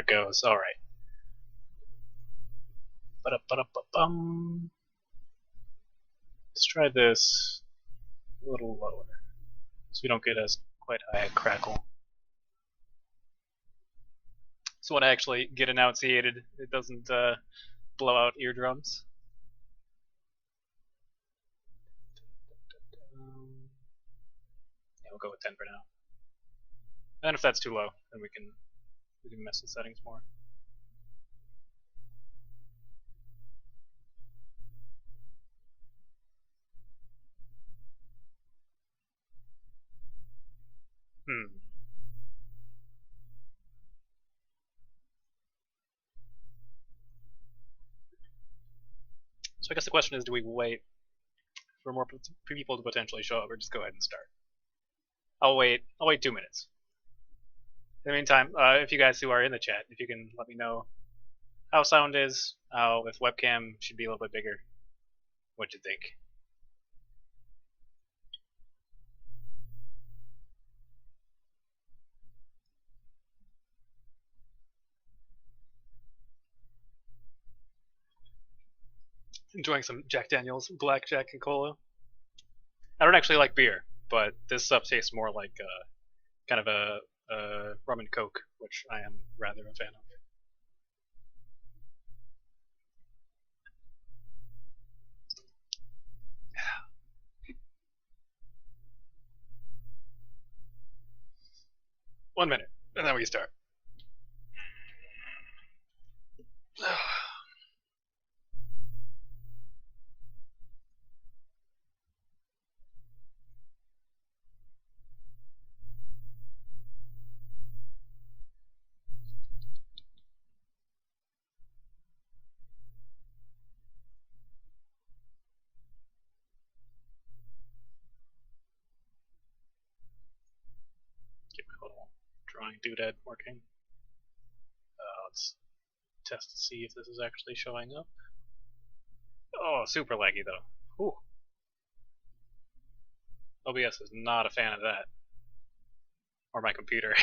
it goes. All right. Ba-da-ba-da-ba-bum. Let's try this a little lower, so we don't get as quite high a crackle. So when I actually get enunciated, it doesn't blow out eardrums. Yeah, we'll go with 10 for now. And if that's too low, then we can mess with settings more. So I guess the question is, do we wait for more people to potentially show up, or just go ahead and start? I'll wait 2 minutes. In the meantime, if you guys who are in the chat, if you can let me know how sound is, if webcam should be a little bit bigger, what do you think? Enjoying some Jack Daniels, blackjack and cola. I don't actually like beer, but this stuff tastes more like kind of a rum and coke, which I am rather a fan of. One minute, and then we start. Get my little drawing doodad working. Let's test to see if this is actually showing up. Oh, super laggy though. Whew. OBS is not a fan of that. Or my computer.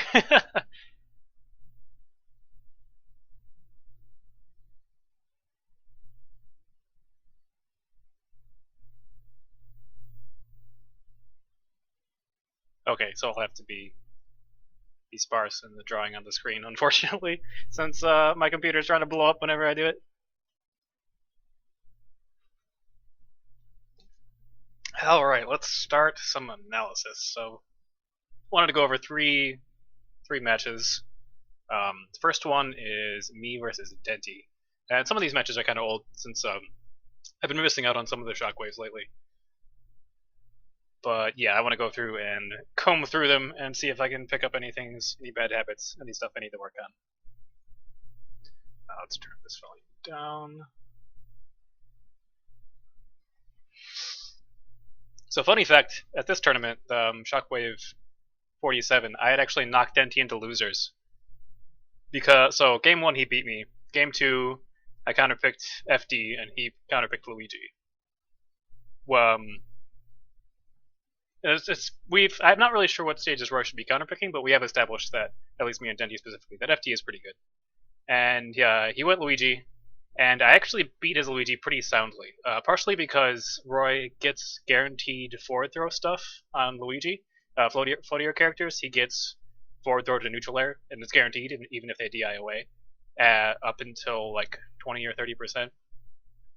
Okay, so I'll have to be sparse in the drawing on the screen, unfortunately, since my computer's trying to blow up whenever I do it. Alright, let's start some analysis. So, wanted to go over three matches. The first one is me versus Denti. And some of these matches are kind of old, since I've been missing out on some of the shockwaves lately. But yeah, I want to go through and comb through them and see if I can pick up any bad habits, any stuff I need to work on. Let's turn this volume down. So funny fact, at this tournament, Shockwave 47, I had actually knocked Denti into losers. So game 1 he beat me. Game 2, I counterpicked FD and he counterpicked Luigi. I'm not really sure what stages Roy should be counterpicking, but we have established that, at least me and Denti specifically, that FD is pretty good. And yeah, he went Luigi, and I actually beat his Luigi pretty soundly. Partially because Roy gets guaranteed forward throw stuff on Luigi. Floatier characters, he gets forward throw to neutral air, and it's guaranteed, even if they DI away, up until like 20 or 30%.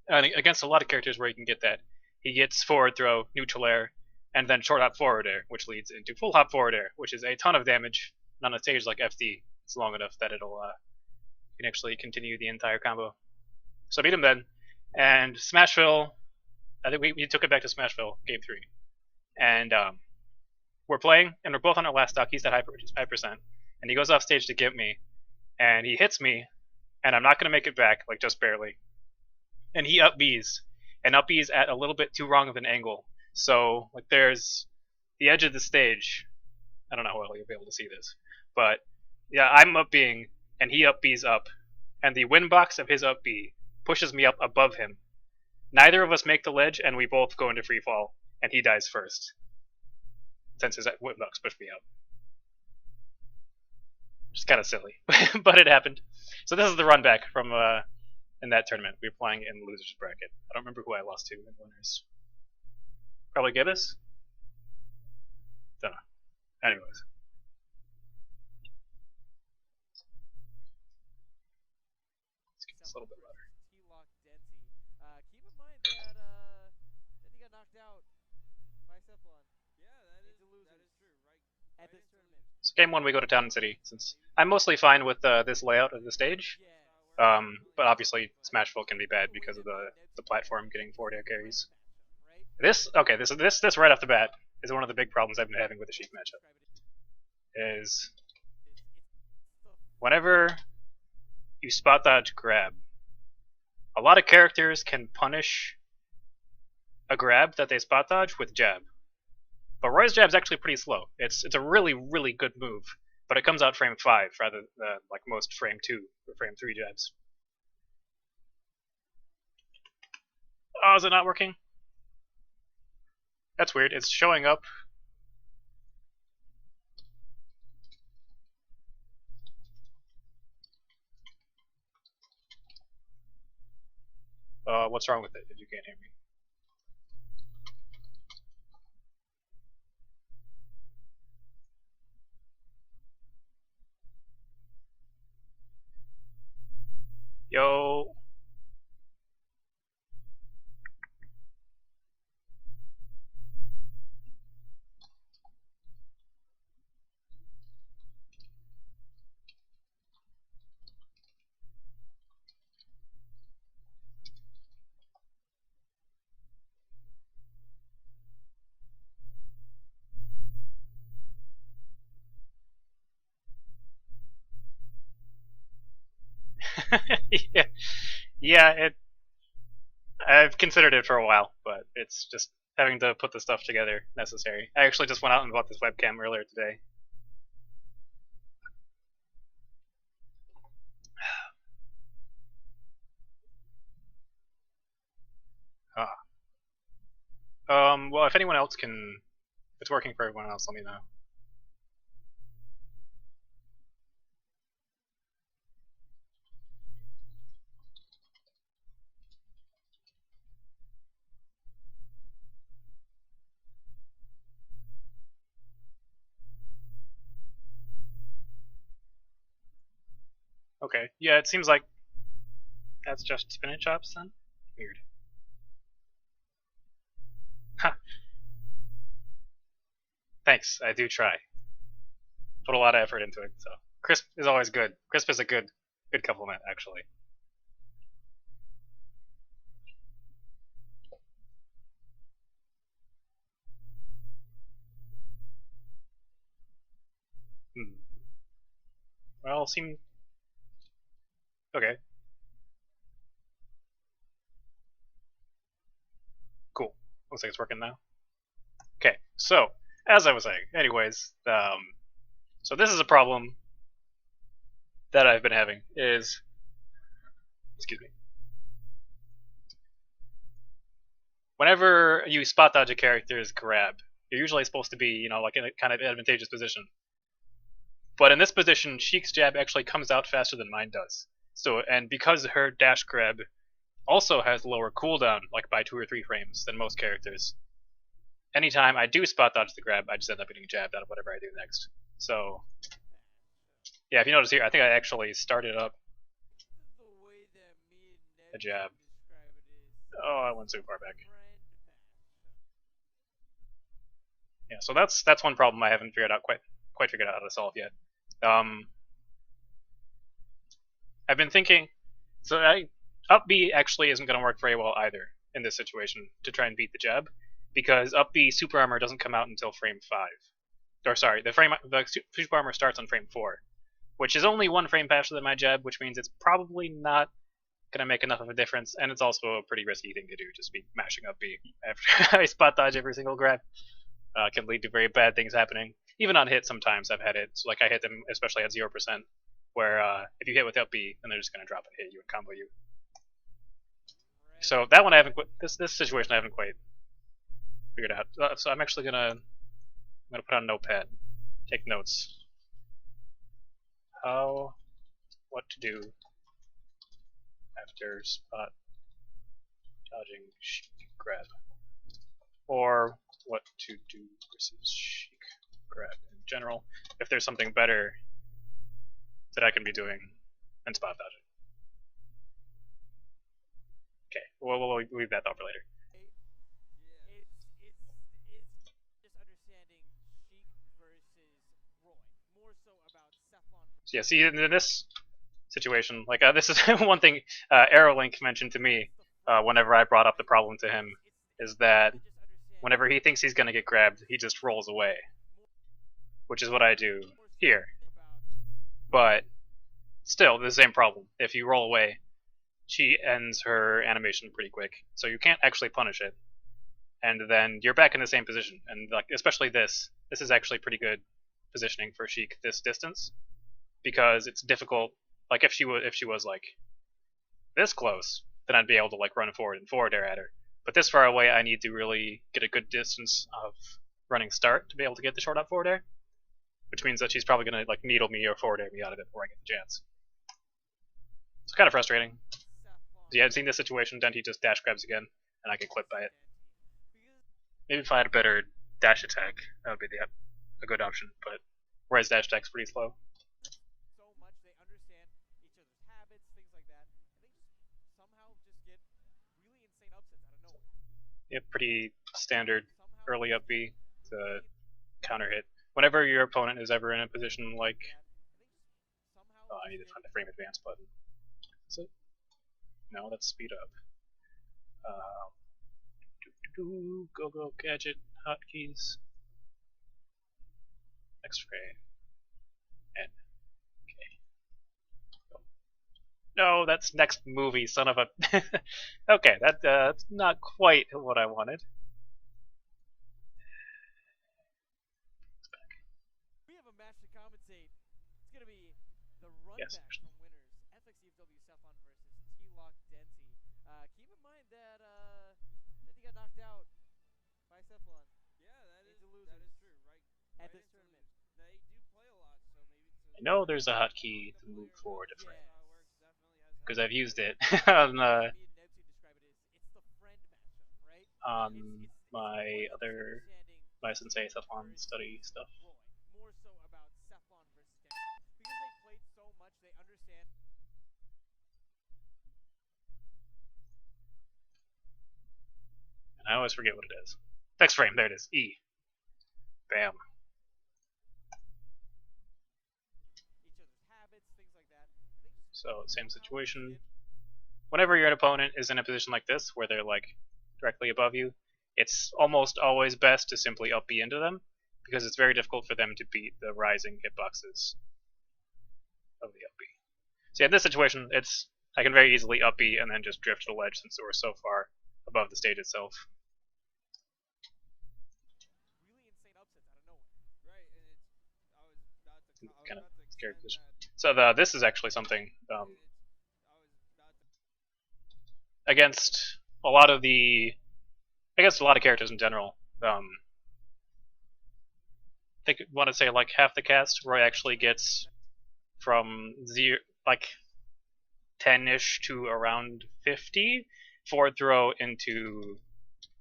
And against a lot of characters where you can get that, he gets forward throw, neutral air, and then short hop forward air, which leads into full hop forward air, which is a ton of damage. And on a stage like FD, it's long enough that it'll you can actually continue the entire combo. So I beat him then, and Smashville, I think we took it back to Smashville, game 3. And we're playing, and we're both on our last stock. He's at high percent, and he goes off stage to get me, and he hits me, and I'm not going to make it back, like just barely. And he up Bs, and up Bs at a little bit too wrong of an angle. So like there's the edge of the stage. I don't know how well you'll be able to see this, but yeah, I'm up Bing, and he up B's up, and the win box of his up B pushes me up above him. Neither of us make the ledge, and we both go into free fall, and he dies first, since his win box pushed me up. Just kind of silly, but it happened. So this is the run back from in that tournament. We were playing in the losers bracket. I don't remember who I lost to in winners. Probably Gibbous. Don't know. Anyways. Let's get this a little bit louder. He locked Denti. Keep in mind that Denti got knocked out by Cephalon. Yeah, that is true. Right At this tournament. So game one, we go to Town and City, since I'm mostly fine with this layout of the stage. But obviously Smash4 can be bad because of the platform getting forward air carries. This right off the bat is one of the big problems I've been having with the Sheik matchup. Is whenever you spot dodge grab, a lot of characters can punish a grab that they spot dodge with jab. But Roy's jab's actually pretty slow. It's a really, really good move, but it comes out frame 5 rather than like most frame 2 or frame 3 jabs. Oh, is it not working? That's weird. It's showing up. What's wrong with it if you can't hear me? Yo. yeah. I've considered it for a while, but it's just having to put the stuff together necessary. I actually just went out and bought this webcam earlier today. Well, if anyone else can, if it's working for everyone else, let me know. Okay, yeah, it seems like that's just spinach chops then? Weird. Huh. Thanks, I do try. Put a lot of effort into it, so. Crisp is always good. Crisp is a good compliment, actually. Well, seem... Okay. Cool. Looks like it's working now. Okay, so, as I was saying, anyways, so this is a problem that I've been having, is... Excuse me. Whenever you spot dodge a character's grab, you're usually supposed to be, you know, like in a kind of advantageous position. But in this position, Sheik's jab actually comes out faster than mine does. So, and because her dash grab also has lower cooldown, like by 2 or 3 frames, than most characters, anytime I do spot dodge the grab, I just end up getting jabbed out of whatever I do next. So, yeah, if you notice here, I think I actually started up a jab. Oh, I went too far back. Yeah, so that's one problem I haven't figured out quite figured out how to solve yet. I've been thinking, so up B actually isn't going to work very well either in this situation to try and beat the jab, because up B super armor doesn't come out until frame 5. Or sorry, the super armor starts on frame 4, which is only 1 frame faster than my jab, which means it's probably not going to make enough of a difference, and it's also a pretty risky thing to do, just be mashing up B after I spot dodge every single grab. Can lead to very bad things happening. Even on hit, sometimes I've had it. So like I hit them, especially at 0%, where if you hit without B, then they're just gonna drop and hit you and combo you. So that one I haven't. This situation I haven't quite figured out. So I'm actually gonna put on notepad, take notes. what to do after spot dodging Sheik grab, or what to do versus Sheik grab in general. If there's something better that I can be doing than spot dodging. Okay, we'll leave that thought for later. It's just understanding Sheik versus Roy, more so about Saffron. So yeah, see in this situation, like this is one thing Aerolink mentioned to me whenever I brought up the problem to him, is that whenever he thinks he's gonna get grabbed, he just rolls away, which is what I do here. But still, the same problem. If you roll away, she ends her animation pretty quick, so you can't actually punish it. And then you're back in the same position. And like especially this is actually pretty good positioning for Sheik this distance, because it's difficult. Like if she was like this close, then I'd be able to like run forward and forward air at her. But this far away, I need to really get a good distance of running start to be able to get the short up forward air, which means that she's probably gonna like needle me or forward air me out of it before I get the chance. It's kind of frustrating. So yeah, I've seen this situation. Denti just dash grabs again, and I get clipped by it. Maybe if I had a better dash attack, that would be a good option. But Roy's dash attack's pretty slow. So much they understand each other's habits, things like that, and they just somehow just get really insane upsets out of nowhere. Yeah, pretty standard early up B to counter hit. Whenever your opponent is ever in a position like, oh, I need to find the frame advance button. Is it? No, that's speed up. Go gadget hotkeys. X-ray. N. Okay. Go. No, that's next movie, son of a. Okay, that's not quite what I wanted. We have a match to compensate. It's gonna be the run Yes. back from winners. FXCFW Saffron versus T-Lock Denti. Keep in mind that Denti got knocked out by Saffron. Yeah, that is Into true. losers Right at this into tournament. losers. They do play a lot, so maybe I know there's a hotkey to move forward a frame, how it works definitely has because I've used it Me on and Neptune describe it as it's the friend matchup, right? It's my more than other understanding my sensei Sheik Saffron versus study stuff. Roy. More so about Saffron versus Denti. Because they played so much, they understand. And I always forget what it is. Next frame, there it is. E. Bam. Each other's habits, things like that. So same situation. Whenever your opponent is in a position like this, where they're like directly above you, it's almost always best to simply up B into them, because it's very difficult for them to beat the rising hitboxes of the up B. So yeah, in this situation, I can very easily up B and then just drift to the ledge since we're so far above the stage itself. Really insane upsets out of nowhere. Right, and it's I was about to Kind of extend scary position. that. So this is actually something I was about to against a lot of characters in general. I think I want to say like half the cast, Roy actually gets from 10-ish to around 50 forward throw into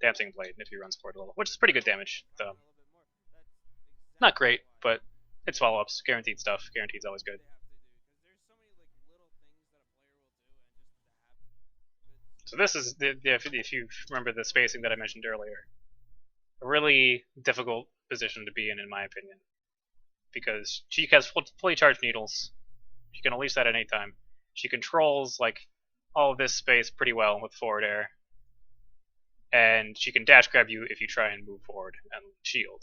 Dancing Blade if he runs forward a little, which is pretty good damage. a little bit more. That's exactly Not great, why but it's follow-ups. Guaranteed stuff. Guaranteed's always good. they have to do because there's so many like little things that a player will do, and just the habit. So this is if you remember the spacing that I mentioned earlier, a really difficult position to be in my opinion, because Sheik has fully charged needles. She can unleash that at any time. She controls like all of this space pretty well with forward air, and she can dash grab you if you try and move forward and shield.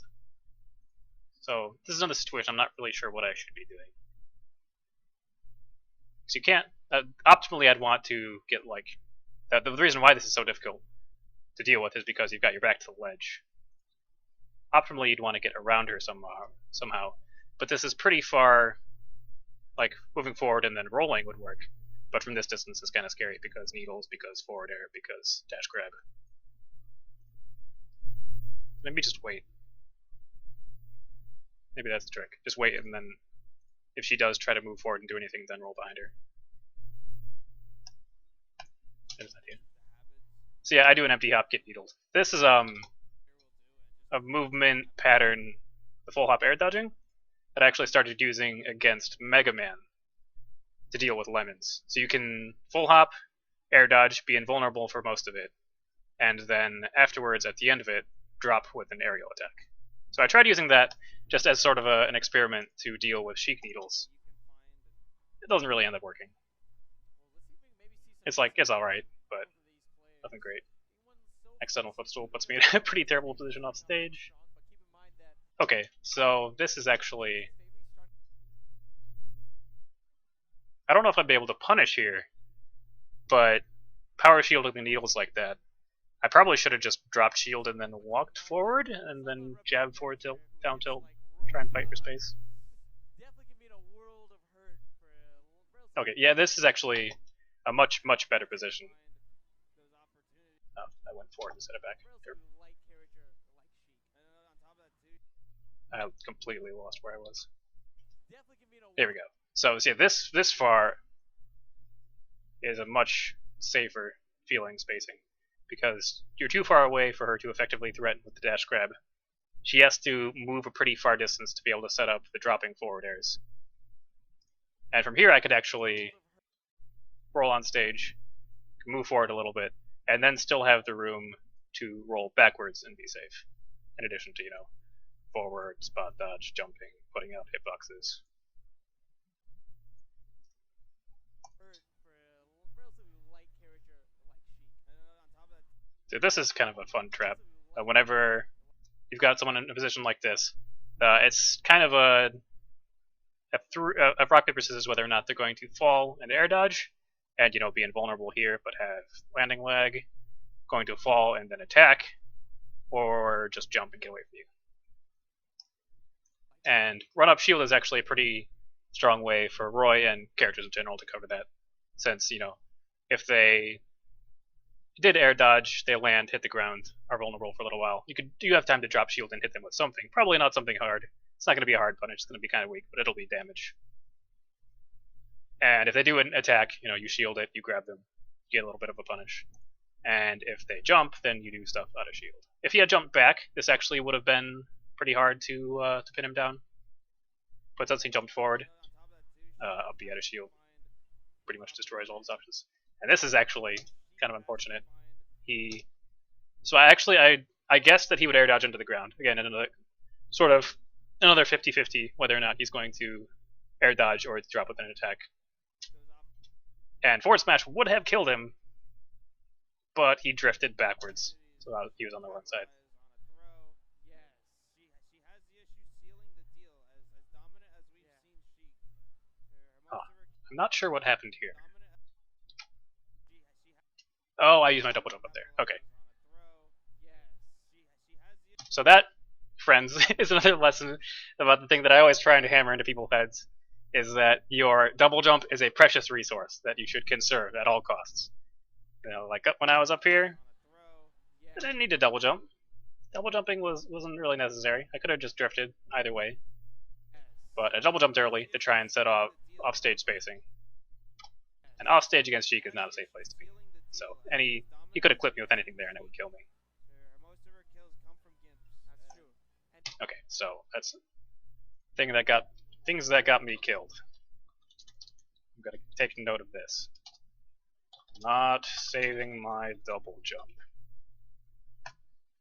So this is another situation I'm not really sure what I should be doing. So you can't. Optimally, I'd want to get like the reason why this is so difficult to deal with is because you've got your back to the ledge. Optimally, you'd want to get around her somehow, but this is pretty far. Like moving forward and then rolling would work, but from this distance it's kind of scary because needles, because forward air, because dash grab. Maybe just wait. Maybe that's the trick. Just wait and then if she does try to move forward and do anything, then roll behind her. There's that here. So yeah, I do an empty hop, get needled. This is a movement pattern, the full hop air dodging, that I actually started using against Mega Man to deal with lemons. So you can full hop, air dodge, be invulnerable for most of it, and then afterwards, at the end of it, drop with an aerial attack. So I tried using that just as sort of an experiment to deal with Sheik needles. It doesn't really end up working. It's like, it's alright, but nothing great. External footstool puts me in a pretty terrible position off stage. Okay, so this is actually... I don't know if I'd be able to punish here, but power shielding the needles like that, I probably should have just dropped shield and then walked forward, and then jab forward tilt, down tilt, try and fight for space. Okay, yeah, this is actually a much, much better position. Oh, I went forward instead of back. I completely lost where I was. There we go. So yeah, this far is a much safer feeling spacing, because you're too far away for her to effectively threaten with the dash grab. She has to move a pretty far distance to be able to set up the dropping forward airs. And from here I could actually roll on stage, move forward a little bit, and then still have the room to roll backwards and be safe. In addition to, forward, spot dodge, jumping, putting out hitboxes. So this is kind of a fun trap. Whenever you've got someone in a position like this, it's kind of a rock, paper, scissors whether or not they're going to fall and air dodge, and be invulnerable here but have landing lag, going to fall and then attack, or just jump and get away from you. And run up shield is actually a pretty strong way for Roy and characters in general to cover that, since if they did air dodge, they land, hit the ground, are vulnerable for a little while. You have time to drop shield and hit them with something. Probably not something hard. It's not going to be a hard punish. It's going to be kind of weak, but it'll be damage. And if they do an attack, you shield it, you grab them, you get a little bit of a punish. And if they jump, then you do stuff out of shield. If he had jumped back, this actually would have been pretty hard to pin him down. But since he jumped forward, up B out of shield pretty much destroys all his options. And this is actually kind of unfortunate. I guessed that he would air dodge into the ground. Again, another 50-50 whether or not he's going to air dodge or drop with an attack. And forward smash would have killed him, but he drifted backwards, so he was on the wrong side. I'm not sure what happened here. Oh, I used my double jump up there. Okay. So that, friends, is another lesson about the thing that I always try to hammer into people's heads, is that your double jump is a precious resource that you should conserve at all costs. Like when I was up here, I didn't need to double jump. Double jumping wasn't really necessary. I could have just drifted either way. But I double jumped early to try and set off stage spacing. And off stage against Sheik is not a safe place to be. So he could have clipped me with anything there and it would kill me. Okay, so that's things that got me killed. I'm gonna take note of this. Not saving my double jump.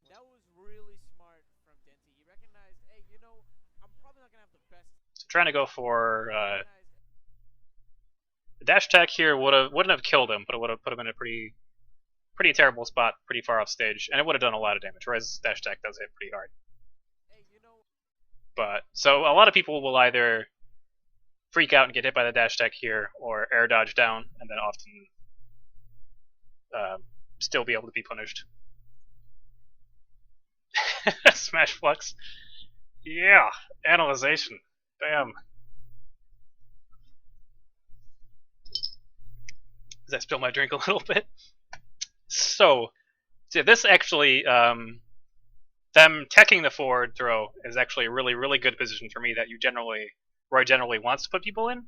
That was really smart from Denti. He recognized, hey, I'm probably not gonna have the best. So trying to go for the dash attack here wouldn't have killed him, but it would have put him in a pretty terrible spot, pretty far off stage, and it would have done a lot of damage. Whereas dash attack does hit pretty hard. Hey, But so a lot of people will either freak out and get hit by the dash attack here, or air dodge down, and then often still be able to be punished. Smash4 Yeah, analyzation. Damn. Does that spill my drink a little bit? So this actually, them teching the forward throw is actually a really, really good position for me that you generally Roy generally wants to put people in,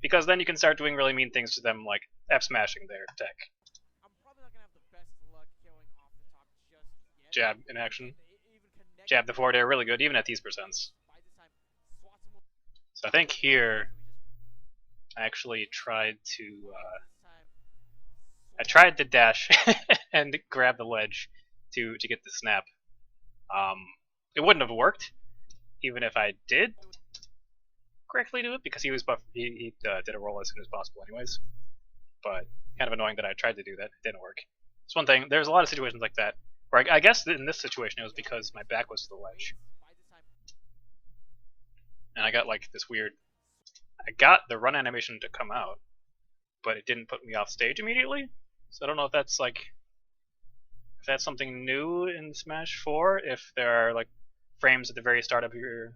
because then you can start doing really mean things to them, like F smashing their tech. I'm probably not gonna have the best luck killing off the top just yet. Jab in action. Even connecting Jab the forward air really good, even at these percents. by this time, swats him So I think here so we just I actually tried to this time I tried to dash and grab the ledge to get the snap. It wouldn't have worked even if I did correctly do it, because he was he did a roll as soon as possible anyways. But kind of annoying that I tried to do that. It didn't work. It's one thing. There's a lot of situations like that where I guess in this situation it was because my back was to the ledge, by this time and I got like this weird. I got the run animation to come out, but it didn't put me off stage immediately. So I don't know if that's like if that's something new in Smash 4. If there are like frames at the very start of your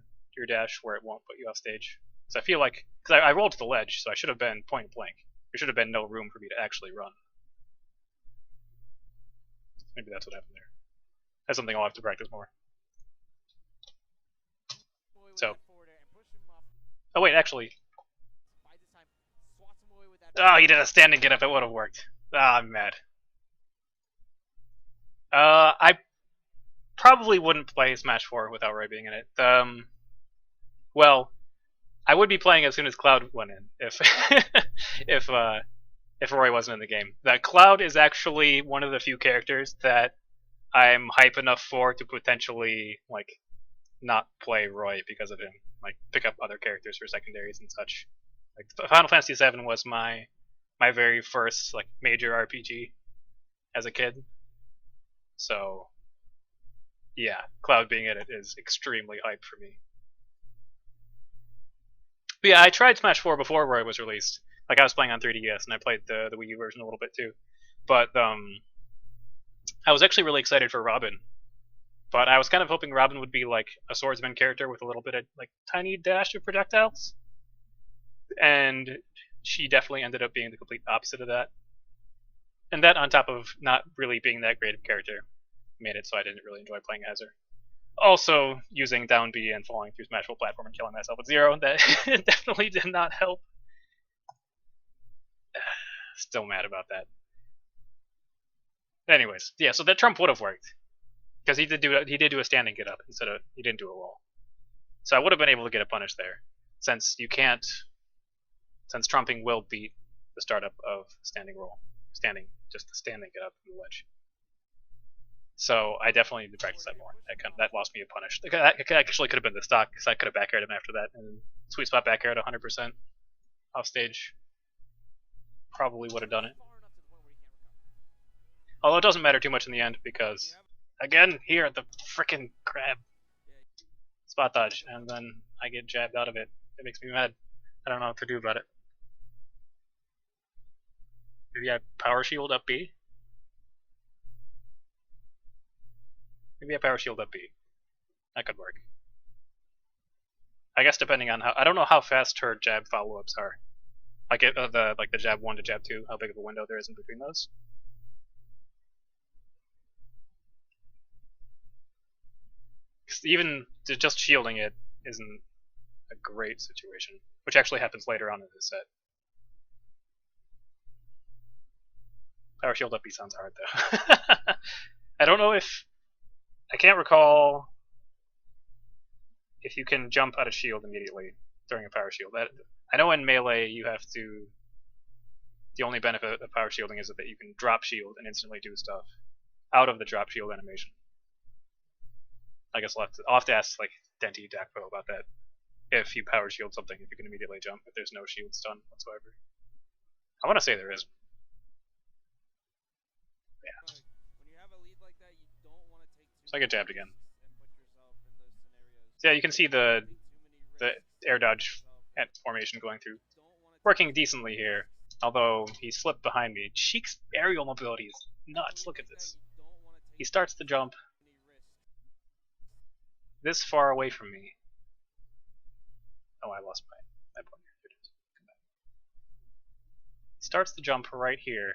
dash where it won't put you off stage. So I feel like because I rolled to the ledge, so I should have been point blank. There should have been no room for me to actually run. Maybe that's what happened there. That's something I'll have to practice more. away with So. that forward air and push him off. Oh wait, actually, By this time, swats him away with that. oh, he did a standing get up. It would have worked. Ah, I'm mad. I probably wouldn't play Smash 4 without Roy being in it. Well, I would be playing as soon as Cloud went in if if Roy wasn't in the game. That Cloud is actually one of the few characters that I'm hype enough for to potentially like not play Roy because of him. Like pick up other characters for secondaries and such. Like Final Fantasy VII was my very first like major RPG as a kid. So yeah, Cloud being in it is extremely hype for me. But yeah, I tried Smash 4 before Roy was released. Like I was playing on 3DS and I played the Wii U version a little bit too. But I was actually really excited for Robin. But I was kind of hoping Robin would be like a swordsman character with a little bit of like tiny dash of projectiles. And she definitely ended up being the complete opposite of that. And that on top of not really being that great of a character made it so I didn't really enjoy playing as her. Also, using down B and falling through Smash4 platform and killing myself with 0, that definitely did not help. Still mad about that. Anyways, yeah, so that Trump would have worked. Because he did do a standing get up instead of he didn't do a roll. So I would have been able to get a punish there. Since you can't since trumping will beat the startup of standing roll. Just the standing get up from the ledge. So I definitely need to practice that more. That lost me a punish. That actually could have been the stock, because I could have back aired him after that, and sweet spot back air at 100% off stage. Probably would have done it. Although it doesn't matter too much in the end, because again, here the frickin' grab spot dodge, and then I get jabbed out of it. It makes me mad. I don't know what to do about it. Maybe I power shield up B? Maybe I power shield up B. That could work. I guess depending on how I don't know how fast her jab follow-ups are. Like the jab 1 to jab 2, how big of a window there is in between those. Even just shielding it isn't a great situation, which actually happens later on in this set. Power shield up B sounds hard though. I don't know if I can't recall if you can jump out of shield immediately during a power shield. I know in melee you have to. The only benefit of power shielding is that you can drop shield and instantly do stuff out of the drop shield animation. I guess I'll have to ask like Denti Dakpo about that. If you power shield something, if you can immediately jump, if there's no shield stun whatsoever. I want to say there is. Yeah. When you have a lead like that, you don't want to take too So I get jabbed again. and put yourself in those scenarios. So yeah, you can see the Take too many risks air dodge yourself. at formation going through. Don't wanna Working decently here, although he slipped behind me. Sheik's aerial mobility is nuts. Look at this. He starts the jump this far away from me. Oh, I lost my pointer. Here it is. Come back. He starts the jump right here,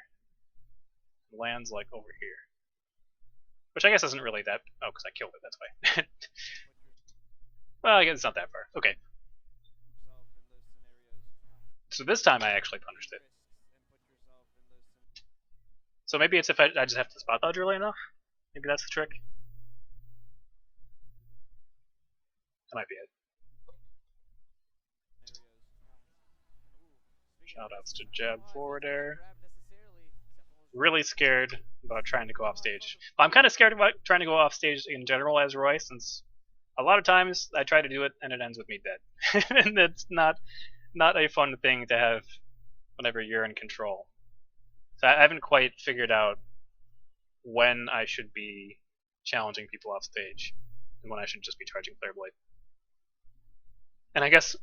and lands like over here. Which I guess isn't really that. Oh, because I killed it. That's why. Well, I guess it's not that far. Okay. So this time I actually punished it. risks and put yourself in those. So maybe it's if I just have to spot dodge early enough. Maybe that's the trick. That might be it. Shoutouts to Jab forward air. Really scared about trying to go off stage. I'm kind of scared about trying to go off stage in general as Roy, since a lot of times I try to do it and it ends with me dead. And that's not a fun thing to have whenever you're in control. So I haven't quite figured out when I should be challenging people off stage and when I should just be charging Flare Blade. And I guess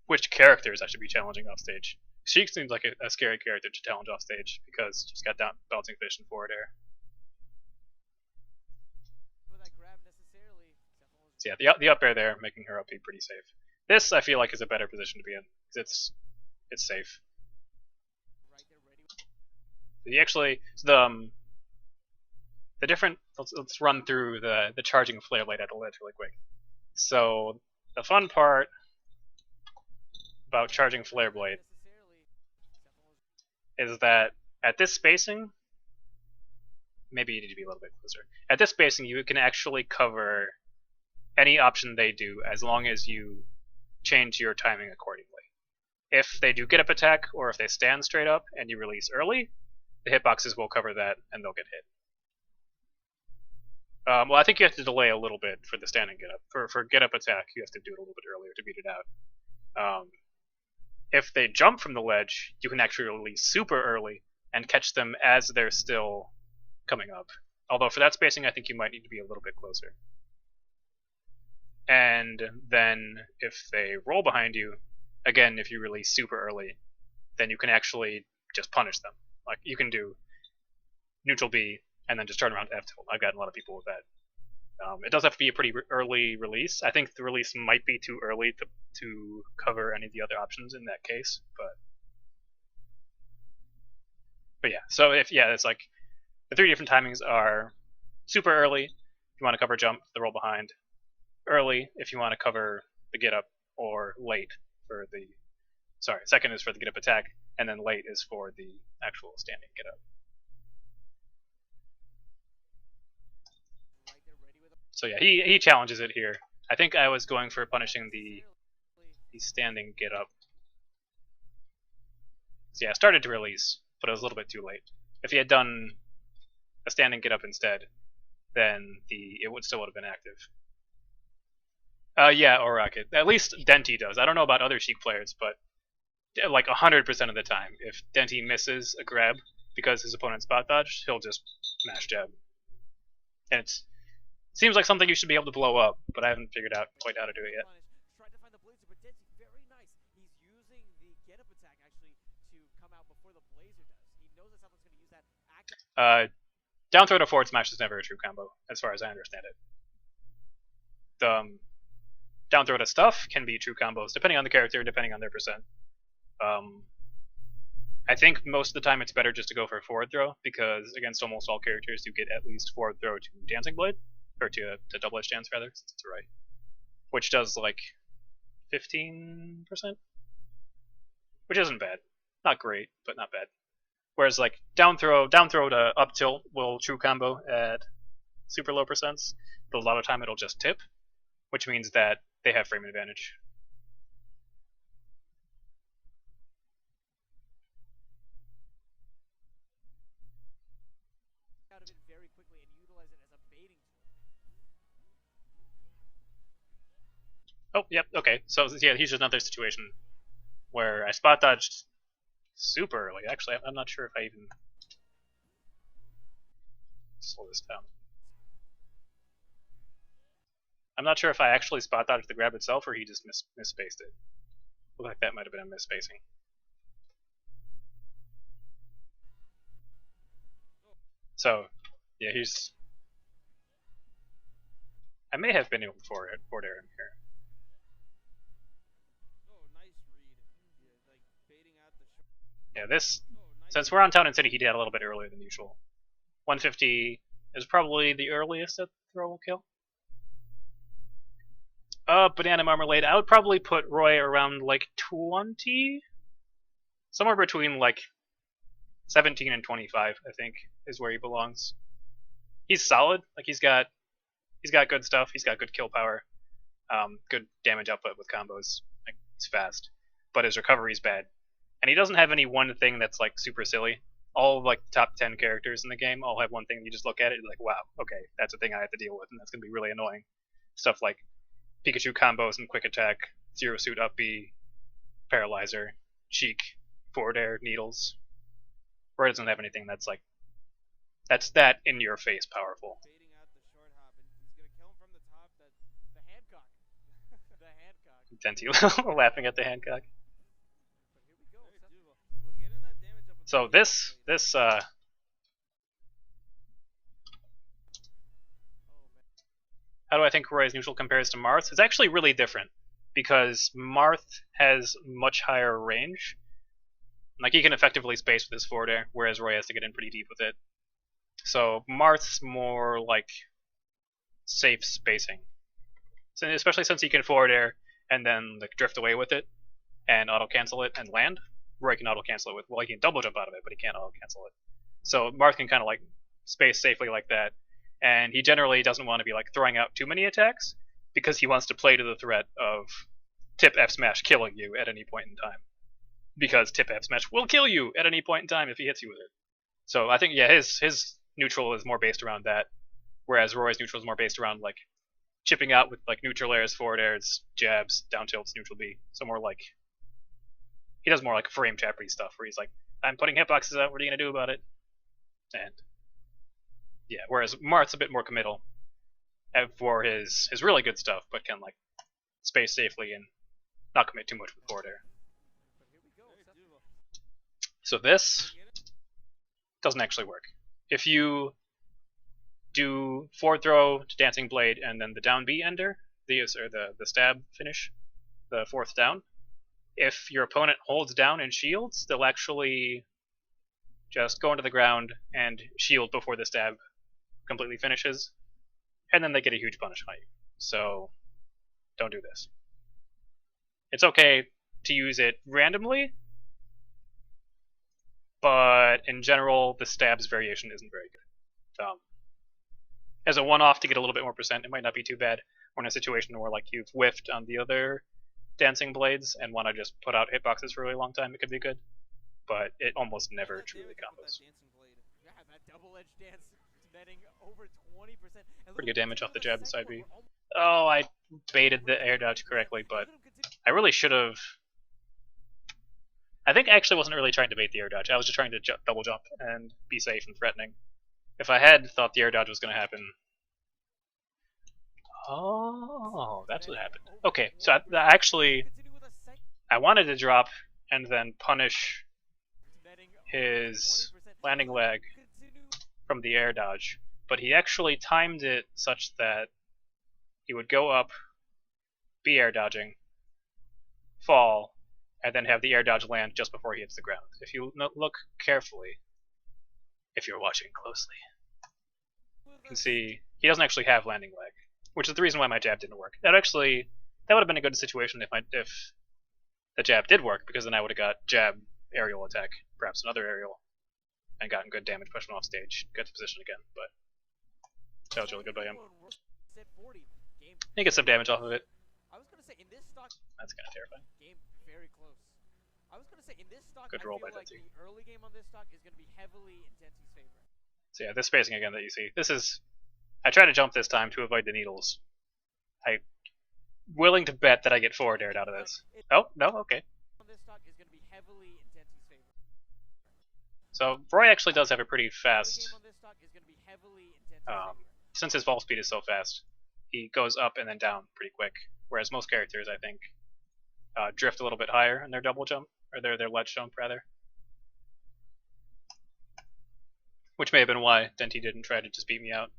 which characters I should be challenging off stage. Sheik seems like a scary character to challenge off stage because she's got down bouncing fish and forward air. So yeah, the up air there, making her up be pretty safe. This I feel like is a better position to be in because it's safe. The different. Let's run through the charging Flare Blade at the ledge really quick. So the fun part about charging Flare Blade is that at this spacing, maybe you need to be a little bit closer. At this spacing, you can actually cover any option they do as long as you change your timing accordingly. If they do get up attack or if they stand straight up and you release early, the hitboxes will cover that and they'll get hit. Well, I think you have to delay a little bit for the standing get up. For get up attack, you have to do it a little bit earlier to beat it out. If they jump from the ledge, you can actually release super early and catch them as they're still coming up. Although for that spacing, I think you might need to be a little bit closer. And then if they roll behind you, again, if you release super early, then you can actually just punish them. Like you can do neutral B and then just turn around to F tilt. I've gotten a lot of people with that. It does have to be a pretty early release. I think the release might be too early to cover any of the other options in that case, but yeah. So it's like the three different timings are super early if you want to cover jump, the roll behind, early if you want to cover the get up, or late for the second is for the get up attack, and then late is for the actual standing get up. So yeah, he challenges it here. I think I was going for punishing the standing get up. So yeah, I started to release, but it was a little bit too late. If he had done a standing get up instead, then it would have been active. Yeah, or rocket. At least Denti does. I don't know about other Sheik players, but like 100% of the time, if Denti misses a grab because his opponent spot dodged, he'll just smash jab. And it seems like something you should be able to blow up, but I haven't figured out quite how to do it yet. Tried to find the blazer, but Denti very nice. He's using the get up attack actually to come out before the blazer does. He knows that someone's going to use that. Down throw to forward smash is never a true combo, as far as I understand it. The down throw to stuff can be true combos, depending on the character, depending on their percent. I think most of the time it's better just to go for a forward throw, because against almost all characters you get at least forward throw to Dancing Blade, or to double edge dance rather, since it's a Roy, which does like 15%, which isn't bad. Not great, but not bad. Whereas like down throw to up tilt will true combo at super low percents, but a lot of time it'll just tip, which means that they have frame advantage. Out of it very quickly and utilize it as a baiting tool. Oh, yep, okay. So yeah, here's another situation where I spot dodged super early. Actually, I'm not sure if I even slow this down. I'm not sure if I actually spot dodged the grab itself or he just misspaced it. Looked like that might have been a misspacing. So, yeah, I may have been able to forward air him here. Oh, nice read. Yeah, like baiting out the short. Yeah, this, Oh, nice since we're on Town and City, he did a little bit earlier than usual. 150 is probably the earliest that throw will kill. Banana Marmalade, I would probably put Roy around like 20. somewhere between like 17 and 25, I think, is where he belongs. He's solid. Like he's got good stuff. He's got good kill power, good damage output with combos. Like he's fast, but his recovery's bad, and he doesn't have any one thing that's like super silly. All of like the top 10 characters in the game all have one thing. You just look at it and like, wow, okay, that's a thing I have to deal with, and that's gonna be really annoying. Stuff like Pikachu combos and quick attack, zero suit up B, paralyzer, Sheik, forward air, needles. Roy doesn't have anything that's like that in your face powerful. Baiting out the short hop, and he's gonna kill him from the top. That The Hancock. The Hancock. Denti laughing at the Hancock. But here we go. very doable. We're getting that damage up. With So the this Oh man. how do I think Roy's neutral compares to Marth? It's actually really different because Marth has much higher range. Like he can effectively space with his forward air, whereas Roy has to get in pretty deep with it. So Marth's more like safe spacing, so especially since he can forward air and then like drift away with it and auto cancel it and land. Roy can auto cancel it with, well, he can double jump out of it, but he can't auto cancel it. So Marth can kind of like space safely like that, and he generally doesn't want to be like throwing out too many attacks because he wants to play to the threat of tip F smash killing you at any point in time. Because tip F smash will kill you at any point in time if he hits you with it. So I think yeah, his neutral is more based around that, whereas Roy's neutral is more based around like chipping out with like neutral airs, forward airs, jabs, down tilts, neutral B. So more like he does more like frame chaptery stuff where he's like, I'm putting hitboxes out, what are you gonna do about it? And yeah, whereas Marth's a bit more committal for his really good stuff, but can like space safely and not commit too much with forward air. But here we go. very doable. So this Get it? doesn't actually work. If you do forward throw to Dancing Blade and then the down B ender, the stab finish, the fourth down, if your opponent holds down and shields, they'll actually just go into the ground and shield before the stab completely finishes, and then they get a huge punish on you. So don't do this. It's okay to use it randomly, but in general, the stab's variation isn't very good. As a one-off to get a little bit more percent, it might not be too bad. Or in a situation where like you've whiffed on the other dancing blades and want to just put out hitboxes for a really long time, it could be good. But it almost never That truly damage up with combos. that dancing blade. Yeah, that double-edged dance netting over 20%. And Pretty look good at damage this off the on jab and second side B. one. We're Oh, I baited the air dodge correctly, but Look at him continue. I really should have. I think I actually wasn't really trying to bait the air dodge. I was just trying to double jump and be safe and threatening. If I had thought the air dodge was going to happen. Oh, that's what happened. Okay, so I actually Continue with a second I wanted to drop and then punish netting his over 20%. landing lag Continue. from the air dodge, but he actually timed it such that he would go up, be air dodging, fall, and then have the air dodge land just before he hits the ground. If you look carefully, if you're watching closely, you can see he doesn't actually have landing lag, which is the reason why my jab didn't work. That would have been a good situation if the jab did work, because then I would have got jab, aerial attack, perhaps another aerial, and gotten good damage pushing off stage, get to position again. But that was really good by him. Set 40. Game. He gets some damage off of it. I was gonna say in this stock That's kind of terrifying. game very close. I was gonna say in this stock Good I roll feel by like Denti. the early game on this stock is gonna be heavily in Denti's favor. So yeah, this spacing again that you see. This is. I try to jump this time to avoid the needles. I willing to bet that I get forward aired out of this. Oh no, okay. On this stock is gonna be heavily in Denti's favor. So Roy actually does have a pretty Early fast. game on this stock is gonna be heavily in Denti's favor. Since his vault speed is so fast, he goes up and then down pretty quick. Whereas most characters, I think, drift a little bit higher in their double jump, or their ledge jump rather. Which may have been why Denti didn't try to just beat me out.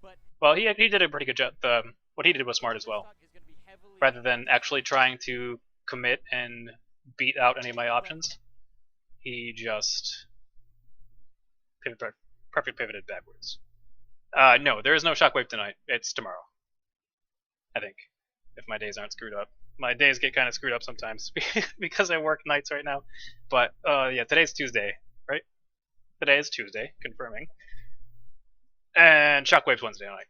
But Well, he did a pretty good job. What he did was smart as well. Rather than actually trying to commit and beat out any of my options, he just perfect pivoted backwards. No, there is no shockwave tonight. It's tomorrow, I think, if my days aren't screwed up. my days get kind of screwed up sometimes because I work nights right now. But yeah, today's Tuesday, right? Today is Tuesday, confirming. And Shockwave's Wednesday night,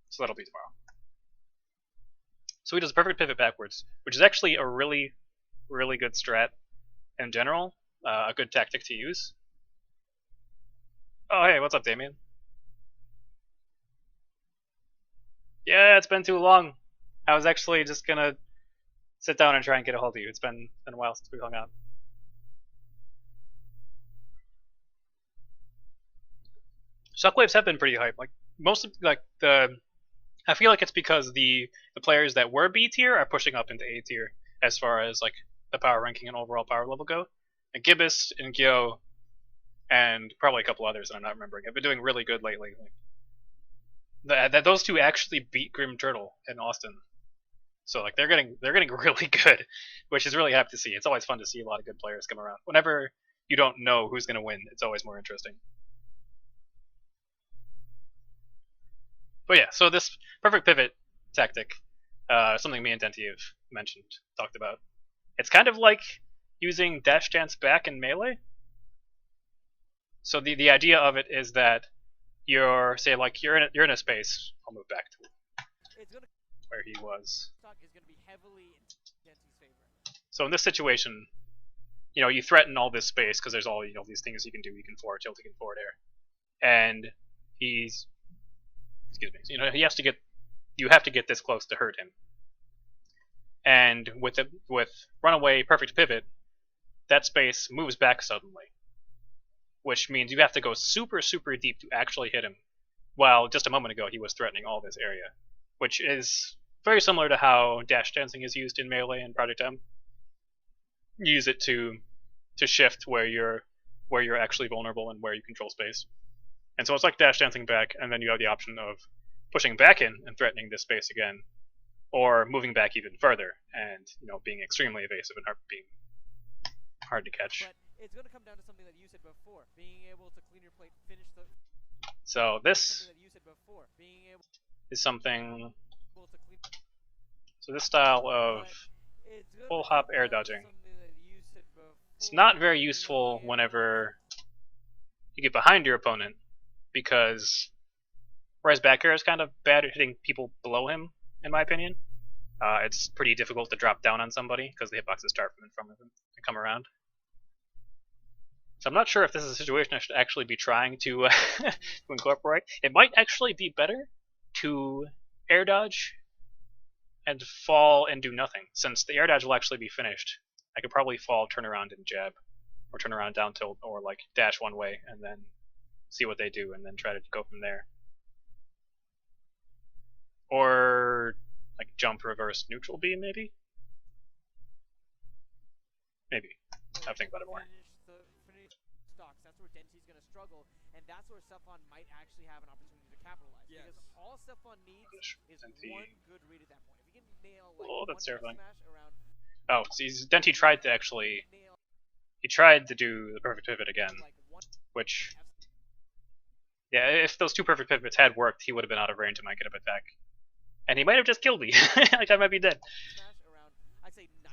so that'll be tomorrow. So he does a perfect pivot backwards, which is actually a really, really good strat in general, a good tactic to use. Oh hey, what's up, Damien? Yeah, it's been too long. I was actually just gonna sit down and try and get a hold of you. It's been a while since we hung out. Shockwaves have been pretty hype. Like most of I feel like it's because the players that were B tier are pushing up into A tier as far as like the power ranking and overall power level go. And Gibbous and Gyo and probably a couple others that I'm not remembering have been doing really good lately. Like, that those two actually beat Grim Turtle in Austin. So like they're getting really good, which is really happy to see. It's always fun to see a lot of good players come around. Whenever you don't know who's going to win, it's always more interesting. But yeah, so this perfect pivot tactic, something me and Denti have talked about. It's kind of like using dash dance back in Melee. So the idea of it is that you're say like you're in a space. I'll move back to where he was. So in this situation, you know, you threaten all this space because there's all these things you can do. You can forward tilt, you can forward air, and he's excuse me. So, you have to get this close to hurt him. And with runaway perfect pivot, that space moves back suddenly, which means you have to go super deep to actually hit him. While just a moment ago he was threatening all this area, which is very similar to how dash dancing is used in Melee and Project M. You use it to shift where you're actually vulnerable and where you control space. And so it's like dash dancing back, and then you have the option of pushing back in and threatening this space again, or moving back even further and being extremely evasive and being hard to catch. But it's going to come down to something that you said before, being able to clean your plate, finish the. So this something that you said before, being able is something. to clean. So this style of full hop air dodging. It's not very useful whenever you get behind your opponent, because whereas back air is kind of bad at hitting people below him, in my opinion. It's pretty difficult to drop down on somebody because the hitboxes start from in front of them and come around. So I'm not sure if this is a situation I should actually be trying to to incorporate. It might actually be better to air dodge and fall and do nothing, since the air dodge will actually be finished. I could probably fall, turn around, and jab, or turn around down tilt, or like dash one way and then see what they do and then try to go from there. Or like jump, reverse, neutral beam, maybe? Maybe. I have to think about it more. Stocks. That's where Denti's going to struggle, and that's where Sefon might actually have an opportunity to capitalize. Yes. Because all Sefon needs is Denti. one good read at that point. If he can nail that's terrifying. Smash around. Oh, see, Denti tried to actually. He tried to do the perfect pivot again, which. Yeah, if those two perfect pivots had worked, he would have been out of range of my get-up attack. And he might have just killed me. Like, I might be dead.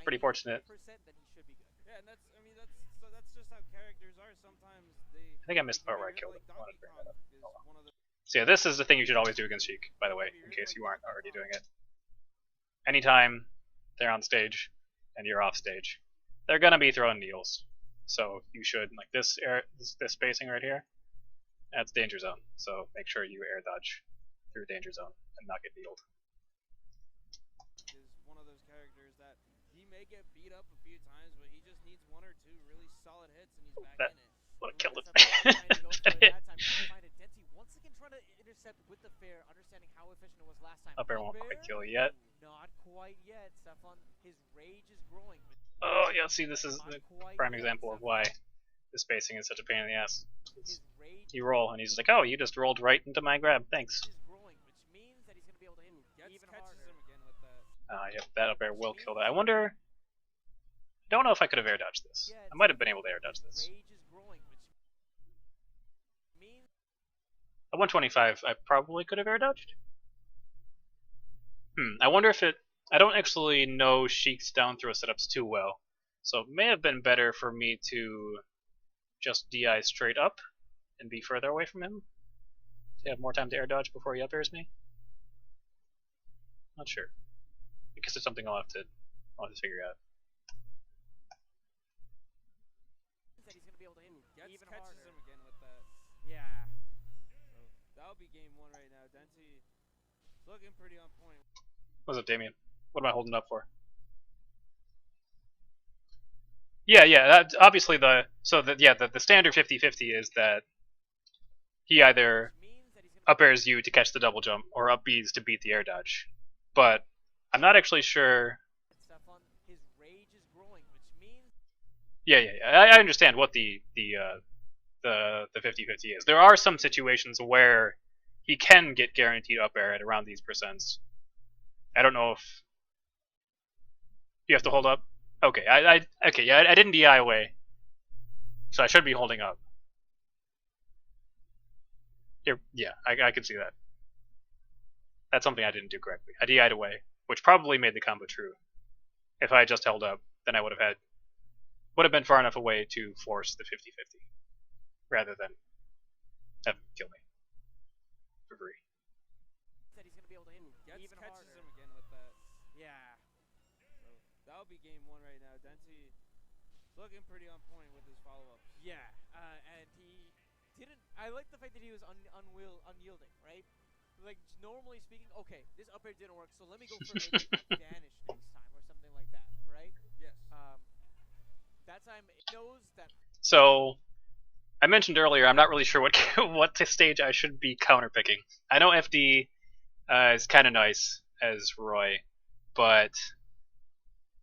Pretty fortunate. Yeah, and that's just how characters are. Sometimes I think I missed the part where I killed him. I wanted to bring that up. So yeah, this is the thing you should always do against Sheik, by the way, in case you aren't already doing it. Anytime they're on stage and you're off stage, they're gonna be throwing needles. So you should, like this spacing right here, that's danger zone. So make sure you air dodge through danger zone and not get needled. Is one of those characters that he may get beat up a few times, but he just needs one or two really solid hits and he's back in it. Would have killed it. Denti once again trying to intercept with the fair, understanding how efficient it was last time. Up air won't quite kill yet. Not quite yet. Sefon, his rage is growing. Oh yeah, see, this is the prime example of why the spacing is such a pain in the ass. You roll and he's like, oh, you just rolled right into my grab, thanks. Yep, that up air will kill that. I wonder. I don't know if I could have air dodged this. I might have been able to air dodge this. At 125, I probably could have air dodged. I wonder if it I don't actually know Sheik's down throw setups too well, so it may have been better for me to just DI straight up and be further away from him to have more time to air dodge before he up airs me. Not sure. I guess it's something I'll have to figure out. That he's gonna be able to hit Gets even catches harder. him again with that. Yeah. So that'll be game one right now. Denti looking pretty on point. What's up, Damien? What am I holding up for? Yeah. That, obviously, the standard 50-50 is that he either Which means that he's gonna up airs you to catch the double jump or up Bs to beat the air dodge. But I'm not actually sure. get stuff on. His rage is growing, which means Yeah. I understand what the 50-50 is. There are some situations where he can get guaranteed up air at around these percents. I don't know if you have to hold up. Okay, I didn't DI away, so I should be holding up. Here, yeah, I can see that. That's something I didn't do correctly. I DI'd away, which probably made the combo true. If I had just held up, then I would have been far enough away to force the 50-50, rather than have him kill me for free. that he's gonna be able to hit Gets even catches harder. him again with that. Yeah. So that'll be game one right now. Denti looking pretty on point with his follow-ups. Yeah. And he didn't. I like the fact that he was unyielding, right? Like normally speaking, okay, this up air didn't work, so let me go for maybe a vanish next time or something like that, right? Yes. That time it knows that. So I mentioned earlier I'm not really sure what stage I should be counterpicking. I know FD is kind of nice as Roy, but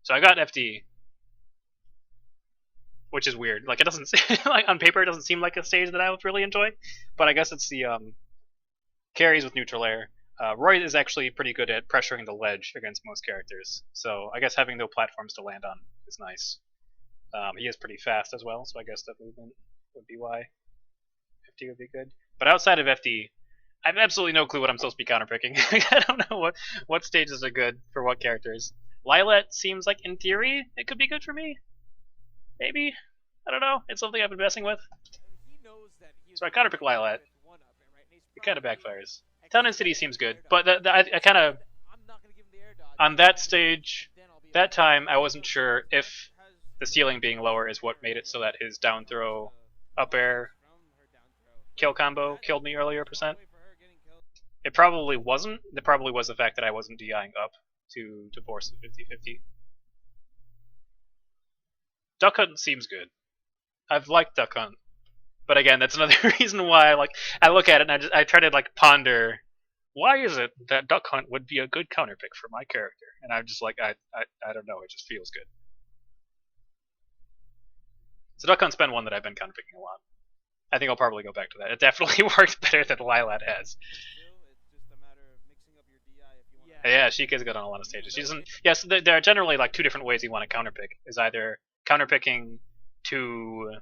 so I got FD, which is weird. Like it doesn't like on paper it doesn't seem like a stage that I would really enjoy, but I guess it's the carries with neutral air. Roy is actually pretty good at pressuring the ledge against most characters, so I guess having no platforms to land on is nice. He is pretty fast as well, so I guess that movement would be why FD would be good. But outside of FD, I have absolutely no clue what I'm supposed to be counterpicking. I don't know what stages are good for what characters. Lilat seems like, in theory, it could be good for me. Maybe. I don't know. It's something I've been messing with. He knows that he. So I counterpick Lilat. One up air, right? And he's It kind of probably backfires. Town and City seems good, but I kind of I'm not gonna give him the air dodge. on that stage, Then I'll be that okay. time I wasn't sure if the ceiling being lower is what made it so that his down throw up air kill combo killed me earlier percent. It probably wasn't. It probably was the fact that I wasn't DIing up to force the 50-50. Duck Hunt seems good. I've liked Duck Hunt, but again, that's another reason why I look at it and I try to ponder why is it that Duck Hunt would be a good counter pick for my character, and I'm just like I don't know. It just feels good. So Duck Hunt's been one that I've been counter picking a lot. I think I'll probably go back to that. It definitely works better than Lilat has. It's just a matter of mixing up your DI if you want. Yeah. Yeah, Sheik is good on a lot of stages. She doesn't. Yes, there are generally two different ways you want to counterpick. Is either counterpicking to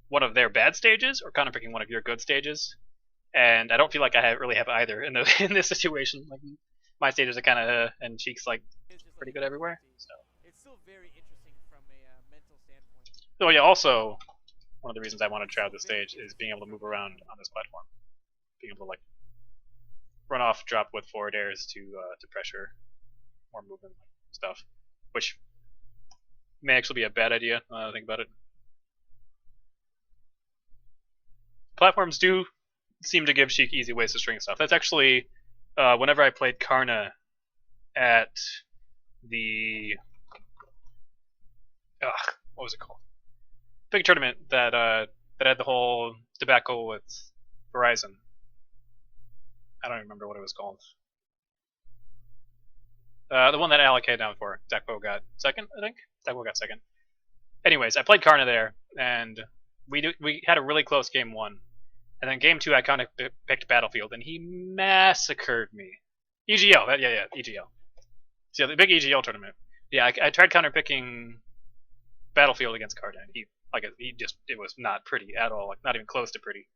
one of their bad stages or counterpicking one of your good stages. And I don't feel like I really have either in in this situation. Like my stages are kind of and Sheik's It's just pretty good everywhere. So. It's still very interesting from a mental standpoint. So yeah, also one of the reasons I want to try out this stage is being able to move around on this platform, being able to run off, drop with forward airs to pressure more movement stuff, which may actually be a bad idea. Now that I think about it. Platforms do seem to give Sheik easy ways to string stuff. That's actually whenever I played Karna at the what was it called? Big tournament that had the whole debacle with Verizon. I don't even remember what it was called. The one that Alec had down for. Dakpo got second, I think. Dakpo got second. Anyways, I played Karna there, and we had a really close game one. And then game two, I kind of picked Battlefield, and he massacred me. EGL, EGL. So the big EGL tournament. Yeah, I tried counterpicking Battlefield against Karna, and it was not pretty at all, not even close to pretty.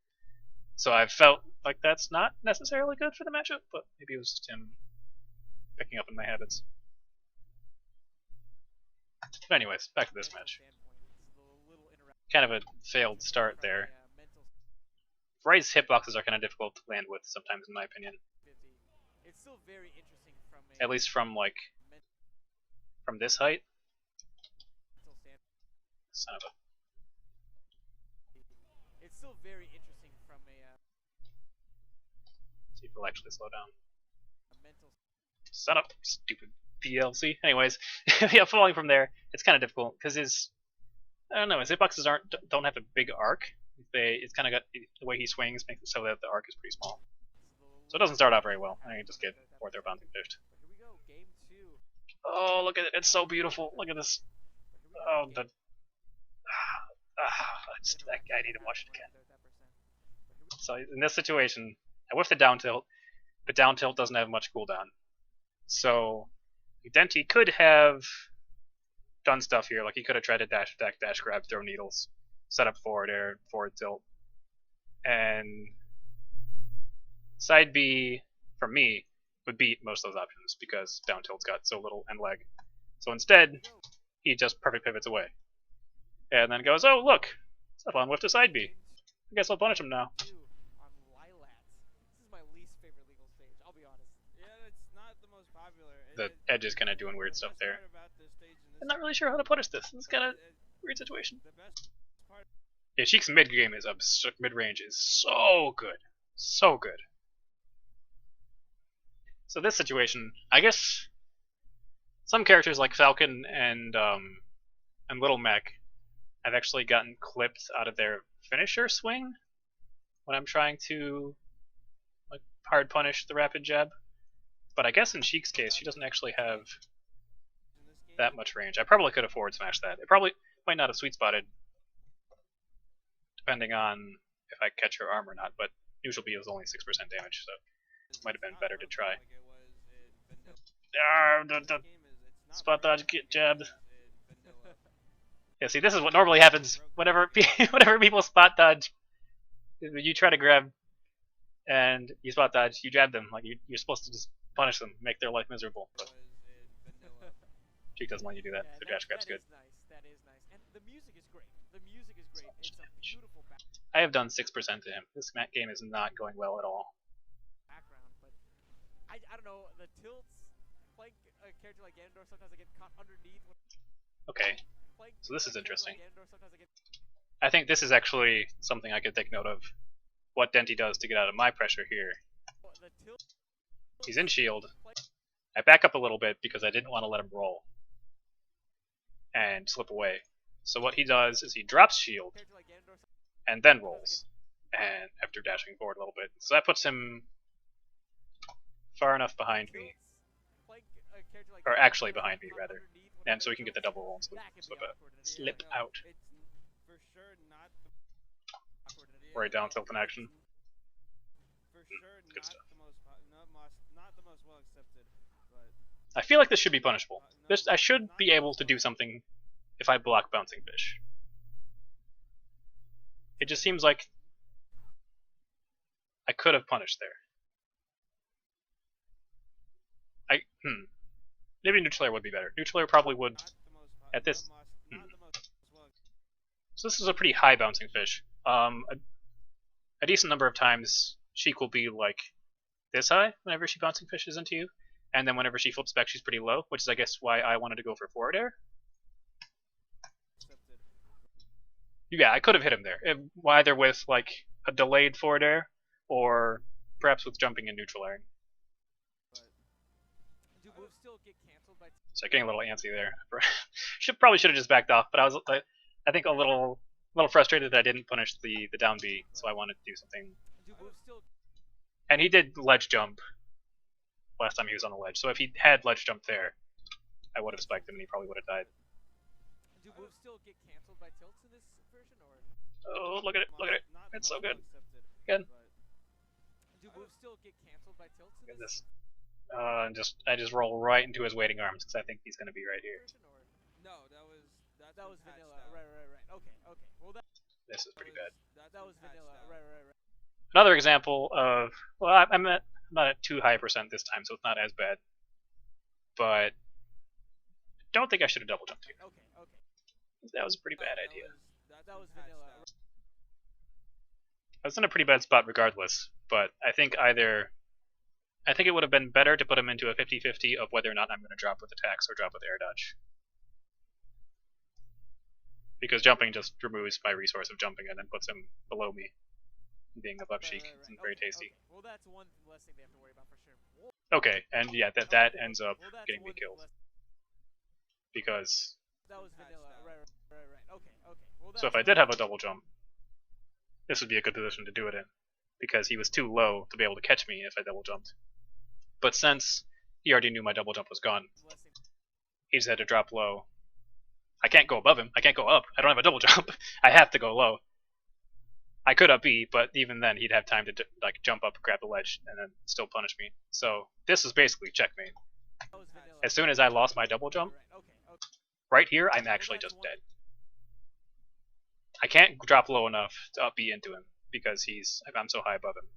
So I felt like that's not necessarily good for the matchup, but maybe it was just him picking up in my habits. But anyways, back to this mental match. standpoint, it's a little interactive Kind of a failed start from there. a mental Roy's hitboxes are kind of difficult to land with sometimes, in my opinion. 50. It's still very interesting from a At least from like mental from this height. standpoint. Son of a. It's still very interesting from a See if it'll actually slow down. mental. Son of stupid DLC. Anyways, yeah, falling from there, it's kind of difficult because I don't know, his hitboxes don't have a big arc. It's kind of got the way he swings makes it so that the arc is pretty small. So it doesn't start out very well. I can just get fourth or bouncing fished. But here we go, game 2. Oh, look at it! It's so beautiful. Look at this. Oh, the. I need to watch it again. So in this situation, I whiffed the down tilt. The down tilt doesn't have much cooldown. So Denti could have done stuff here, like he could have tried to dash attack, dash grab, throw needles, set up forward air, forward tilt, and side B for me would beat most of those options because down tilt's got so little end lag. So instead, he just perfect pivots away, and then goes, "Oh look, Stefan whiffed a side B. I guess I'll punish him now." On Lilat. This is my least favorite legal stage, I'll be honest. Yeah, it's not the most popular. The edge is kind of doing weird stuff there. About this stage and this I'm not really sure how to punish this. This is kind of weird situation. the best part. Yeah, Sheik's mid game is mid range is so good, so good. So this situation, I guess, some characters like Falcon and Little Mac have actually gotten clipped out of their finisher swing when I'm trying to like hard punish the rapid jab. But I guess in Sheik's case, she doesn't actually have that much range. I probably could have forward smashed that. It probably might not have sweet spotted, depending on if I catch her arm or not. But neutral B is only 6% damage, so it might have been better to try. The spot dodge, get jabbed. Yeah, see, this is what normally happens whenever whenever people spot dodge. You try to grab and you spot dodge, you jab them. Like you're supposed to just punish them, make their life miserable. But Sheik doesn't want you to do that. So dash grab's good. That is nice. And the music is great. The music is great. It's a beautiful I have done 6% to him. This game is not going well at all. background, but I don't know, the tilts, playing a character like Ganondorf, sometimes I get caught underneath. Okay, Playing so this is a character interesting. Like Ganondorf, sometimes I get I think this is actually something I could take note of. What Denti does to get out of my pressure here. the tilt. He's in shield. I back up a little bit because I didn't want to let him roll and slip away. So what he does is he drops shield Character like Ganondorf, and then rolls, and after dashing forward a little bit. So that puts him far enough behind me, playing a character like or Ganondorf, actually sometimes I behind get me caught rather, underneath when and so he can get the double roll and that can be slip awkward. out. It's for sure not the Awkward. Or a down tilt in action. for sure Good not stuff. the most not the most well accepted, but I feel like this should be punishable. I should be able to do something if I block bouncing fish. It just seems like I could have punished there. Maybe neutral air would be better. Neutral air probably would not the most at this. not the most well. So this is a pretty high bouncing fish. A decent number of times Sheik will be like this high whenever she bouncing fishes into you, and then whenever she flips back, she's pretty low, which is I guess why I wanted to go for forward air. Accepted. Yeah, I could have hit him there, either with like a delayed forward air, or perhaps with jumping and neutral airing. Do moves still get canceled by So getting a little antsy there. Probably should have just backed off, but I think a little frustrated that I didn't punish the down B, so I wanted to do something. do moves still And he did ledge jump last time he was on the ledge, so if he had ledge jump there, I would have spiked him and he probably would have died. do moves still get canceled by tilts in this version, or Oh, look at it, look at it. Not the It's so most well good. accepted, Good. but do moves still get canceled by tilts in Look at this this. I just roll right into his waiting arms because I think he's going to be right here. version, or no, that's that was been patched vanilla? out. Right. Okay. Well, This is pretty bad. that was been patched vanilla. out. Right. Another example of, well, I'm not at too high percent this time, so it's not as bad. But don't think I should have double jumped here. Okay, okay. That was a pretty bad idea. That was vanilla. I was in a pretty bad spot regardless, but I think it would have been better to put him into a 50-50 of whether or not I'm going to drop with attacks or drop with air dodge. Because jumping just removes my resource of jumping and then puts him below me. Being above Sheik isn't very tasty. Okay. Well, that's one less thing they have to worry about for sure. Okay, and yeah, that ends up getting me killed. Because... That was vanilla. Right. Okay. Well, so if I did have a double jump, this would be a good position to do it in. Because he was too low to be able to catch me if I double jumped. But since he already knew my double jump was gone, he just had to drop low. I can't go above him. I can't go up. I don't have a double jump. I have to go low. I could up B, but even then he'd have time to like jump up, grab the ledge, and then still punish me. So this is basically checkmate. As soon as I lost my double jump, right here, I'm actually just dead. I can't drop low enough to up B into him because I'm so high above him.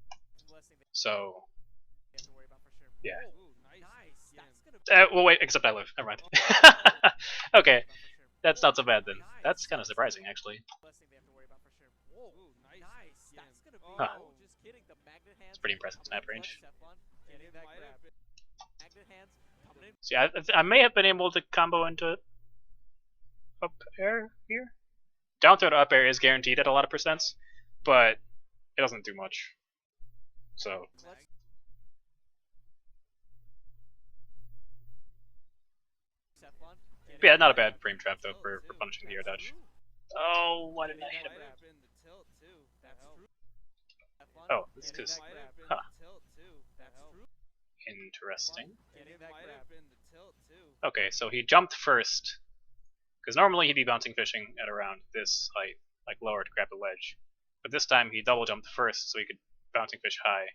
So yeah. Well, wait, except I live. Never mind. Okay, that's not so bad then. That's kind of surprising, actually. Huh. It's pretty impressive snap range. See, I may have been able to combo into up air here. Down throw to up air is guaranteed at a lot of percents, but it doesn't do much. So. Yeah, not a bad frame trap though for punishing the air dodge. Oh, why didn't I hit him? Oh, it's because... Huh. Interesting. Okay, so he jumped first. Because normally he'd be bouncing fishing at around this height, like lower to grab the ledge. But this time he double jumped first so he could bouncing fish high.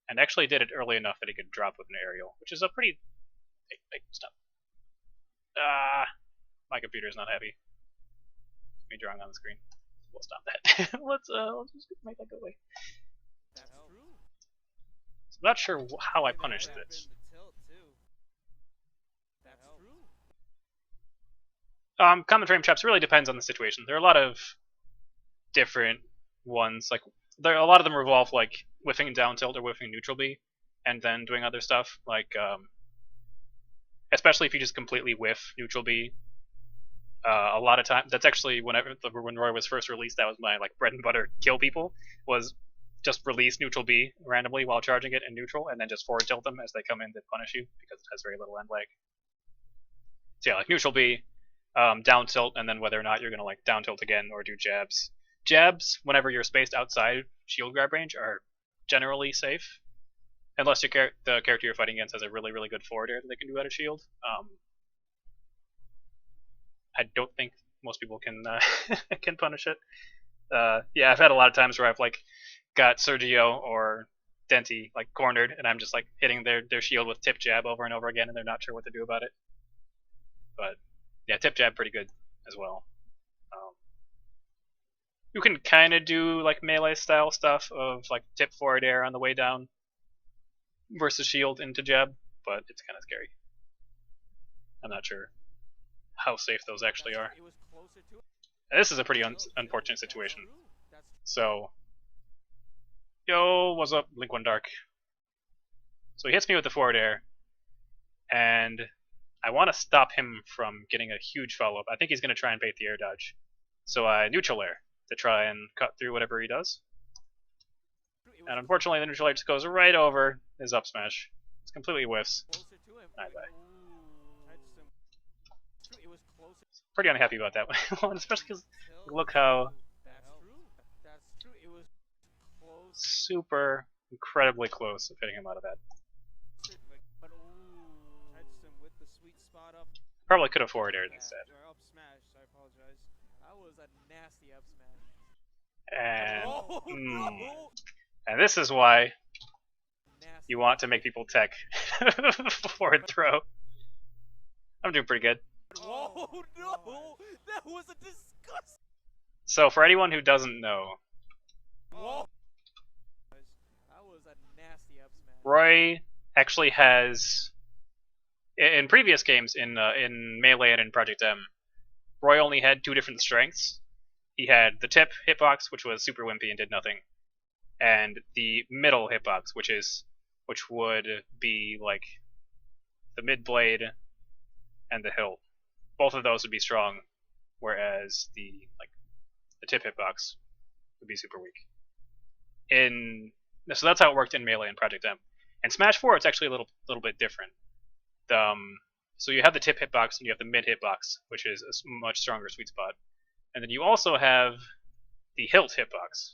And actually did it early enough that he could drop with an aerial, which is a pretty... Hey, stop. My computer's not happy. Me drawing on the screen. We'll stop that. Let's just make that go away. So I'm not sure how I punished this. Common frame traps really depends on the situation. There are a lot of different ones. Like a lot of them revolve like whiffing down tilt or whiffing neutral B, and then doing other stuff like especially if you just completely whiff neutral B. A lot of time, that's actually when Roy was first released, that was my like bread and butter kill people, was just release neutral B randomly while charging it in neutral, and then just forward tilt them as they come in to punish you, because it has very little end lag. So yeah, like neutral B, down tilt, and then whether or not you're gonna like down tilt again or do jabs. Jabs, whenever you're spaced outside shield grab range, are generally safe, unless the character you're fighting against has a really, really good forward air that they can do out of shield. I don't think most people can can punish it. Yeah, I've had a lot of times where I've like got Sergio or Denti like cornered, and I'm just like hitting their shield with tip jab over and over again, and they're not sure what to do about it. But yeah, tip jab pretty good as well. You can kind of do like melee style stuff of like tip forward air on the way down versus shield into jab, but it's kind of scary. I'm not sure how safe those actually are. This is a pretty unfortunate situation. So, yo, what's up, Link 1 Dark? So he hits me with the forward air, and I want to stop him from getting a huge follow-up. I think he's going to try and bait the air dodge. So I neutral air to try and cut through whatever he does. And unfortunately the neutral air just goes right over his up smash. It's completely whiffs. I die. Pretty unhappy about that one, especially because look how super incredibly close of hitting him out of that. Probably could have forward aired instead. And this is why you want to make people tech forward throw. I'm doing pretty good. Oh no! That was a disgust. So for anyone who doesn't know, Whoa. That was a nasty up smash. Roy actually has In previous games, in Melee and in Project M, Roy only had two different strengths. He had the tip hitbox, which was super wimpy and did nothing, and the middle hitbox, which would be like the mid blade and the hilt. Both of those would be strong, whereas the tip hitbox would be super weak. So that's how it worked in Melee and Project M. In Smash 4, it's actually a little bit different. So you have the tip hitbox and you have the mid hitbox, which is a much stronger sweet spot, and then you also have the hilt hitbox.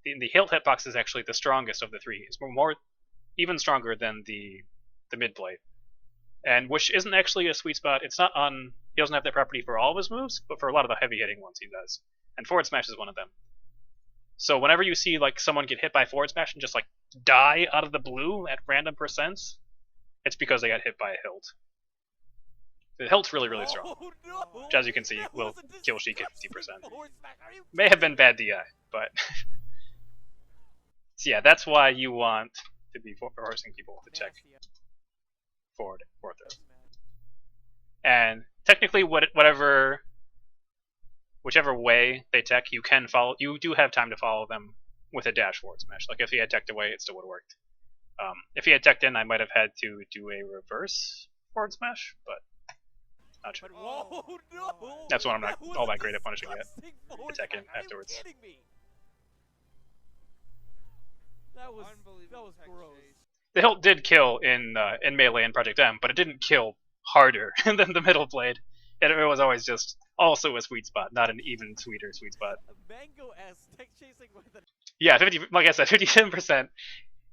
The hilt hitbox is actually the strongest of the three. It's even stronger than the mid blade, and which isn't actually a sweet spot. It's not on. He doesn't have that property for all of his moves, but for a lot of the heavy hitting ones he does. And forward smash is one of them. So whenever you see like someone get hit by forward smash and just like die out of the blue at random percents, it's because they got hit by a hilt. The hilt's really strong, Oh, no! which as you can see That will was a kill Sheik at disgusting 50%. forward smash. Are you May have been kidding bad DI, but so yeah, that's why you want to be forcing people to me? check Nasty, forward throw. man. And technically, whichever way they tech, you can follow. You do have time to follow them with a dash forward smash. Like if he had teched away, it still would have worked. If he had teched in, I might have had to do a reverse forward smash, but not sure. But whoa, no! That's what I'm not was all a that great at punishing yet. disgusting forward Attack in smash. Are you afterwards. kidding me? That was Unbelievable tech gross. chase. The hilt did kill in Melee and Project M, but it didn't kill harder than the middle blade. It was always just also a sweet spot, not an even sweeter sweet spot. A mango-esque tech chasing with an Yeah, 50. Like I said, 57%.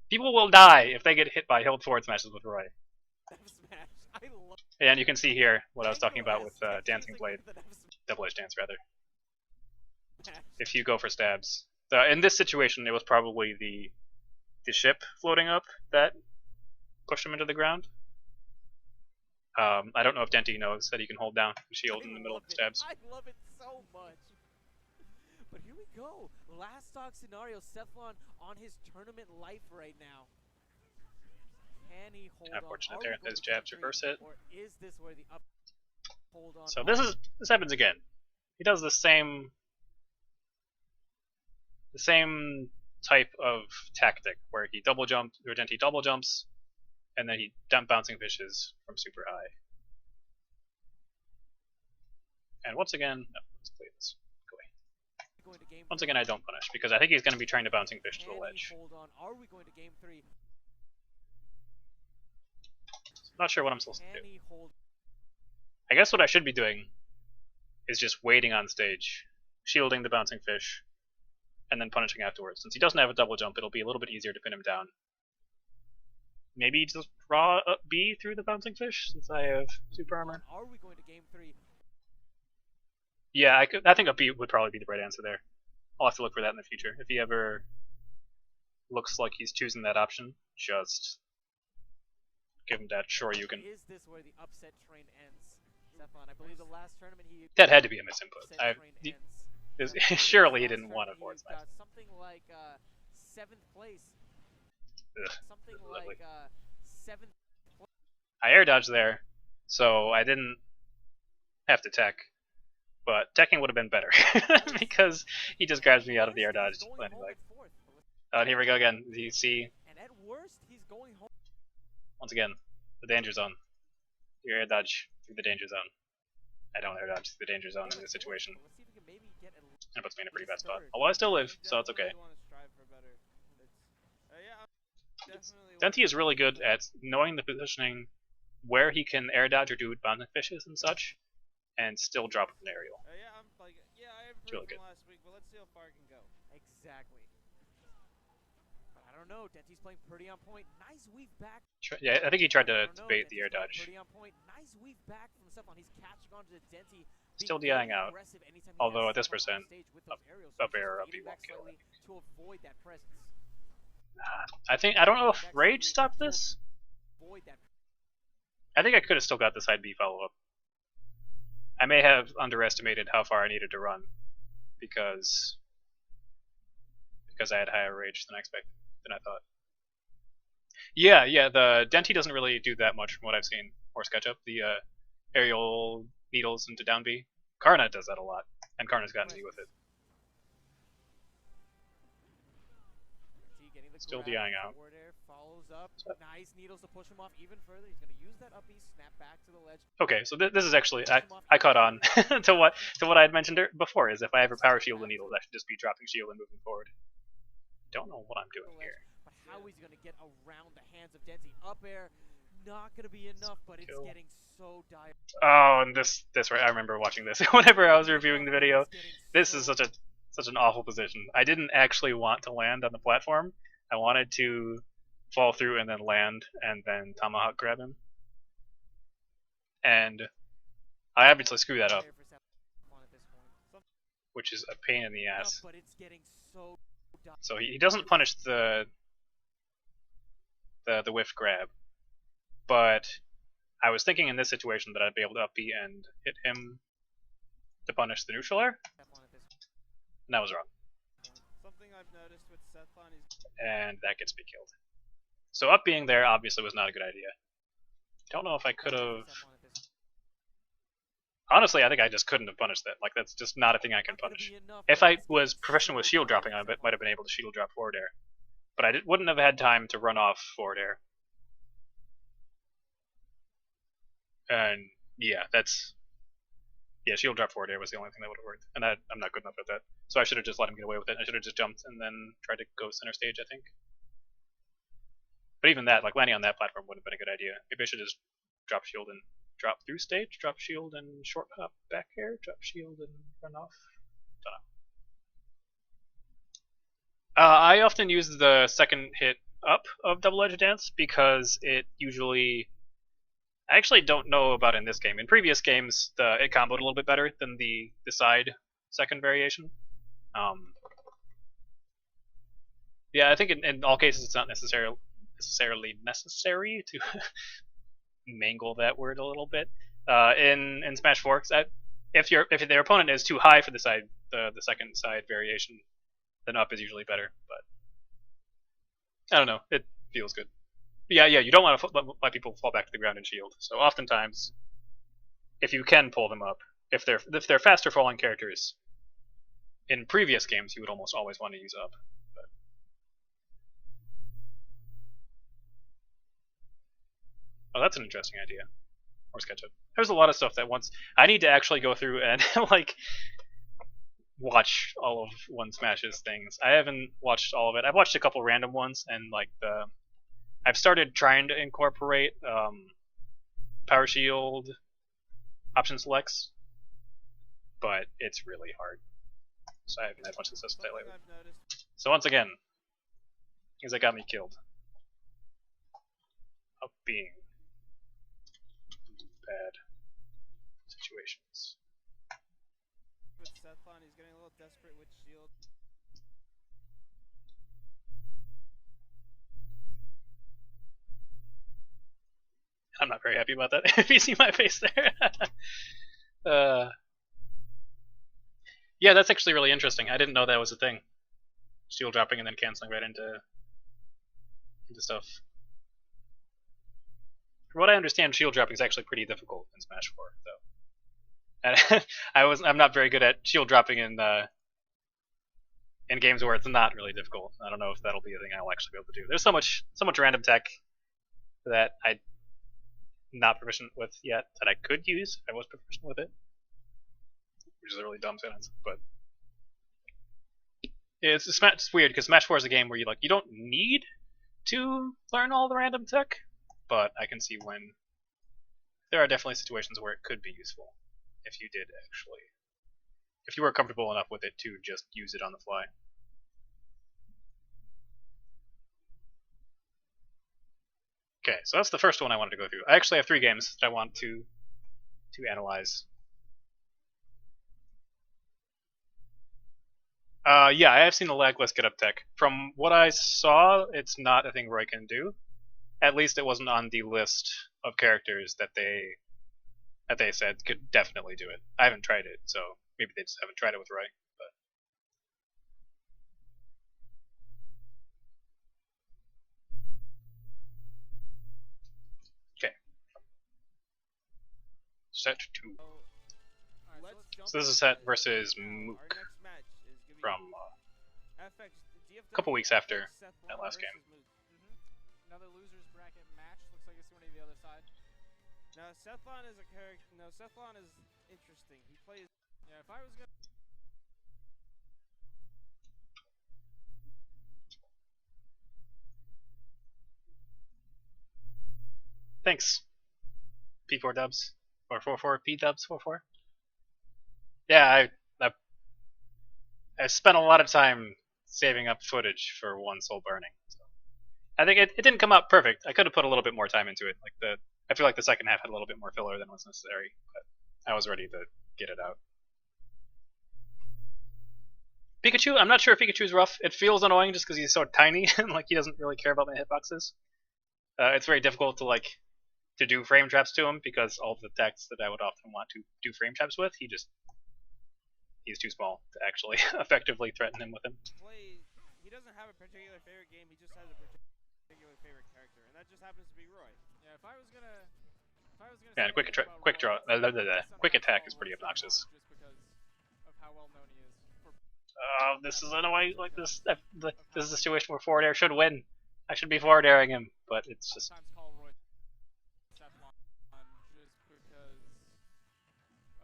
People will die if they get hit by hilt forward smashes with Roy. F smash. I love And you can see here what I was talking about with mango-esque tech Dancing chasing Blade, with an F Double-Edged Dance rather. smash. If you go for stabs, in this situation, it was probably the ship floating up that pushed him into the ground. I don't know if Denti knows that he can hold down the shield in the middle of the stabs. I love it so much. But here we go. Last stock scenario. Cephalon on his tournament life right now. Can he hold Unfortunate on? there. Are we going His to jabs victory, reverse it. Or is this where the up hold on? So this happens again. He does the same type of tactic where he double jumps, or Denti double jumps, and then he bouncing fishes from super high. And once again, no, let's play this. Go away. Going to game Once three. again, I don't punish because I think he's going to be trying to bouncing fish to Can the he ledge. hold on? Are we going to game three? Not sure what I'm supposed to Can do. he hold? I guess what I should be doing is just waiting on stage, shielding the bouncing fish, and then punishing afterwards. Since he doesn't have a double jump, it'll be a little bit easier to pin him down. Maybe just draw a B through the bouncing fish since I have super armor. Are we going to game three? Yeah, I think a B would probably be the right answer there. I'll have to look for that in the future. If he ever looks like he's choosing that option, just give him that Shoryuken. Is this where the upset train ends? Cephalon, I believe the last tournament he That had to be a misinput. upset train ends. Surely he Last didn't want a tournament forward he smash. got something like 7th place. Ugh, Something lovely. like 7th. I air dodged there, so I didn't have to tech. But teching would have been better because he just grabs me out of the air dodge. Going home Like, at 4th. oh, and here we go again. You see, And at worst, he's going home. once again, the danger zone. You air dodge through the danger zone. I don't air dodge through the danger zone in this situation. Let's see if we can maybe get at least And it puts me in a pretty bad spot. third. Although I still live, so it's okay. Definitely wanna strive for better. Yeah, I'm definitely Denti is really good at knowing the positioning where he can air dodge or do bouncing fishes and such, and still drop an aerial. yeah, I'm like, yeah, I improved really from good. last week, but let's see how far I can go. Exactly. But I don't know. Denti's playing pretty on point. Nice weave back. Yeah, I think he tried I to don't know, bait the Denti's air playing dodge. Pretty on point. Nice weave back from Cephalon. He's catching on to the Denti. being Still very DIing out. aggressive anytime he Although has at this Cephalon on percent, stage with those aerials, so up he's air or just up B waiting won't back kill. slightly to avoid that presence. I don't know if Rage stopped this. Avoid that. I think I could have still got the side B follow up. I may have underestimated how far I needed to run because I had higher rage than I thought. Yeah, yeah. The Denti doesn't really do that much from what I've seen. Or SketchUp, the aerial needles into down B. Karna does that a lot, and Karna's gotten me with it. Denti getting the Still grab DIing out. forward air, follows up, nice needles to push him off even further. He's gonna use that up B, snap back to the ledge. Okay, so this is actually I caught on to what I had mentioned before. Is if I ever power shield the needles, I should just be dropping shield and moving forward. Don't know what I'm doing here. But how he's gonna get around the hands of Denti? Up air, not gonna be enough, but it's getting so dire. Oh, and this right. I remember watching this whenever I was reviewing the video. This is such an awful position. I didn't actually want to land on the platform. I wanted to fall through and then land and then tomahawk grab him. And I obviously screw that up, which is a pain in the ass. So he doesn't punish the whiff grab, but I was thinking in this situation that I'd be able to up B and hit him to punish the neutral air, and that was wrong. Something I've noticed with Sethlon is And that gets me killed. So up being there obviously was not a good idea. Don't know if I could have. Honestly, I think I just couldn't have punished that. Like, that's just not a thing I can punish. If I was proficient with shield dropping, I might have been able to shield drop forward air. But I wouldn't have had time to run off forward air. And yeah, shield drop forward air was the only thing that would have worked. And I'm not good enough at that. So I should have just let him get away with it. I should have just jumped and then tried to go center stage, I think. But even that, like landing on that platform wouldn't have been a good idea. Maybe I should just drop shield and drop through stage, drop shield and short hop back air, drop shield and run off. Don't know. I often use the second hit up of Double Edge Dance because it usually. I actually don't know about in this game. In previous games, it comboed a little bit better than the side second variation. Yeah, I think in all cases it's not necessarily necessary to mangle that word a little bit. In Smash4, if their opponent is too high for the second side variation, then up is usually better. But I don't know, it feels good. Yeah, you don't want to let people fall back to the ground and shield. So oftentimes, if you can pull them up, if they're faster falling characters, in previous games you would almost always want to use up. Oh, that's an interesting idea. Or SketchUp. There's a lot of stuff that I need to actually go through and like watch all of One Smash's things. I haven't watched all of it. I've watched a couple random ones, and like I've started trying to incorporate power shield option selects, but it's really hard. So I haven't had much success with that lately. So once again, things that got me killed. Up being bad situations. with Sethlon, he's getting a little desperate with shield. I'm not very happy about that. If you see my face there. Yeah, that's actually really interesting. I didn't know that was a thing. Shield dropping and then canceling right into stuff. From what I understand, shield dropping is actually pretty difficult in Smash 4, though. And I'm not very good at shield dropping in games where it's not really difficult. I don't know if that'll be a thing I'll actually be able to do. There's so much random tech that I'm not proficient with yet that I could use if I was proficient with it, which is a really dumb sentence. But yeah, it's weird because Smash 4 is a game where you don't need to learn all the random tech, but I can see when there are definitely situations where it could be useful if you were comfortable enough with it to just use it on the fly. Okay, so that's the first one I wanted to go through. I actually have 3 games that I want to analyze. Yeah, I have seen the lagless get up tech. From what I saw, it's not a thing Roy can do. At least it wasn't on the list of characters that they said could definitely do it. I haven't tried it, so maybe they just haven't tried it with Roy. set 2. Alright, Let's so jump So this is into set it. versus Now, Mook our next match is gonna be from FX, a couple weeks after Seth that Lon last game. versus Mook. another losers bracket match. Looks like it's going to be the other side. Now Seth Lon is a character. No, Seth Lon is interesting. He plays. Yeah, if I was going to... Thanks, P4 dubs. Or 44 P dubs 44. Yeah, I spent a lot of time saving up footage for one soul burning. So I think it didn't come out perfect. I could have put a little bit more time into it. I feel like the second half had a little bit more filler than was necessary, but I was ready to get it out. Pikachu, I'm not sure if Pikachu's rough. It feels annoying just because he's so tiny and like he doesn't really care about my hitboxes. It's very difficult to do frame traps to him because all the decks that I would often want to do frame traps with, he's too small to actually effectively threaten him with him. He doesn't have a particular favorite game. He just has a particular favorite character, and that just happens to be Roy. Yeah, if I was going to... Man, quick attack is pretty obnoxious. Just because of how well known he is. Oh, this is annoying. Like this is a situation where forward air should win. I should be forward airing him, but it's just Sometimes call Roy Seth Lon just because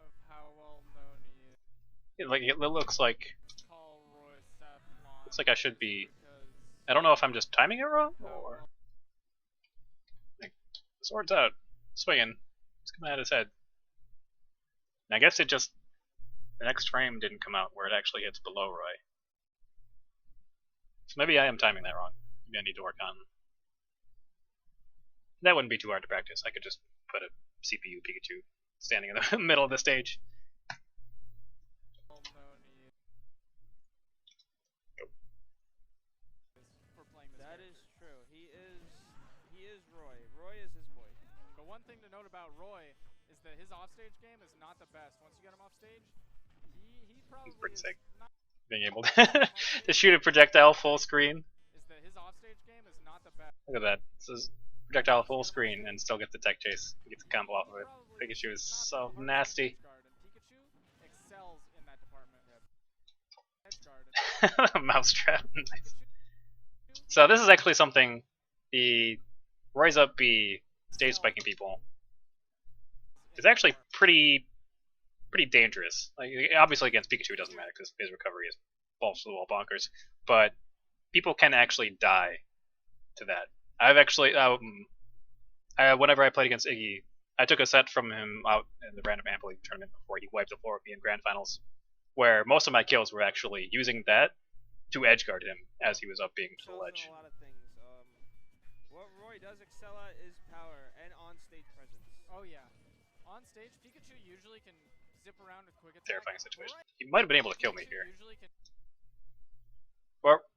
of how well known he is. it looks like Call Roy Seth Lon I should be. because I don't know if I'm just timing it wrong or like, the sword's out, swinging, it's coming at his head. And I guess it just the next frame didn't come out where it actually hits below Roy. So maybe I am timing that wrong. Maybe I need to work on. That wouldn't be too hard to practice. I could just put a CPU Pikachu standing in the middle of the stage. well known he is for playing this That character. is true. He is Roy. Roy is his boy. But one thing to note about Roy is that his offstage game is not the best. Once you get him off stage, he probably He's pretty is sick. not Being able to shoot a projectile full screen. is that his offstage game is not the best. Look at that. This is projectile full screen and still gets the tech chase. He gets a combo off of it. Pikachu is so nasty. Pikachu excels in that department. Edge guard. Mousetrap. Nice. So this is actually something the Rise Up B stage spiking people is actually pretty dangerous. Like obviously against Pikachu it doesn't matter because his recovery is balls to the wall bonkers, but people can actually die to that. I've actually whenever I played against Iggy, I took a set from him out in the random Amp League tournament before he wiped the floor with me in grand finals, where most of my kills were actually using that to edge guard him as he was up being to the Excels ledge. in a lot of things. What Roy does excel at is power and on-stage presence. Oh yeah. On stage, Pikachu usually can zip around with quick attack. Terrifying situation. He might have been able to kill me Pikachu here. usually can Or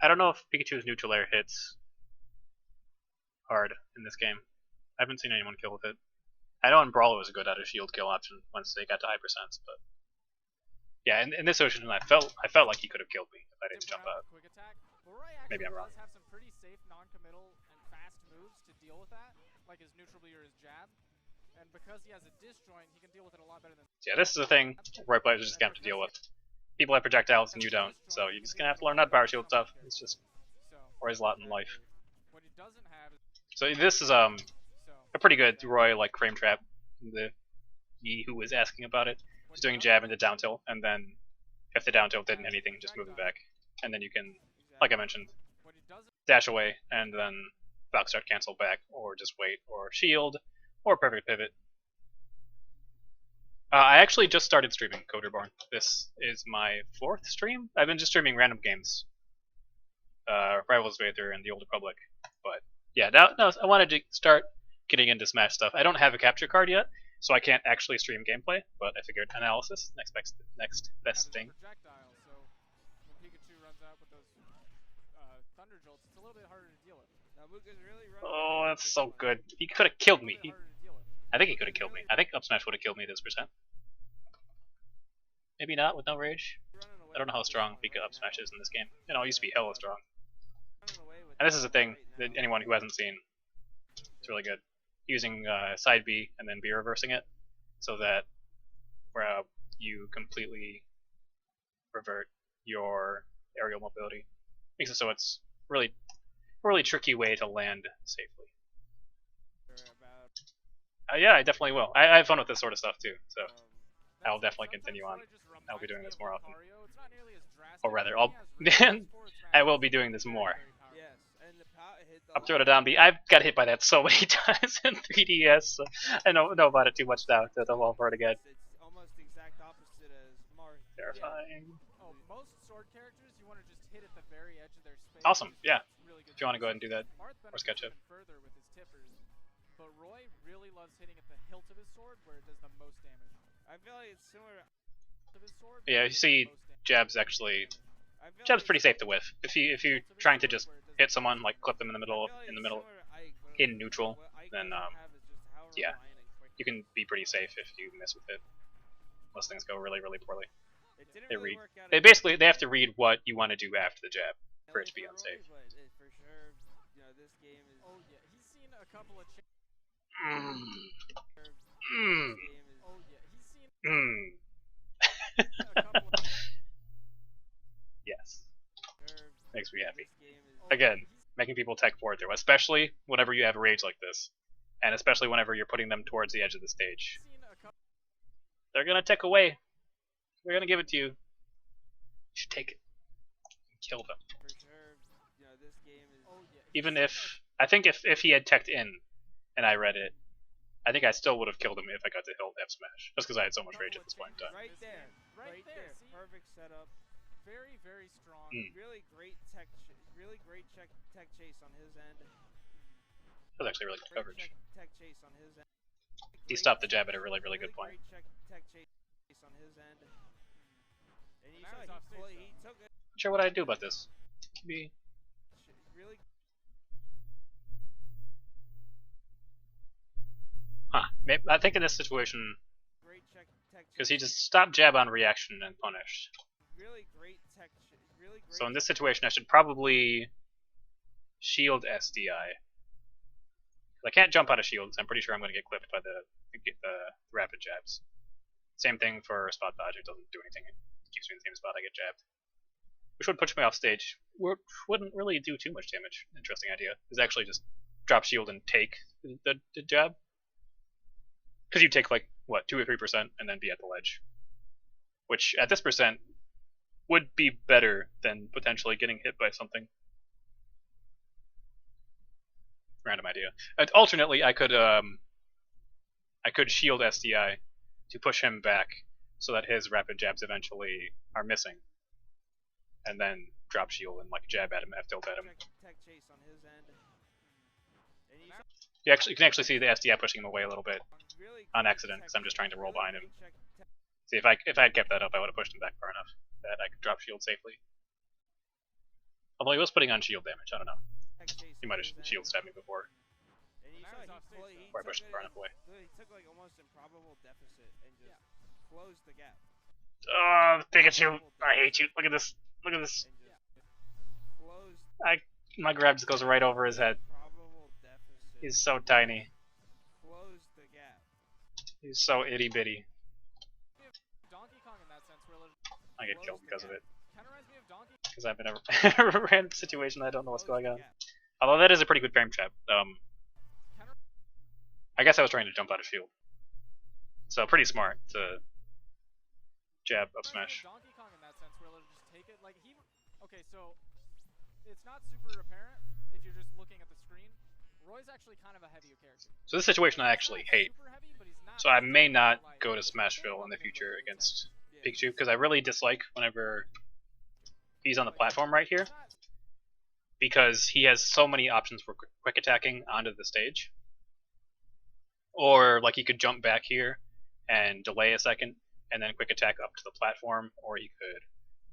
I don't know if Pikachu's neutral air hits hard in this game. I haven't seen anyone kill with it. I know in Brawl it was a good out of shield kill option once they got to high percents, but yeah, in this ocean I felt like he could have killed me if I didn't zip jump around out. with quick attack. But Roy actually Maybe I'm wrong. does have some pretty safe non-committal and fast moves to deal with that, like his neutral B or his jab. And because he has a disjoint, he can deal with it a lot better than So yeah, this is the thing Roy players are just gonna have to deal with. People have projectiles and you don't, so you're just gonna have to learn that power shield stuff. It's just so Roy's lot in life. what he doesn't have is So this is a pretty good Roy like frame trap. The he who was asking about it was doing jab into down tilt, and then if the down tilt didn't anything, just moving back, and then you can, like I mentioned, what he doesn't dash away and then box start cancel back, or just wait, or shield, or perfect pivot. I actually just started streaming Code Reborn. This is my 4th stream. I've been just streaming random games, Rivals Vader and the Old Republic. But yeah, now I wanted to start getting into Smash stuff. I don't have a capture card yet, so I can't actually stream gameplay. But I figured analysis next best have thing. his projectile, so when Pikachu runs out with those thunder jolts, it's a little bit harder to deal with. Now Mook is really running. Oh, that's so good. He could have killed me. A little bit harder to deal with. I think he could have killed me. I think up smash would have killed me this percent. Maybe not with no rage. I don't know how strong Pika up smash is in this game. You know, it used to be hella strong. And this is a thing that anyone who hasn't seen, it's really good. using side B and then B reversing it, so that you completely revert your aerial mobility. Makes it so it's really a really tricky way to land safely. Yeah, I definitely will. I have fun with this sort of stuff too, so I'll definitely continue on. I'll be doing this more often. Or rather, I will be doing this more. Up throw to down B. I've got hit by that so many times in 3DS, so I don't know about it too much now to fall for it again. It's almost the exact opposite as Marth. Terrifying. Oh, most sword characters you want to just hit at the very edge of their space. Awesome, yeah. Really good If you want to go ahead and do that, Marth or sketch it. further with his tippers, but Roy really loves hitting at the hilt of his sword where it does the most damage. I feel like it's similar To his sword, Yeah, you see, jab's actually jab's pretty safe to whiff. If you're trying to just hit someone, like clip them in the middle, in neutral, then yeah, you can be pretty safe if you miss with it. Most things go really, really poorly. They basically have to read what you want to do after the jab for it to be unsafe. For sure, you know, this game is. Oh yeah, he's seen a couple of. Oh yeah, he's seen a couple of. Yes, makes me happy. Oh, Again, making people tech forward through, especially whenever you have a rage like this, and especially whenever you're putting them towards the edge of the stage. They're gonna tech away. They're gonna give it to you. You should take it. Kill them. For sure, you know, this game is. Oh yeah. Even if I think if he had teched in, and I read it, I think I still would have killed him if I got to hilt F smash, just because I had so much rage at this point in time. Right there. Right there. See? Perfect setup. Very, very strong. Really great tech chase on his end. That was actually really good coverage. Tech chase on his end. He stopped the jab at a really, really good point. Great tech chase on his end. And you saw he took it. Not sure what I'd do about this. Maybe. Really. Huh. Maybe, I think in this situation, because he just stopped jab on reaction and punished. Really great tech. So in this situation, I should probably shield SDI. I can't jump out of shields. I'm pretty sure I'm going to get clipped by the rapid jabs. Same thing for spot dodge. It doesn't do anything. It keeps me in the same spot. I get jabbed, which would push me off stage. Wouldn't really do too much damage. Interesting idea. Is actually just drop shield and take the jab. Because you take like what 2 or 3% and then be at the ledge, which at this percent would be better than potentially getting hit by something. Random idea. Alternately, I could shield SDI to push him back so that his rapid jabs eventually are missing, and then drop shield and like jab at him, F tilt at him. Tech chase on his end. You can actually see the SDI pushing him away a little bit on accident because I'm just trying to roll behind him. See, if I had kept that up, I would have pushed him back far enough that I could drop shield safely. Although he was putting on shield damage, I don't know. He might have shield stabbed me before. Before I pushed him far enough away. He took like almost improbable deficit and just closed the gap. Oh, Pikachu! I hate you. Look at this. Look at this. My grab just goes right over his head. He's so tiny. Closed the gap. He's so itty bitty. Donkey Kong in that sense, where I get killed because of it. kind of reminds me of Donkey. Because I'm in a random situation I don't know what's going on. Although that is a pretty good frame trap. I guess I was trying to jump out of shield. So pretty smart to jab up smash. Donkey Kong in that sense, where it'll just take it like he. Okay, so it's not super apparent if you're just looking at the screen. Roy's actually kind of a heavier character. So this situation I actually hate. Heavy, so I may not go to Smashville in the future against Pikachu because I really dislike whenever he's on the platform right here, because he has so many options for quick attacking onto the stage. Or like he could jump back here and delay a second and then quick attack up to the platform, or he could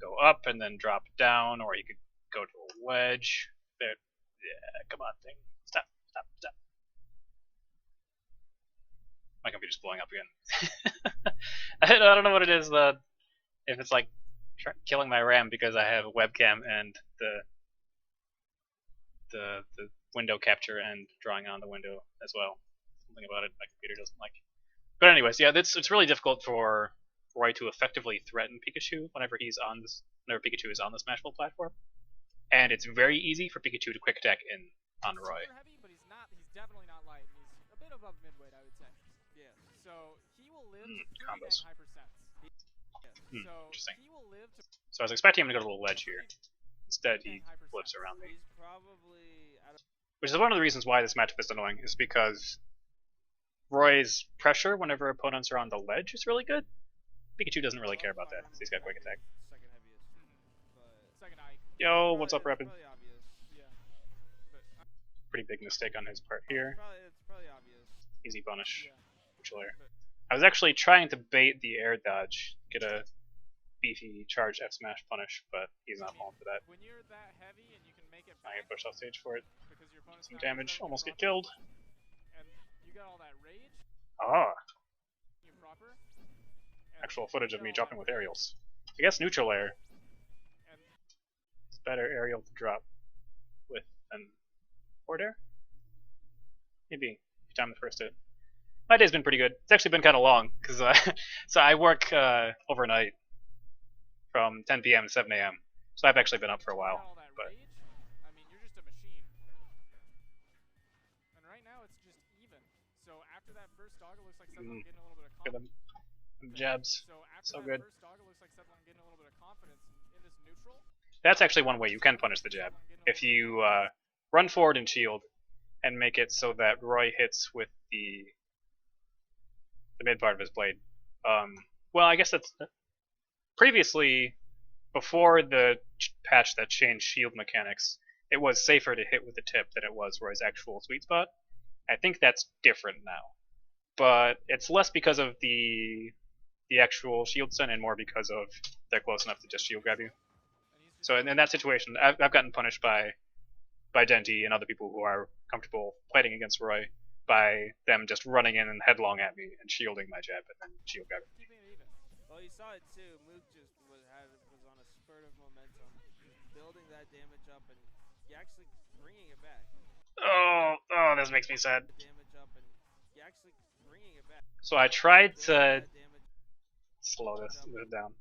go up and then drop down, or he could go to a wedge. There, yeah, come on, thing. Stop. My computer's blowing up again. I don't know what it is. If it's like killing my RAM because I have a webcam and the window capture and drawing on the window as well. Something about it my computer doesn't like. But anyways, yeah, it's really difficult for Roy to effectively threaten Pikachu whenever Pikachu is on the Smash4 platform, and it's very easy for Pikachu to quick attack in on Roy. Super heavy, but he's not. He's definitely not light. He's a bit above midweight, I would say. Yeah. So he will live to pretty combos. dang high percents. Yeah. So Interesting. he will live to So I was expecting him to go to the ledge here. Instead, he flips around me. He's probably out of Which is one of the reasons why this matchup is annoying, is because Roy's pressure whenever opponents are on the ledge is really good. Pikachu doesn't really care about that, because he's got quick attack. second heaviest. But second eye. Yo, what's up, Rapid? Probably obvious. Yeah. But Pretty big mistake on his part here. It's probably obvious. Easy punish. yeah. Neutral air. I was actually trying to bait the air dodge, get a beefy charge F smash punish, but he's not falling for that. When you're that heavy and you can make it I back get pushed off stage for it. because your opponent's Some not damage, starting almost to get drop killed. it, and you got all that rage, Ah, you proper. And actual footage you of me got all dropping that with rage, aerials. I guess neutral air and is better aerial to drop with than forward air? Maybe. If you time the first hit. My day's been pretty good. It's actually been kind of long, because so I work overnight from 10 p.m. to 7 a.m. So I've actually been up for a you got while. all that But rage, I mean, you're just a machine. And right now it's just even. So after that first dog, it looks like Settlon getting a little bit of look at confidence. them jabs. So after So that good. first dog, it looks like Settlon getting a little bit of confidence in this neutral. That's actually one way you can punish the jab. If you run forward and shield, and make it so that Roy hits with the mid part of his blade. Well, I guess that's previously, before the patch that changed shield mechanics, it was safer to hit with the tip than it was Roy's actual sweet spot. I think that's different now, but it's less because of the actual shield stun and more because of they're close enough to just shield grab you. So in that situation, I've gotten punished by Denti and other people who are comfortable fighting against Roy by them just running in and headlong at me and shielding my jab and then shield grab. Keeping it even. Well, you saw it too. Mook just was on a spurt of momentum, just building that damage up, and he actually bringing it back. Oh, this makes me sad. Damage up, and he actually bringing it back. So I tried to That damage. slow this down.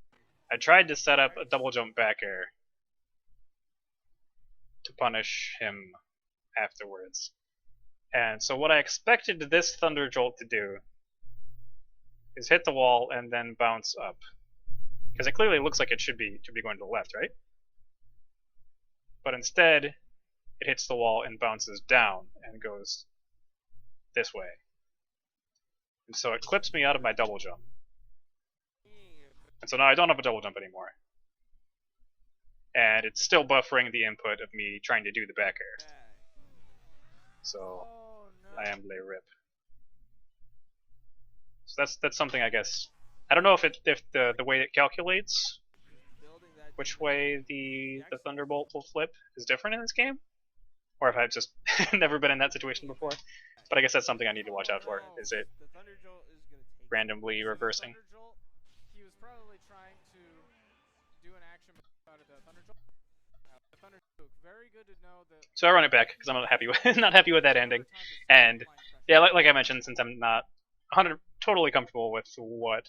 I tried to set up a double jump back air to punish him afterwards. And so what I expected this Thunder Jolt to do is hit the wall and then bounce up. Because it clearly looks like it should be going to the left, right? But instead, it hits the wall and bounces down and goes this way. And so it clips me out of my double jump. And so now I don't have a double jump anymore. And it's still buffering the input of me trying to do the back air. So Oh no. I am lay rip. So that's something, I guess. I don't know if the way it calculates which way the Thunderbolt will flip is different in this game, or if I've just never been in that situation before. But I guess that's something I need to watch out for. Is it The Thunder Jolt is gonna take randomly reversing? Thunder Jolt, he was probably trying to do an action out of the Thunder Jolt. The Thunder Jolt, very good to know that. So I run it back because I'm not happy with not happy with that ending. And yeah, like I mentioned, since I'm not totally comfortable with what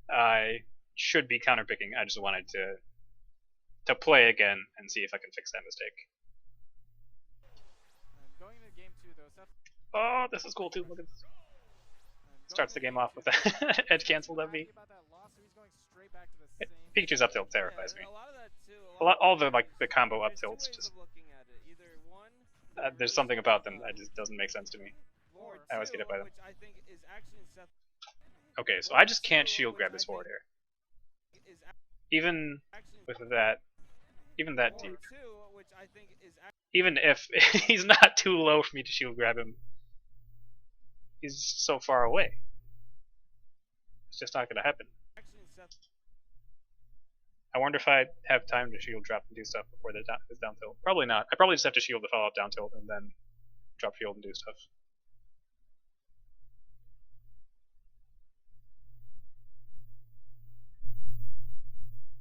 I should be counterpicking, I just wanted to play again and see if I can fix that mistake. Going into game 2 though, Seth. Oh, this is cool too. Look at this. Starts the game off with that edge cancel that V. Pikachu's up tilt terrifies me. A lot of that too. All the the combo up There's two tilts ways just of looking at it. Either one, there's something about them that just doesn't make sense to me. or I always get hit by them. which I think is actually Okay, so I just can't shield grab his forward air. Even with that, even that deep. which I think is Even if he's not too low for me to shield grab him, he's so far away. It's just not gonna happen. actually Seth. I wonder if I have time to shield drop and do stuff before the his down tilt. Probably not. I probably just have to shield the follow up down tilt and then drop shield and do stuff.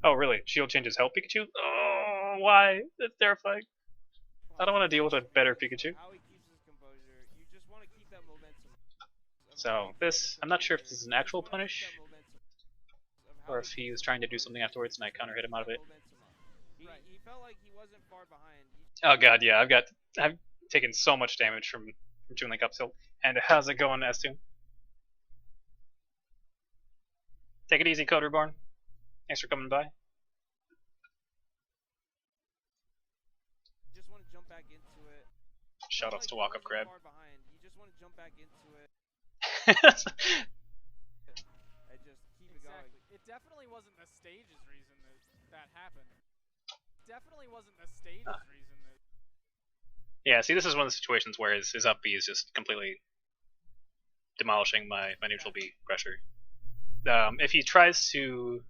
Oh really? Shield changes help Pikachu? Oh, why? That's terrifying. I don't want to deal with a better Pikachu. How he keeps his composure. You just want to keep that momentum. So this, I'm not sure if this is an actual punish, or if he was trying to do something afterwards and I counter hit him out of it. He felt like he wasn't far behind. Oh god, yeah, I've taken so much damage from Toon Link up tilt. And how's it going, S2? Take it easy, Code Reborn. Thanks for coming by. Just want to jump back into it. Shoutouts to Walk Up Crab. You just want to jump back into it and just keep it going. It definitely wasn't the stage's reason that happened. Definitely wasn't the stage's reason that. Yeah, see, this is one of the situations where his up B is just completely demolishing my neutral B pressure. If he tries to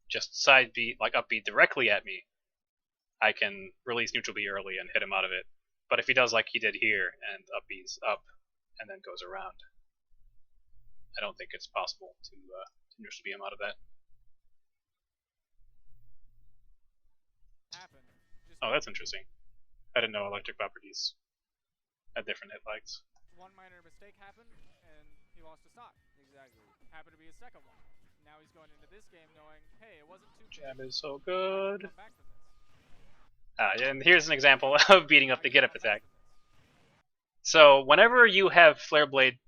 just side B, like up B directly at me, I can release neutral B early and hit him out of it. But if he does like he did here and up B's up and then goes around, I don't think it's possible to neutral B him out of that. Oh, that's interesting. I didn't know electric properties had different hit lags. One minor mistake happened, and he lost a stock. Exactly. Happened to be his second one. Now he's going into this game knowing, hey, it wasn't too bad. Jab is so good. And here's an example of beating up the get up attack. So whenever you have Flare Blade,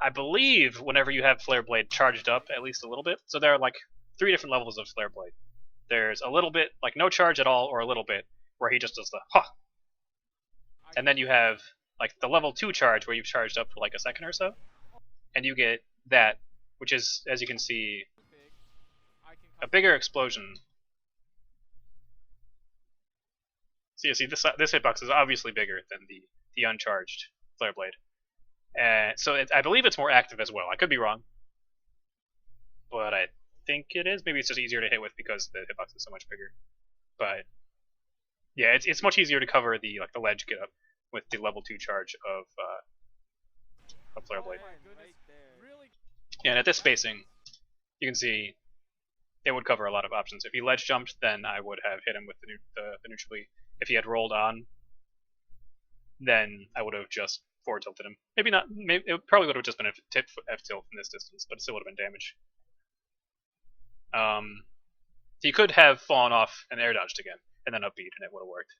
I believe whenever you have Flare Blade charged up at least a little bit, so there are like 3 different levels of Flare Blade. There's a little bit, like no charge at all, or a little bit, where he just does the ha. And then you have like the level 2 charge where you've charged up for like a second or so, and you get that, which is, as you can see, a bigger explosion. So you see, this hitbox is obviously bigger than the uncharged Flare Blade. And so I believe it's more active as well. I could be wrong, but I think it is. Maybe it's just easier to hit with because the hitbox is so much bigger. But yeah, it's much easier to cover the ledge get up with the level 2 charge of Flare Blade. Yeah, and at this spacing, you can see it would cover a lot of options. If he ledge jumped, then I would have hit him with the neutral B. If he had rolled on, then I would have just forward tilted him. Maybe not. Maybe it probably would have just been a tip F tilt from this distance, but it still would have been damage. He could have fallen off and air dodged again, and then up beat, and it would have worked.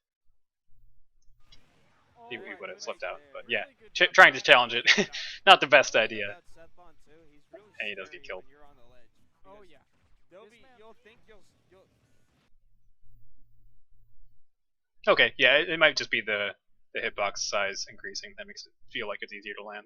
He would have slipped out, but yeah, trying to challenge it, not the best idea. And he does get killed. Oh yeah. You'll think you'll Okay, yeah, it might just be the hitbox size increasing that makes it feel like it's easier to land.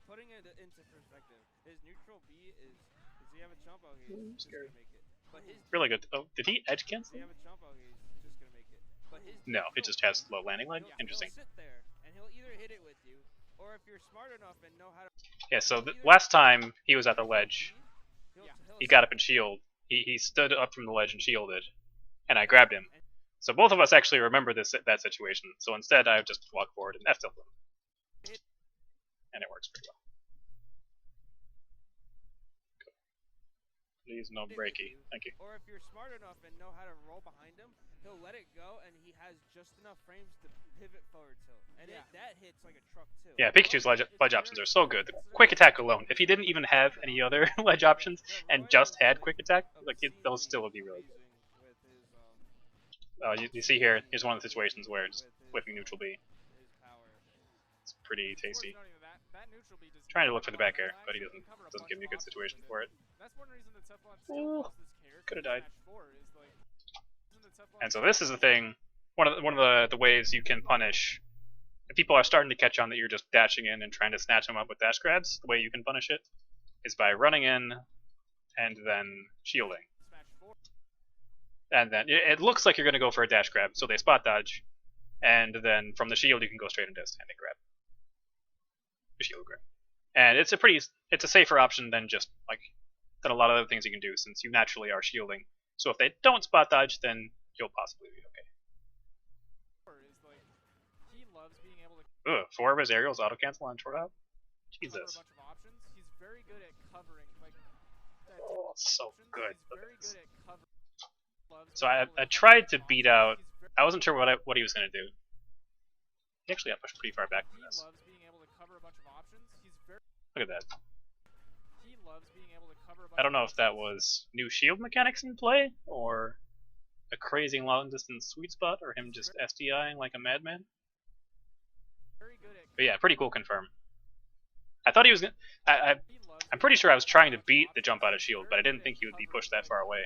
Putting it into perspective, his neutral B is. Does he have a chump? Oh, he's just gonna make it. But his really good. Oh, did he edge cancel? Does he have a chump? Oh, he's just gonna make it. But his no, it just has low landing line. Interesting. He'll sit there and he'll either hit it with you, or if you're smart enough and know how to. Yeah. So last time he was at the ledge, he got up and shielded. He stood up from the ledge and shielded, and I grabbed him. So both of us actually remember that situation. So instead, I just walk forward and F tilt him, and it works pretty well. Please no breaky. Thank you. Or if you're smart enough and know how to roll behind him, he'll let it go, and he has just enough frames to pivot forward tilt, and that hits like a truck too. Yeah, Pikachu's ledge options are so good. The quick attack alone, if he didn't even have any other ledge options and just had quick attack, like those still would be really good. You see here, here's one of the situations where just whipping neutral B. It's pretty tasty. Trying to look for the back air, but he doesn't give me a good situation for it. Could have died. And so this is the thing. One of the ways you can punish. If people are starting to catch on that you're just dashing in and trying to snatch them up with dash grabs, the way you can punish it is by running in and then shielding. And then it looks like you're going to go for a dash grab, so they spot dodge, and then from the shield you can go straight into standing grab. A shield grab. And it's a safer option than a lot of other things you can do, since you naturally are shielding. So if they don't spot dodge, then you'll possibly be okay. Ugh, 4 of his aerials auto cancel on short hop? Jesus. Oh, so good. Look at this. So I tried to beat out. I wasn't sure what he was gonna do. He actually got pushed pretty far back from this. bunch of options. He's very. Look at that. He loves being able to cover a bunch I don't know of if that options. was new shield mechanics in play, or a crazy long distance sweet spot, or him just SDIing like a madman. Very good at. But yeah, pretty cool confirm. I thought he was gonna. He loves I'm pretty sure I was trying to being beat the jump out of shield, but I didn't think he would be pushed that far away.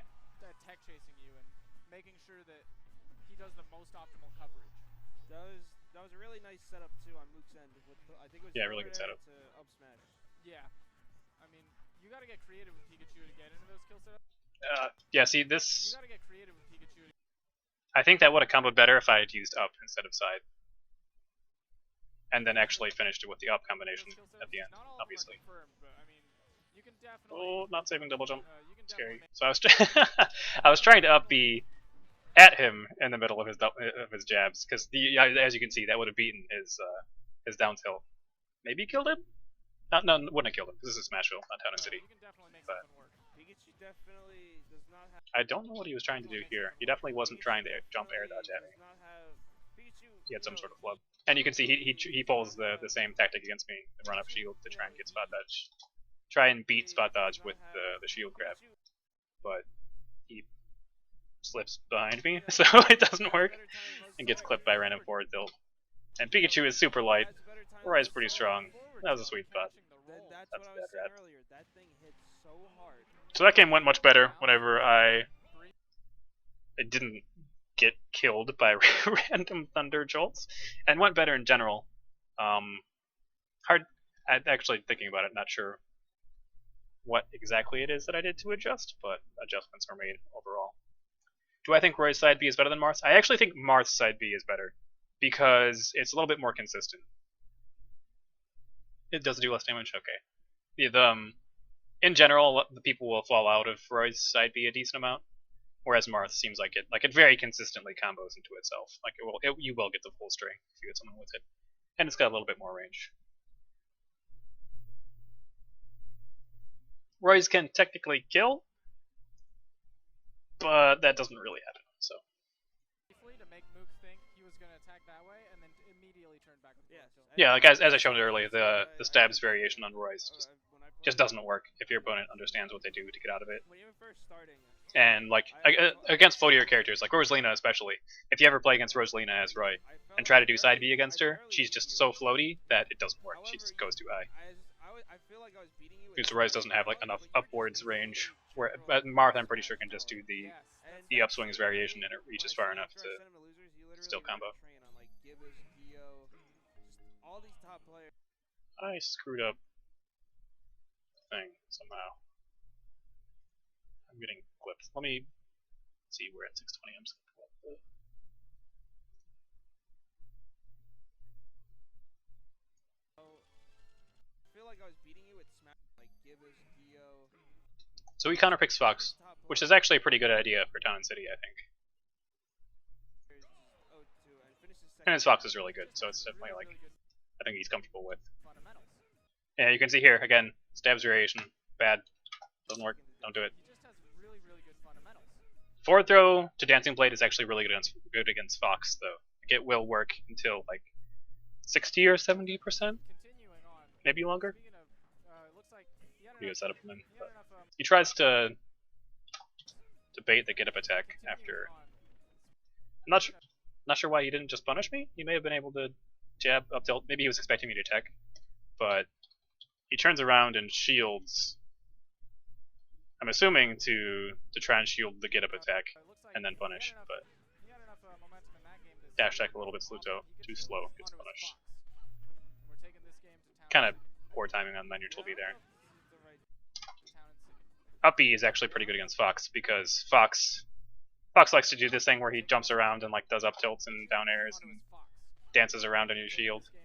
Tech chasing you and making sure that he does the most optimal coverage. That was a really nice setup too on Mook's end. With I think it was Really good setup. to up smash. Yeah, I mean, you gotta get creative with Pikachu to get into those kill setups. Yeah, see You this. gotta get creative with Pikachu. I think that would have comboed better if I had used up instead of side, and then actually finished it with the up combination at the end. Not all of them are Obviously. confirmed, but I mean, you can definitely. Oh, not saving double jump. You can Scary. definitely So I was I was trying to up B at him in the middle of his jabs, because as you can see, that would have beaten his down tilt. Maybe killed him? No, wouldn't have killed him. This is Smashville, not Town and City. You can definitely make But- something work. Pikachu definitely does not have. I don't know what he was trying to do here. He definitely wasn't trying to jump air dodge at me. Does not have Pikachu. He had some sort of flub. And you can see he pulls the same tactic against me, the run up shield to try and get spot dodge. Try and beat spot dodge with the shield grab. But he slips behind me, so it doesn't work, and gets clipped by random forward tilt. And Pikachu is super light. Roy's pretty strong. That was a sweet spot. That's That's what I bad was saying rat. earlier. That thing hit so hard. So that game went much better whenever I didn't get killed by random thunder jolts, and went better in general. Actually thinking about it, not sure what exactly it is that I did to adjust, but adjustments were made overall. Do I think Roy's side B is better than Marth's? I actually think Marth's side B is better, because it's a little bit more consistent. It does do less damage? Okay. In general, the people will fall out of Roy's side B a decent amount, whereas Marth seems like it very consistently combos into itself. Like you will get the full string if you hit someone with it, and it's got a little bit more range. Roy's can technically kill, but that doesn't really happen. So Briefly to make Mook think he was gonna attack that way, and then immediately turn back with the kill. yeah, like as I showed earlier, the stabs variation on Roy's just doesn't work if your opponent understands what they do to get out of it. When you were first starting. And like against floatier characters, like Rosalina especially, if you ever play against Rosalina as Roy and try to do side B against her, she's just so floaty that it doesn't work. She just goes too high. I feel like I was beating you. Because Roy's doesn't have like enough upwards range. Where Marth, I'm pretty sure, can just do the upswings variation, and it reaches far enough to still combo. All these top players. I screwed up the thing somehow. I'm getting clipped. Let me see, we're at 620. I'm just gonna pull up the. I feel like I was beating you with Smash, like Gibbous, Dio. So he counterpicks Fox, which is actually a pretty good idea for Town and City, I think. And his Fox is really good, so it's definitely like I think he's comfortable with. Fundamentals. Yeah, you can see here again, stabs variation, bad, doesn't work, don't do it. He just has really, really good fundamentals. Forward throw to Dancing Blade is actually really good against Fox, though. Like, it will work until like 60 or 70%, Continuing on. maybe longer. Speaking of, it looks like he had Pretty good enough, setup from him. he But had enough, he tries to bait the get up attack continuing after. on. I'm not sure why he didn't just punish me. He may have been able to jab up tilt. Maybe he was expecting me to tech, but he turns around and shields. I'm assuming to try and shield the get up attack It looks like and then he had punish, enough- but he had enough momentum in that game to dash say, tech a little bit "Oh, he too could slow, go gets onto his punished. Fox." And we're taking this game to Town Kind of City. poor timing on my neutral B Yeah, I there. don't know if this is the right Town and City. Up B is actually pretty good against Fox because Fox likes to do this thing where he jumps around and like does up tilts and down airs Onto and his Fox. dances around on your So shield. this game-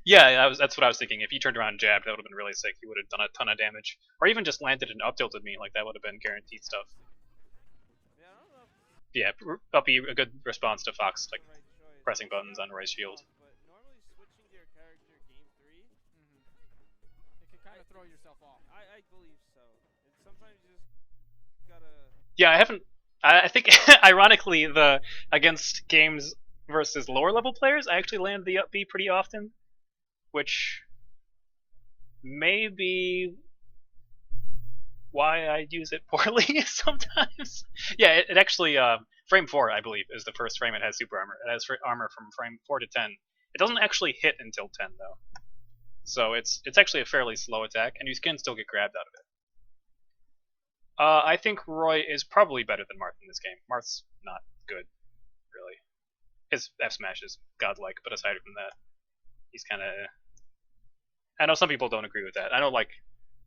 Yeah, that's what I was thinking. If he turned around and jabbed, that would have been really sick. He would have done a ton of damage, or even just landed and up tilted me. Like that would have been guaranteed stuff. Yeah, I don't know if Yeah, Up B, a good response to Fox, like it's the right choice. pressing buttons on Roy's shield. But normally switching to your character game 3, It can kind of throw yourself off. I believe so. And sometimes you just gotta. Yeah, I haven't. I think ironically, the against games versus lower level players, I actually land the up B pretty often, which maybe why I use it poorly sometimes. Yeah, it actually frame 4 I believe is the first frame it has super armor. It has armor from frame 4 to 10. It doesn't actually hit until 10 though, so it's actually a fairly slow attack, and you can still get grabbed out of it. I think Roy is probably better than Marth in this game. Marth's not good, really. His F smash is godlike, but aside from that, he's kind of. I know some people don't agree with that. I know like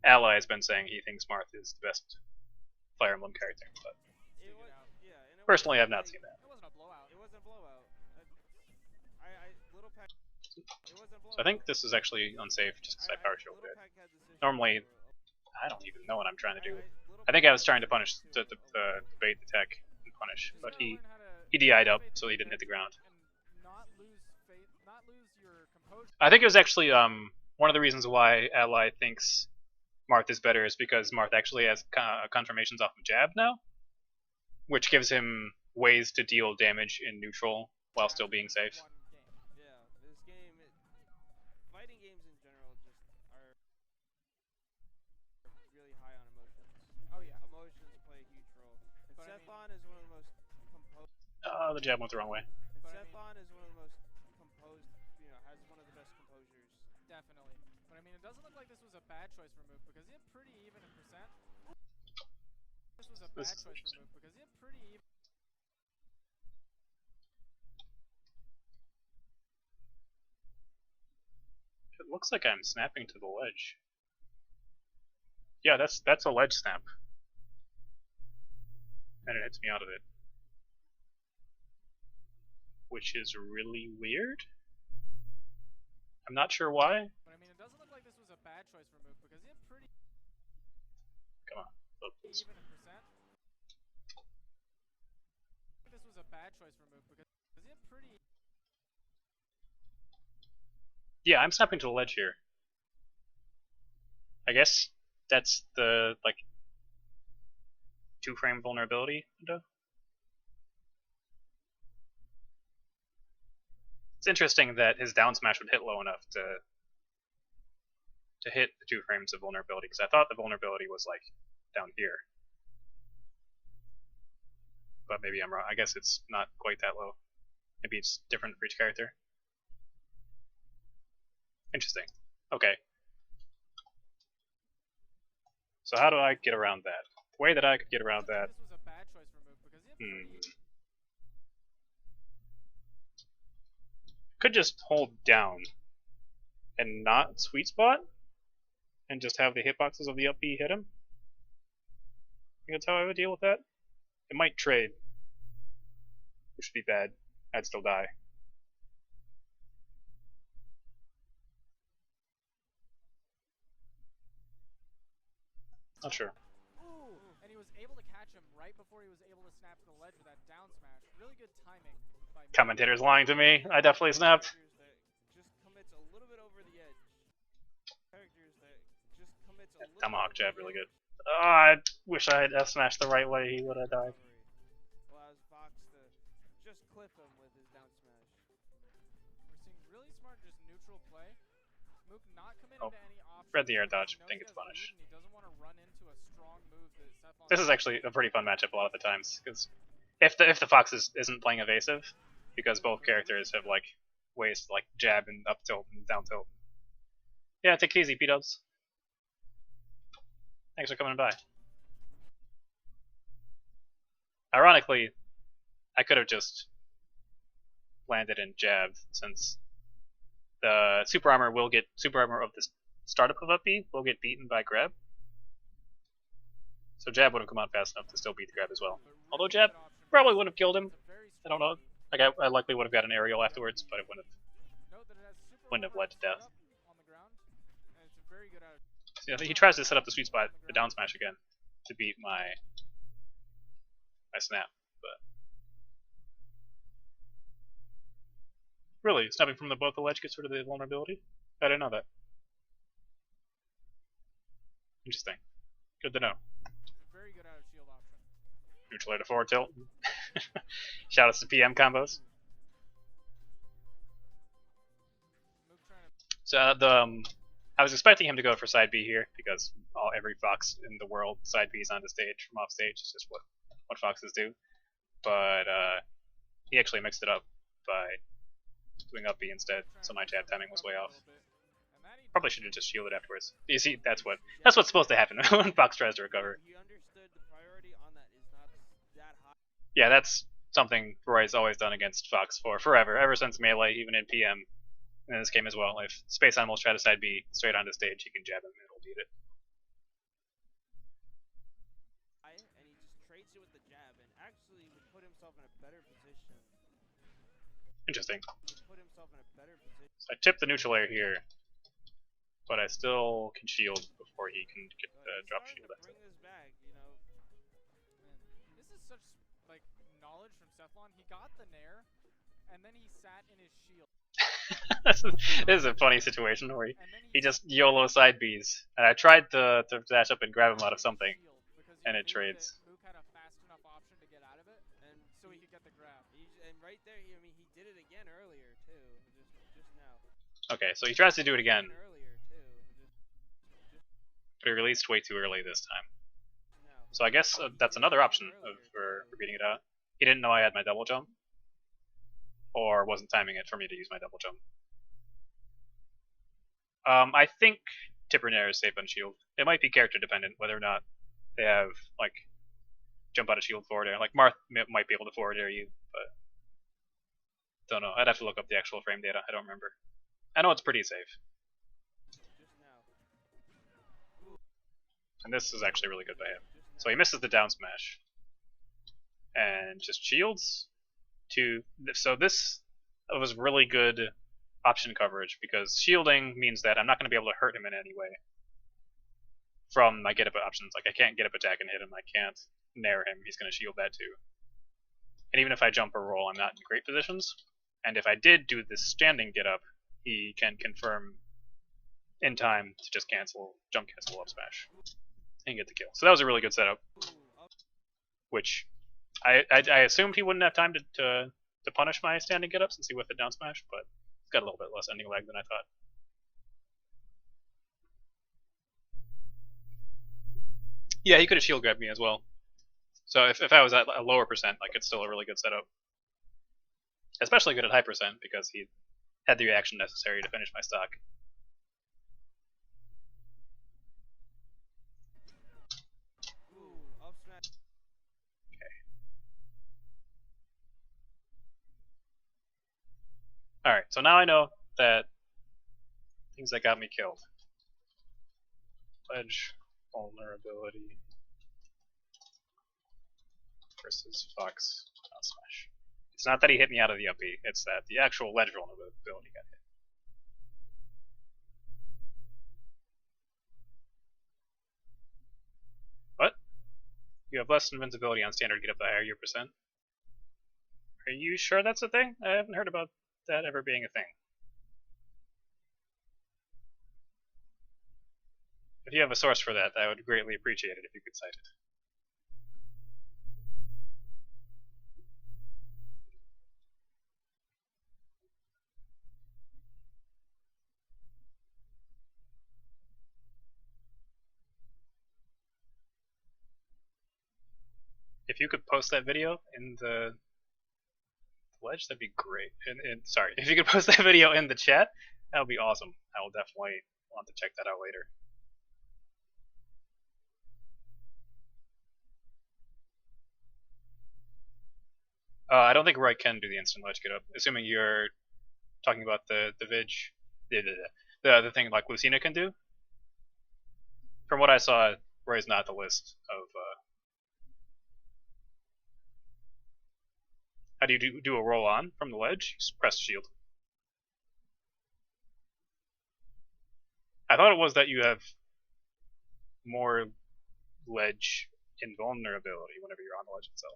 Ally has been saying he thinks Marth is the best Fire Emblem character, but personally, I've not seen that. It wasn't a blowout. It wasn't a blowout. Little pack. It wasn't a blowout. So I think this is actually unsafe just because I power shielded it. Normally, I don't even know what I'm trying to do. I think I was trying to punish the bait the tech and punish, but he DI'd up, so he didn't hit the ground. I think it was actually one of the reasons why Ally thinks Marth is better is because Marth actually has confirmations off of jab now, which gives him ways to deal damage in neutral while still being safe. Yeah, this game, fighting games in general just are really high on emotions. Oh yeah, emotions play a huge role. And Sethlon is one of the most composed. The jab went the wrong way. Sethlon is one of the most composed, has one of the best composures. Definitely. But I mean, it doesn't look like this was a bad choice for Mook because he had pretty even in percent. This was a bad choice for Mook because he had pretty even. It looks like I'm snapping to the ledge. Yeah, that's a ledge snap. And it hits me out of it. Which is really weird. I'm not sure why. But I mean, it doesn't look like this was a bad choice for Mook because he had pretty. Come on, look, please. Even in percent. This was a bad choice for Mook because he had pretty. Yeah, I'm snapping to the ledge here. I guess that's the like 2-frame vulnerability window. It's interesting that his down smash would hit low enough to hit the 2 frames of vulnerability, because I thought the vulnerability was like down here. But maybe I'm wrong. I guess it's not quite that low. Maybe it's different for each character. Interesting. Okay. So how do I get around that? The way that I could get around that. This was a bad choice for Mook because he had pretty. Could just hold down and not sweet spot and just have the hitboxes of the up B hit him. I think that's how I would deal with that. It might trade, which would be bad. I'd still die. Not sure. Ooh, and he was able to catch him right before he was able to snap to the ledge with that down smash. Really good timing by Mook. Commentator's lying to me. I definitely snapped. Just commits a little bit over the edge. Characters that just commits a little Tomahawk bit jab, over really the good. I wish I had F smashed the right way. He would have died. Allows Fox to just clip him with his down smash. We're seeing really smart, just neutral play. Mook not committing Oh, to any options. read the air dodge. He knows Didn't he get the has punish. lead and he doesn't want to run into a strong move that Sethlon. This is actually a pretty fun matchup a lot of the times, because if the Fox isn't playing evasive, because both characters have like ways to like jab and up tilt and down tilt. Yeah, take it easy, P-dubs. Thanks for coming by. Ironically, I could have just landed and jabbed, since the super armor of the startup of up B will get beaten by grab. So jab would have come out fast enough to still beat the grab as well. Although jab probably would have killed him. I don't know. Like I likely would have got an aerial afterwards, but it wouldn't have led to death. So yeah, he tries to set up the sweet spot, the down smash again, to beat my snap, but really, snapping from both the ledge gets rid of the vulnerability? I didn't know that. Interesting. Good to know. Very good out of shield option. Neutral air to forward tilt. Shoutouts to PM combos. Mook trying to. So I was expecting him to go for side B here because every Fox in the world side B's on the stage from off stage. It's just what Foxes do. But he actually mixed it up by doing up B instead, so my jab timing was way off. Probably should have just shielded afterwards. You see, that's what's supposed to happen when Fox tries to recover. He understood the priority on that is not that high. Yeah, that's something Roy's always done against Fox for forever, ever since Melee, even in PM. In this game as well. If Space Animals try to side B straight onto stage, he can jab him and it'll beat it. And he just trades it with the jab and actually would put himself in a better position. Interesting. Put himself in a better position. So I tip the neutral air here, but I still can shield before he can get the drop shield. Bring this back, you know. Man, this is such like knowledge from Cephalon. He got the nair, and then he sat in his shield. This is a funny situation where he just YOLO side Bs. And I tried to dash up and grab him out of something, and it trades. Mook had a fast enough option to get out of it, and so he could get the grab. And right there, I mean, he did it again earlier too, just now. Okay, so he tries to do it again, Earlier too, but he released way too early this time. now. So I guess that's another option for beating it out. He didn't know I had my double jump, or wasn't timing it for me to use my double jump. I think Tipper Nair is safe on shield. It might be character dependent whether or not they have like jump out of shield forward air. Like Marth might be able to forward air you, but don't know. I'd have to look up the actual frame data. I don't remember. I know it's pretty safe. And this is actually really good by him. So he misses the down smash and just shields to. So this was really good option coverage because shielding means that I'm not going to be able to hurt him in any way from my get up options. Like I can't get up attack and hit him. I can't nair him. He's going to shield that too. And even if I jump or roll, I'm not in great positions. And if I did do this standing get up, he can confirm in time to just jump cancel up smash and get the kill. So that was a really good setup, which I assumed he wouldn't have time to punish my standing get up since he whiffed it down smash, but it's got a little bit less ending lag than I thought. Yeah, he could have shield grabbed me as well. So if I was at a lower percent, like it's still a really good setup. Especially good at high percent because he had the reaction necessary to finish my stock. Okay. Alright, so now I know that things that got me killed. Ledge, vulnerability versus Fox down smash. It's not that he hit me out of the up B, it's that the actual ledge vulnerability got hit. What? You have less invincibility on standard get up the higher your percent? Are you sure that's a thing? I haven't heard about that ever being a thing. If you have a source for that, I would greatly appreciate it if you could cite it. If you could post that video in the ledge, that'd be great. Sorry, if you could post that video in the chat, that would be awesome. I will definitely want to check that out later. I don't think Roy can do the instant ledge get up, assuming you're talking about the thing like Lucina can do. From what I saw, Roy's not the list of. How do you do a roll on from the ledge? Just press shield. I thought it was that you have more ledge invulnerability whenever you're on the ledge itself.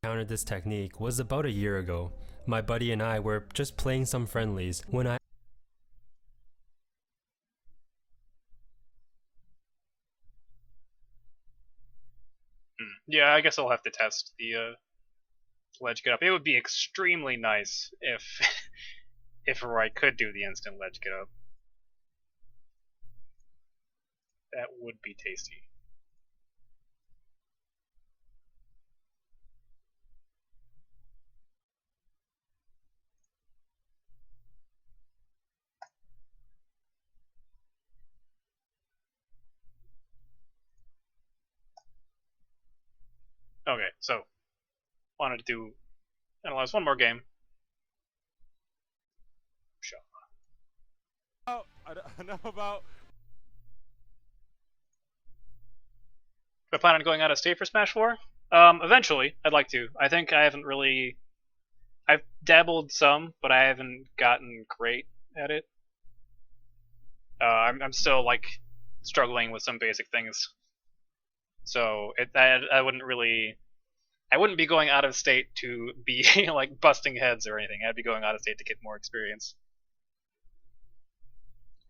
Encountered this technique was about a year ago. My buddy and I were just playing some friendlies when Yeah, I guess I'll have to test the ledge get up. It would be extremely nice if if Roy could do the instant ledge get up. That would be tasty. Okay, so wanted to analyze one more game. Sure. Oh, I don't know about. Do I plan on going out of state for Smash 4? Eventually, I'd like to. I think I haven't really. I've dabbled some, but I haven't gotten great at it. I'm still like struggling with some basic things, so I wouldn't really. I wouldn't be going out of state to be like busting heads or anything. I'd be going out of state to get more experience.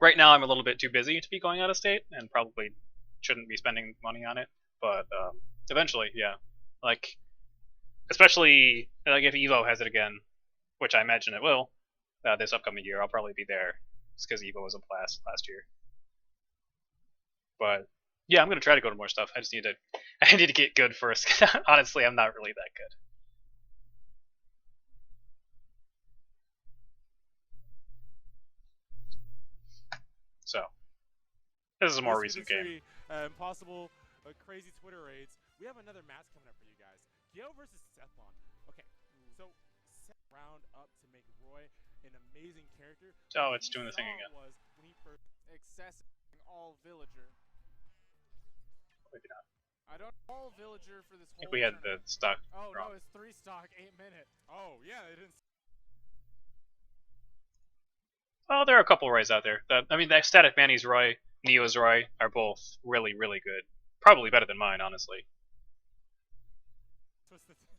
Right now, I'm a little bit too busy to be going out of state, and probably shouldn't be spending money on it. But eventually, yeah, like especially like if Evo has it again, which I imagine it will, this upcoming year, I'll probably be there just because Evo was a blast last year. But yeah, I'm gonna try to go to more stuff. I just need to, I need to get good first. Honestly, I'm not really that good. So this is a more recent game. Possible crazy Twitter raids. We have another match coming up for you guys. Gio versus Sethlon. Okay, so set round up to make Roy an amazing character. Oh, it's doing the thing again. Was when he first Excessive all villager. Maybe not. I don't all villager for this I think whole we had the tournament. stock. Oh wrong. no, it's 3 stock, 8 minute. Oh yeah, they didn't. Oh, there are a couple Roys out there. I mean, the Static Manny's Roy, Neo's Roy are both really, really good. Probably better than mine, honestly.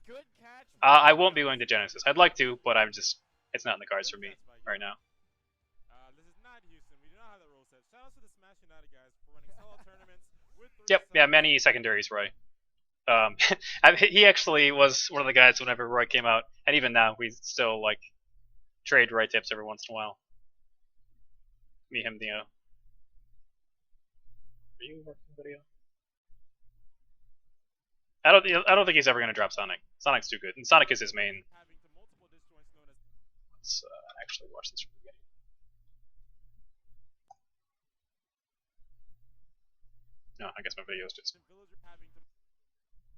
Good catch. I won't be going to Genesis. I'd like to, but I'm just, it's not in the cards for me right now. This is not Houston. We do not have that rule set. Shout out to the Smash United guys for running solo tournaments with 3 Yep, yeah, subs. Manny secondaries Roy. He actually was one of the guys whenever Roy came out, and even now we still like trade Roy tips every once in a while. Me, him, Neo. Are you working video? I don't think he's ever gonna drop Sonic. Sonic's too good, and Sonic is his main. Having to multiple disjoints known as Let's actually watch this from the beginning. No, I guess my video is just villager having to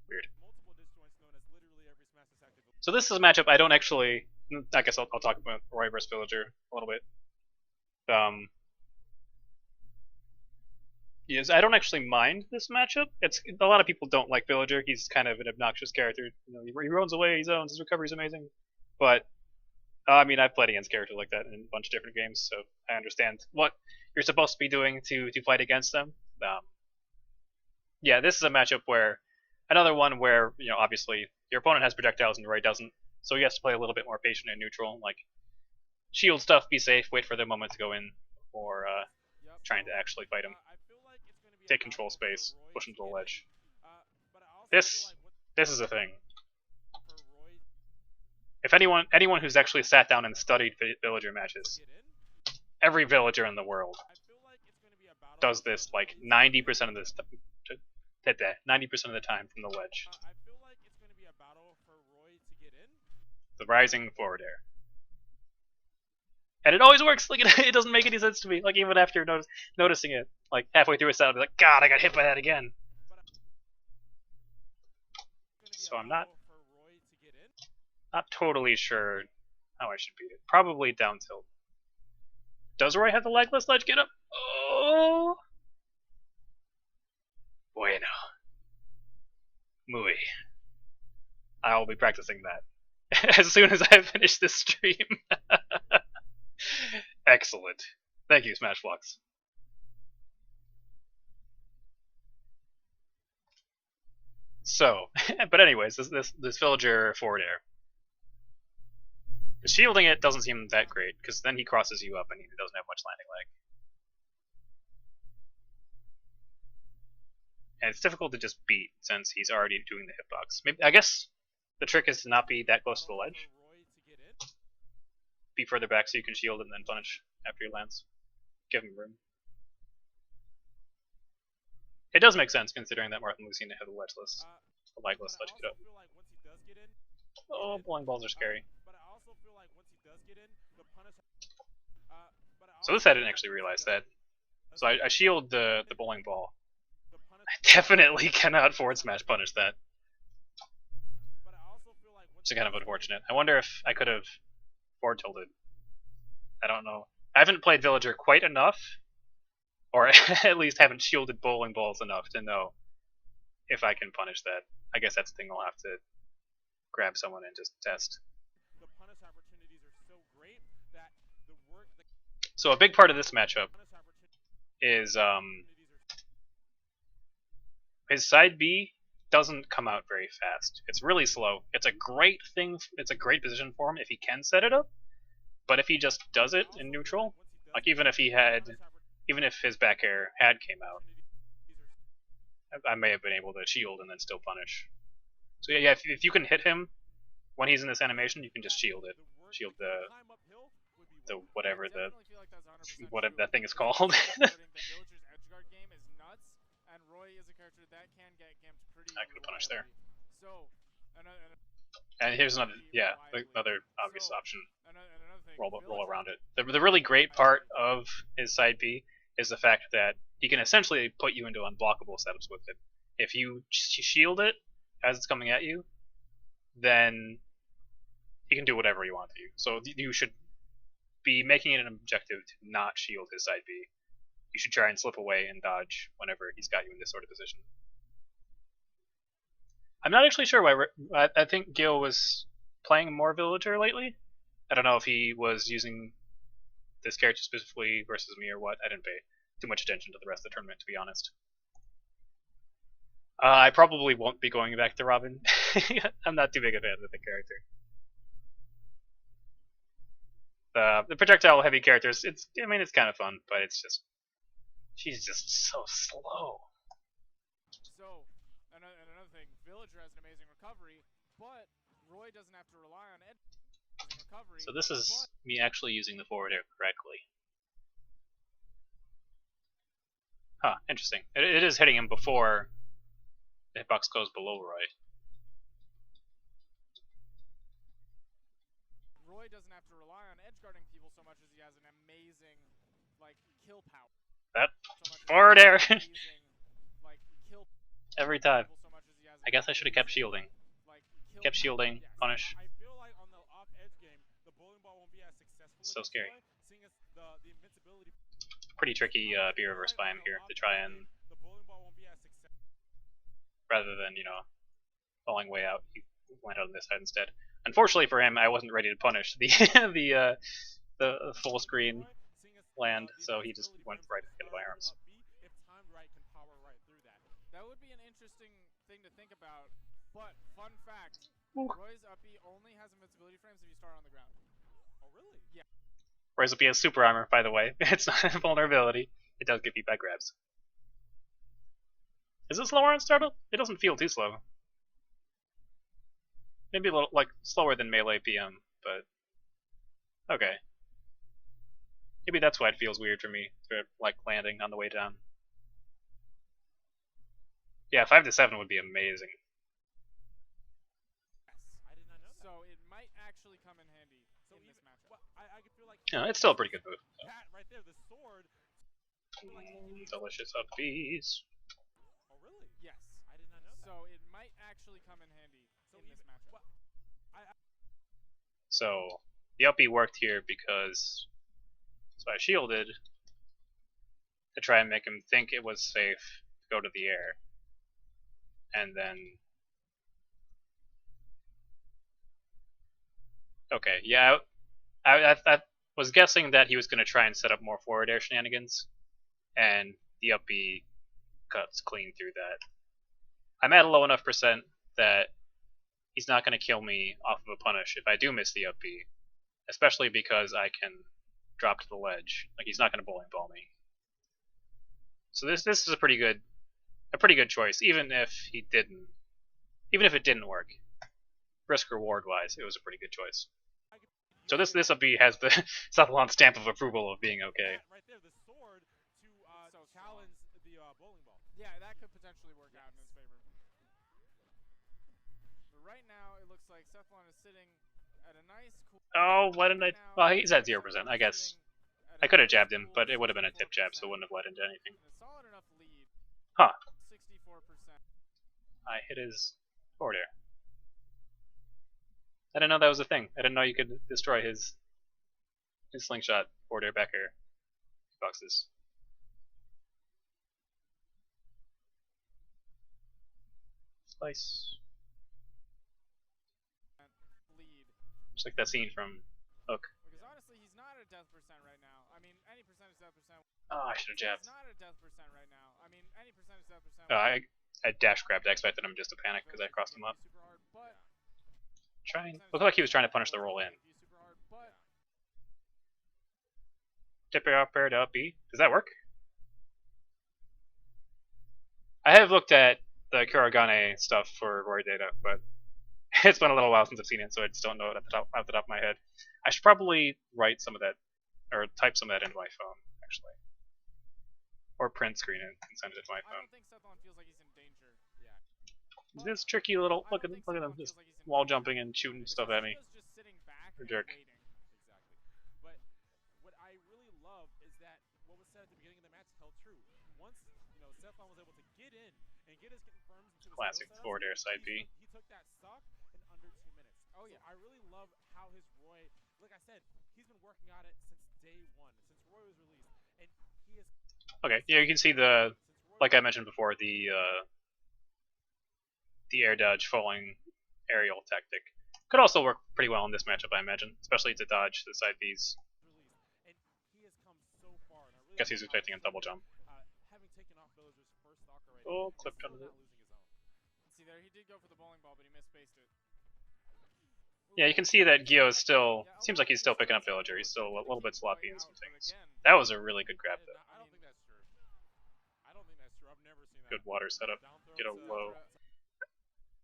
weird. multiple disjoints known as literally every Smash is active. So this is a matchup I don't actually. I guess I'll talk about Roy versus Villager a little bit. Yes, I don't actually mind this matchup. It's a lot of people don't like Villager. He's kind of an obnoxious character. You know, he runs away, he zones, his recovery's amazing. But I mean, I've played against characters like that in a bunch of different games, so I understand what you're supposed to be doing to fight against them. Yeah, this is a matchup where another one where obviously your opponent has projectiles and Roy doesn't, so he has to play a little bit more patient and neutral, like shield stuff, be safe, wait for their moment to go in, or trying to actually fight him. Take control space, push him to the ledge. This is a thing. If anyone who's actually sat down and studied villager matches, every villager in the world does this like 90% of this 90% of the time from the ledge. The rising forward air. And it always works. Like it doesn't make any sense to me. Like even after noticing it, like halfway through a set, I'll be like, God, I got hit by that again. So I'm not totally sure how I should beat it. Probably down tilt. Does Roy have the legless ledge get up? Oh, bueno. Muy. I'll be practicing that as soon as I finish this stream. Excellent. Thank you, Smash4 So, but anyways, this villager forward air. The shielding it doesn't seem that great, because then he crosses you up and he doesn't have much landing and it's difficult to just beat since he's already doing the hitbox. Maybe I guess the trick is to not be that close to the ledge. Be further back so you can shield and then punish after he lands. Give him room. It does make sense considering that Marth and Lucina have the ledge list, the legless ledge get up. Oh, bowling balls are scary. So this I didn't actually realize that. So I shield the bowling ball. I definitely cannot forward smash punish that. Which is kind of unfortunate. I wonder if I could have forward tilted. I don't know. I haven't played Villager quite enough, or at least haven't shielded bowling balls enough to know if I can punish that. I guess that's the thing I'll have to grab someone and just test. So a big part of this matchup is his side B doesn't come out very fast. It's really slow. It's a great thing. It's a great position for him if he can set it up. But if he just does it in neutral, like even if his back air had came out, I may have been able to shield and then still punish. So yeah, if you can hit him when he's in this animation, you can just shield it. Shield the whatever that thing is called. I could have punished there. And here's another obvious option. Roll around it. The really great part of his side B is the fact that he can essentially put you into unblockable setups with it. If you shield it as it's coming at you, then he can do whatever you want to you. So you should be making it an objective to not shield his side B. You should try and slip away and dodge whenever he's got you in this sort of position. I'm not actually sure why. I think Gil was playing more Villager lately. I don't know if he was using this character specifically versus me or what. I didn't pay too much attention to the rest of the tournament, to be honest. I probably won't be going back to Robin. I'm not too big a fan of the character. The projectile heavy characters, it's kind of fun, but it's just she's just so slow. So another thing, Villager has an amazing recovery, but Roy doesn't have to rely on recovery. So this is me actually using the forward air correctly. Huh, interesting. It is hitting him before the hitbox goes below Roy. Roy doesn't have to rely on edge guarding people so much as he has an amazing kill power. That forward air Kill every time. so much as he has I guess I should have kept shielding. Kept shielding, punish. I feel like on the off edge game, the bowling ball won't be as successful. So scary. Seeing as the invincibility. Pretty tricky B reverse by him here to try and, The bowling ball won't be as successful. rather than falling way out, he went out on this side instead. Unfortunately for him, I wasn't ready to punish the the full screen land, so he just went right into my arms. If timed right, can power right through that. That would be an interesting thing to think about. But fun fact, Ooh. Roy's up B only has invincibility frames if you start on the ground. Oh really? Yeah. Whereas if he has super armor, by the way, it's not a vulnerability. It does get feedback grabs. Is it slower on startup? It doesn't feel too slow. Maybe a little slower than melee PM, but okay. Maybe that's why it feels weird for me, for landing on the way down. Yeah, 5 to 7 would be amazing. I did not know that. So it might actually come in handy So in this even, matchup. I could feel like It's still a pretty good move. that right there, the sword. Delicious upbeats. Oh really? Yes. I did not know that. So it might actually come in handy in this matchup. So the up B worked here because I shielded to try and make him think it was safe to go to the air, and then okay, yeah, I was guessing that he was going to try and set up more forward air shenanigans, and the up B cuts clean through that. I'm at a low enough percent that he's not going to kill me off of a punish if I do miss the up B, especially because I can drop to the ledge. Like, he's not going to bowling ball me. So this is a pretty good a pretty good choice, even if it didn't work. Risk reward wise, it was a pretty good choice. So this up B has the Cephalon stamp of approval of being okay. Right there, the sword to challenge the bowling ball. Yeah, that could potentially work out in his favor. But right now, it looks like Cephalon is sitting at a nice, cool. Oh, why didn't I? Well, he's at 0%. I guess I could have jabbed him, but it would have been a tip jab, so it wouldn't have led into anything. A solid enough lead. Huh. 64%. I hit his forward air. I didn't know that was a thing. I didn't know you could destroy his slingshot forward air back air boxes. Slice. Lead. Just like that scene from Hook. Because honestly, he's not at death percent right now. I mean, any percentage death percent. Oh, I should have jabbed. He's not at death percent right now. I mean, any percentage death percent. I dash grabbed. I expected him just to panic because I crossed him up. Super hard, but Looked like he was trying to punish the roll in. super hard, but Tip air up air to up B. Does that work? I have looked at the Kurogane stuff for Roy data, but it's been a little while since I've seen it, so I just don't know it off the top of my head. I should probably write some of that, or type some of that into my phone, actually. Or print screen it and send it to my I phone. don't think Cephalon feels like he's in danger. Yeah. This tricky little look at him just wall jumping and shooting stuff at me. Just sitting back Or and jerk. waiting. Exactly. But what I really love is that what was said at the beginning of the match held true. Once Cephalon was able to get in and get his confirms into the Classic forward air side B. He took that stock in under 2 minutes. Oh yeah. So I really love how his Roy, like I said, he's been working on it since day one, since Roy was released, and he is. Okay, yeah, you can see the, like I mentioned before, the air dodge falling aerial tactic could also work pretty well in this matchup, I imagine, especially to dodge the side Bs. And he has come so far, and I really Guess he's expecting a double jump. having taken off Villager's first stock already. Oh, clipped under it. See there, he did go for the bowling ball, but he misspaced it. Yeah, you can see that Gio is still, seems like he's still picking up Villager. He's still a little bit sloppy in some things. That was a really good grab, though. I don't think that's true. I don't think that's true. I've never seen that. Good water setup. Down throw Get a to- low.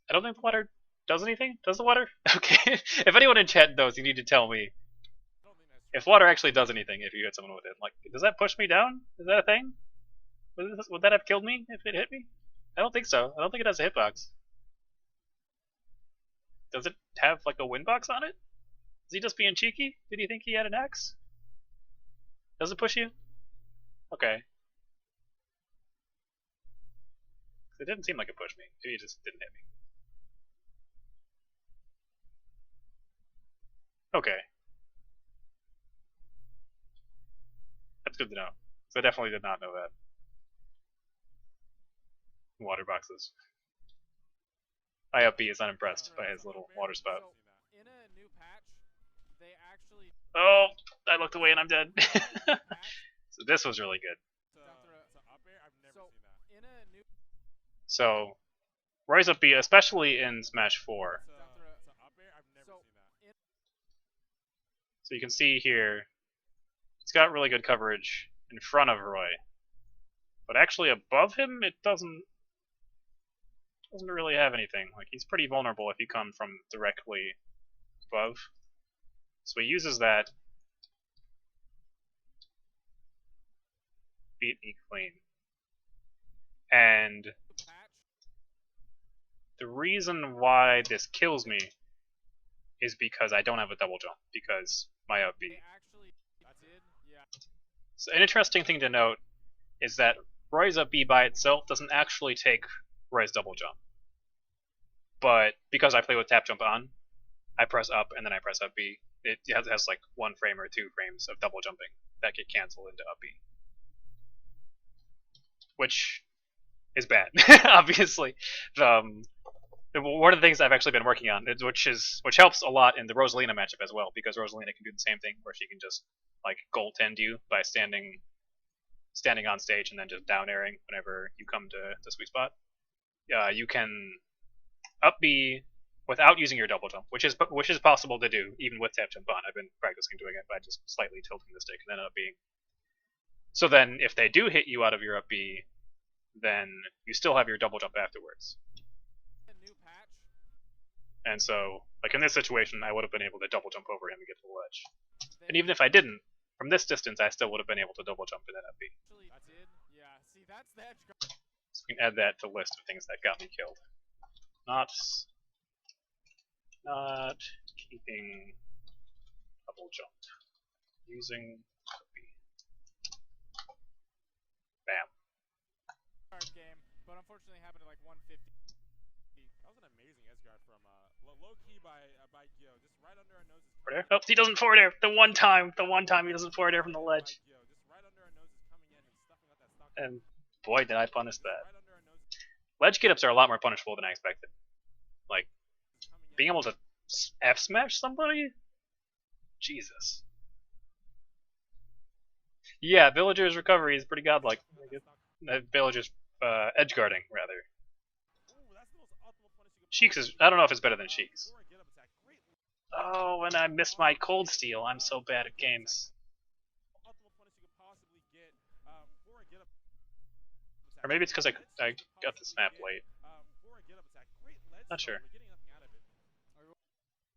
I don't think the water does anything. Does the water? Okay. If anyone in chat knows, you need to tell me. I don't think that's true. If water actually does anything if you hit someone with it. Like, does that push me down? Is that a thing? Would that have killed me if it hit me? I don't think so. I don't think it has a hitbox. Does it have, like, a win box on it? Is he just being cheeky? Did he think he had an axe? Does it push you? Okay. It didn't seem like it pushed me. Maybe it just didn't hit me. Okay. That's good to know. So I definitely did not know that. Water boxes. IOP is unimpressed by his little water spout. So, in a new patch, they actually Oh, I looked away and I'm dead. patch So this was really good. down throw. To up air, I've never So seen that. in a new So Roy's up B, especially in Smash 4. To up air, I've never So, seen that. So you can see here, it's got really good coverage in front of Roy. But actually above him, it doesn't really have anything. Like, he's pretty vulnerable if you come from directly above. So he uses that. Beat me clean. And patch, the reason why this kills me is because I don't have a double jump, because my up B. they actually did. Yeah. So an interesting thing to note is that Roy's up B by itself doesn't actually take Roy's double jump. But because I play with tap jump on, I press up and then I press up B. It has like 1 frame or 2 frames of double jumping that get canceled into up B. Which is bad, obviously. One of the things I've actually been working on, which helps a lot in the Rosalina matchup as well, because Rosalina can do the same thing where she can just like goaltend you by standing on stage and then just down airing whenever you come to the sweet spot. You can up B without using your double jump, which is possible to do even with tap jump on. I've been practicing doing it by just slightly tilting the stick and then up B. So then if they do hit you out of your up B, then you still have your double jump afterwards. A new patch. And so, like in this situation, I would have been able to double jump over him and get to the ledge. They And even if I didn't, from this distance, I still would have been able to double jump in that FB. actually did. Yeah. See, that's the edge guard. So we can add that to the list of things that got me killed. Not keeping double jump. Using FB. Bam. Hard game, but unfortunately happened at like 150. That was an amazing edge guard from low key by Gio, just right under our noses. Forward air? Oh, he doesn't forward air. The one time he doesn't forward air from the ledge. Just right under our noses, coming in and stuffing out that stock. And boy, did I punish that. Right under our noses, Ledge get-ups are a lot more punishable than I expected. Like, coming in. being able to F-smash somebody? Jesus. Yeah, Villager's recovery is pretty godlike. Villager's edge guarding, rather. Ooh, that's the most optimal punish you could Sheik's is, I don't know if it's better than Sheik's. Forward get up attack. Great Oh, and I missed my cold steel. I'm so bad at games. optimal punish you could possibly get. Forward get up. Or maybe it's because I got the snap late. Forward get up attack. Great ledge. Not sure. We're getting nothing out of it.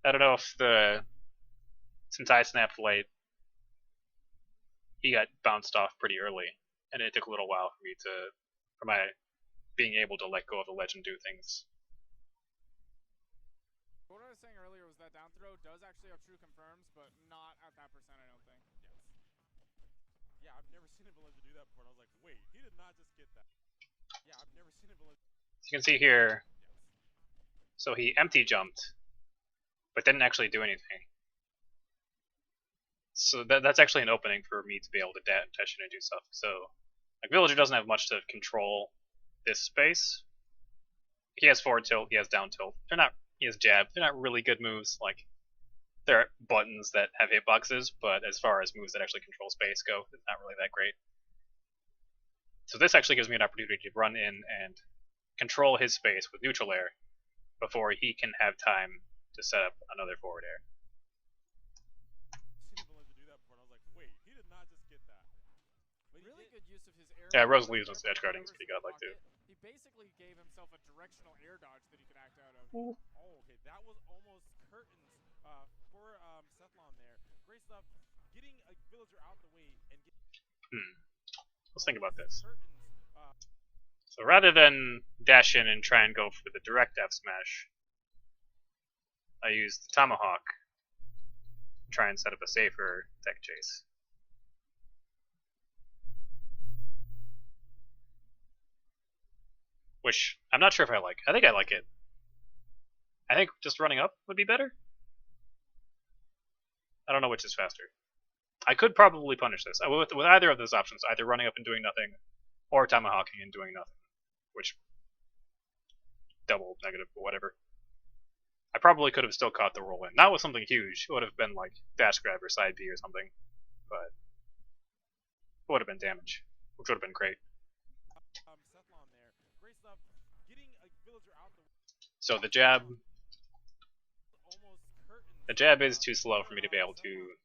I don't know if since I snapped late, he got bounced off pretty early, and it took a little while for my being able to let go of the ledge and do things. What I was saying earlier was that down throw does actually have true confirms, but not at that percent, I don't think. Yeah, I've never seen a villager do that before. And I was like, wait, he did not just get that. Yeah, I've never seen a villager. As you can see here, so he empty jumped, but didn't actually do anything. So that's actually an opening for me to be able to dash in and do stuff. So, like, Villager doesn't have much to control this space. He has forward tilt, he has down tilt. He has jab. They're not really good moves. Like, there are buttons that have hitboxes, but as far as moves that actually control space go, it's not really that great. So this actually gives me an opportunity to run in and control his space with neutral air before he can have time to set up another forward air. Seen a villager do that before. And I was like, wait, he did not just get that. But he Really did. good use of his air. Yeah, maneuver Rosalie's there edge from guarding is reverse pretty godlike too. pocket. He basically gave himself a directional air dodge that he could act out of. Oh, okay, that was almost curtains for Sethlon there. Great stuff. Getting a villager out the way and get. Let's think about this. Curtains. So rather than dash in and try and go for the direct F smash, I use the Tomahawk to try and set up a safer tech chase. Which I'm not sure if I like. I think I like it. I think just running up would be better. I don't know which is faster. I could probably punish this with either of those options, either running up and doing nothing, or tomahawking and doing nothing, which double negative or whatever. I probably could have still caught the roll in, not with something huge. It would have been like dash grab or side B or something, but it would have been damage, which would have been great. Sethlon there. Great stuff. Getting a villager out the way. So the jab Almost curtains. The jab is too slow for me to be able to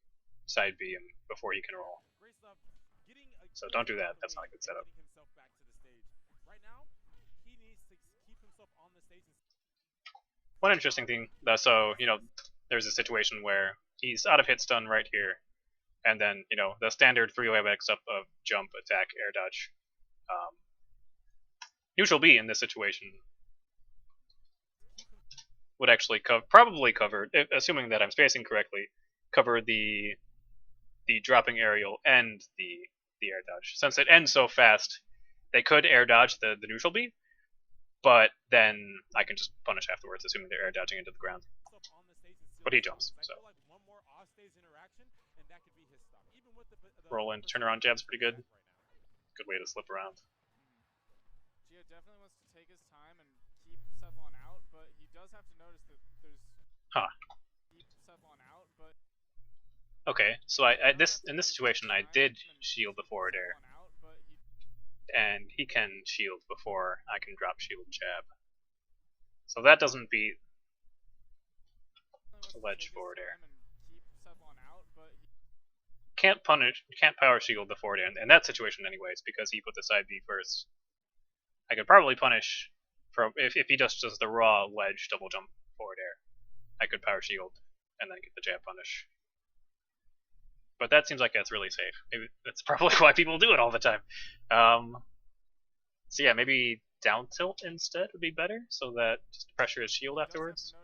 side B him before he can roll. Great stuff. Getting a So don't do villager that. out the That's not a way good and setup. getting himself back to the stage. Right now, he needs to keep himself on the stage. One interesting thing, so, there's a situation where he's out of hit stun right here, and then, the standard 3-way mix-up of jump, attack, air dodge. Neutral B in this situation would actually probably cover, assuming that I'm spacing correctly, cover the dropping aerial and the air dodge. Since it ends so fast, they could air dodge the neutral B, but then I can just punish afterwards, assuming they're air dodging into the ground. But he jumps, so. Roll in, turn around jab's pretty good. Good way to slip around. Gio definitely wants to take his time and keep Sethlon out, but he does have to notice that there's. Keep Sethlon out, but. Okay, so in this situation I did shield the forward air, and he can shield before I can drop shield jab. So that doesn't beat the ledge forward air. Can't power shield the forward air in that situation anyways, because he put the side B first. I could probably punish from if he just does the raw ledge double jump forward air. I could power shield and then get the jab punish. But that seems like that's really safe. Maybe that's probably why people do it all the time. So yeah, maybe down tilt instead would be better, so that just pressure his shield afterwards.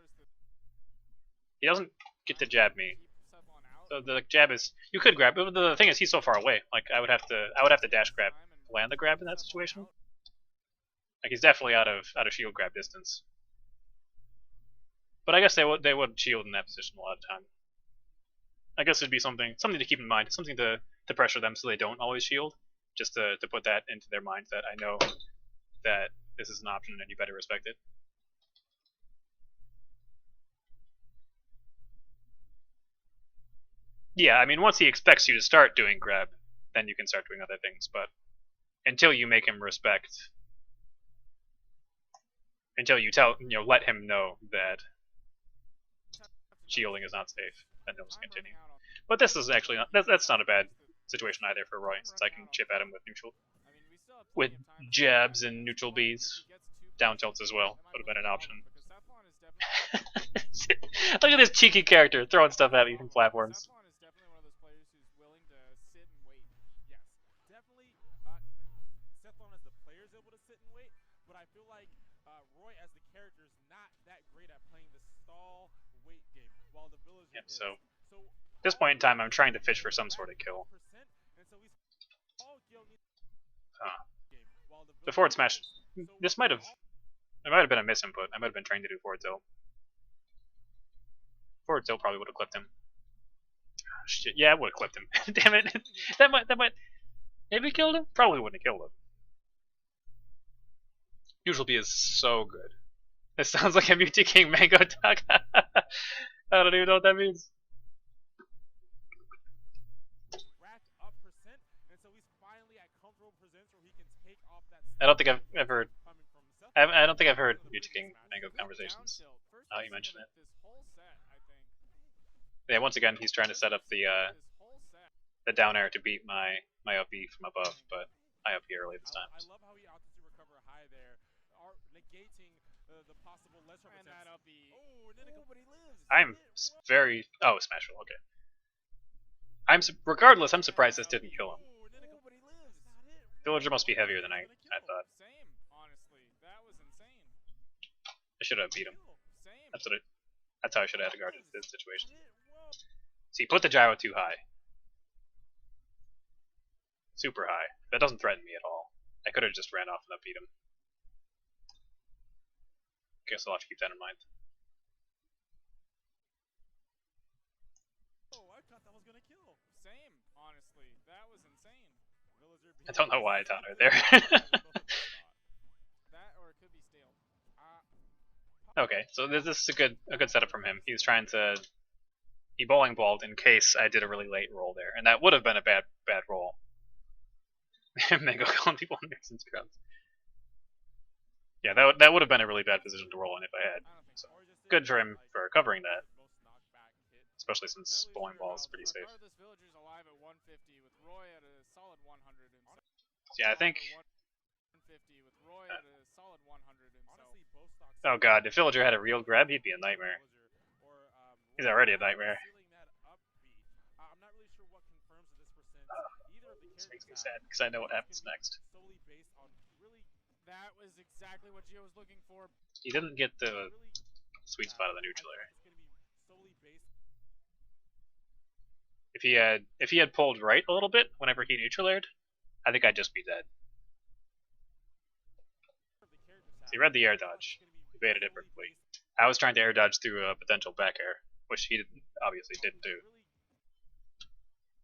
He doesn't get to jab me. So the jab is you could grab, but the thing is he's so far away. Like I would have to dash grab, land the grab in that situation. Like he's definitely out of shield grab distance. But I guess they would shield in that position a lot of time. I guess it'd be something to keep in mind, something to pressure them so they don't always shield, just to put that into their minds that I know that this is an option and you better respect it. Yeah, I mean once he expects you to start doing grab, then you can start doing other things, but until you make him respect, until you let him know that shielding is not safe, then he'll just continue. But this is actually not, that's not a bad situation either for Roy, since I can chip at him with jabs and neutral Bs. Down tilts as well would have been an option. Look at this cheeky character throwing stuff at me from platforms. Yeah, so at this point in time, I'm trying to fish for some sort of kill. The forward smash. It might have been a misinput. I might have been trying to do forward tilt. Forward tilt probably would have clipped him. Oh, shit, yeah, it would have clipped him. Damn it, that might maybe killed him. Probably wouldn't have killed him. Neutral B is so good. It sounds like I'm UTking Mango Duck. I don't even know what that means. I don't think I've ever. I don't think I've heard UTking Mango conversations. Oh, you mentioned it. Yeah, once again, he's trying to set up the down air to beat my up B from above, but I up B early this time. So. I'm very. Oh, Smash4. Okay. Regardless, I'm surprised this didn't kill him. Villager must be heavier than I thought. I should have beat him. That's how I should have guarded this situation. So he put the gyro too high. Super high. That doesn't threaten me at all. I could have just ran off and beat him. Guess I'll have to keep that in mind. I don't know why I countered there. Okay, so this is a good setup from him. He was trying to bowling balled in case I did a really late roll there, and that would have been a bad roll. Mango calling people nuisance crowds. Yeah, that would have been a really bad position to roll in if I had. So good for him for covering that, especially since bowling ball is pretty safe. Yeah, I think. Oh god, if Villager had a real grab, he'd be a nightmare. He's already a nightmare. This makes me sad because I know what happens next. That was exactly what Gio was looking for. He didn't get the sweet spot of the neutral air. If he had pulled right a little bit whenever he neutral aired, I think I'd just be dead. So he read the air dodge, evaded it perfectly. I was trying to air dodge through a potential back air, which he obviously didn't do.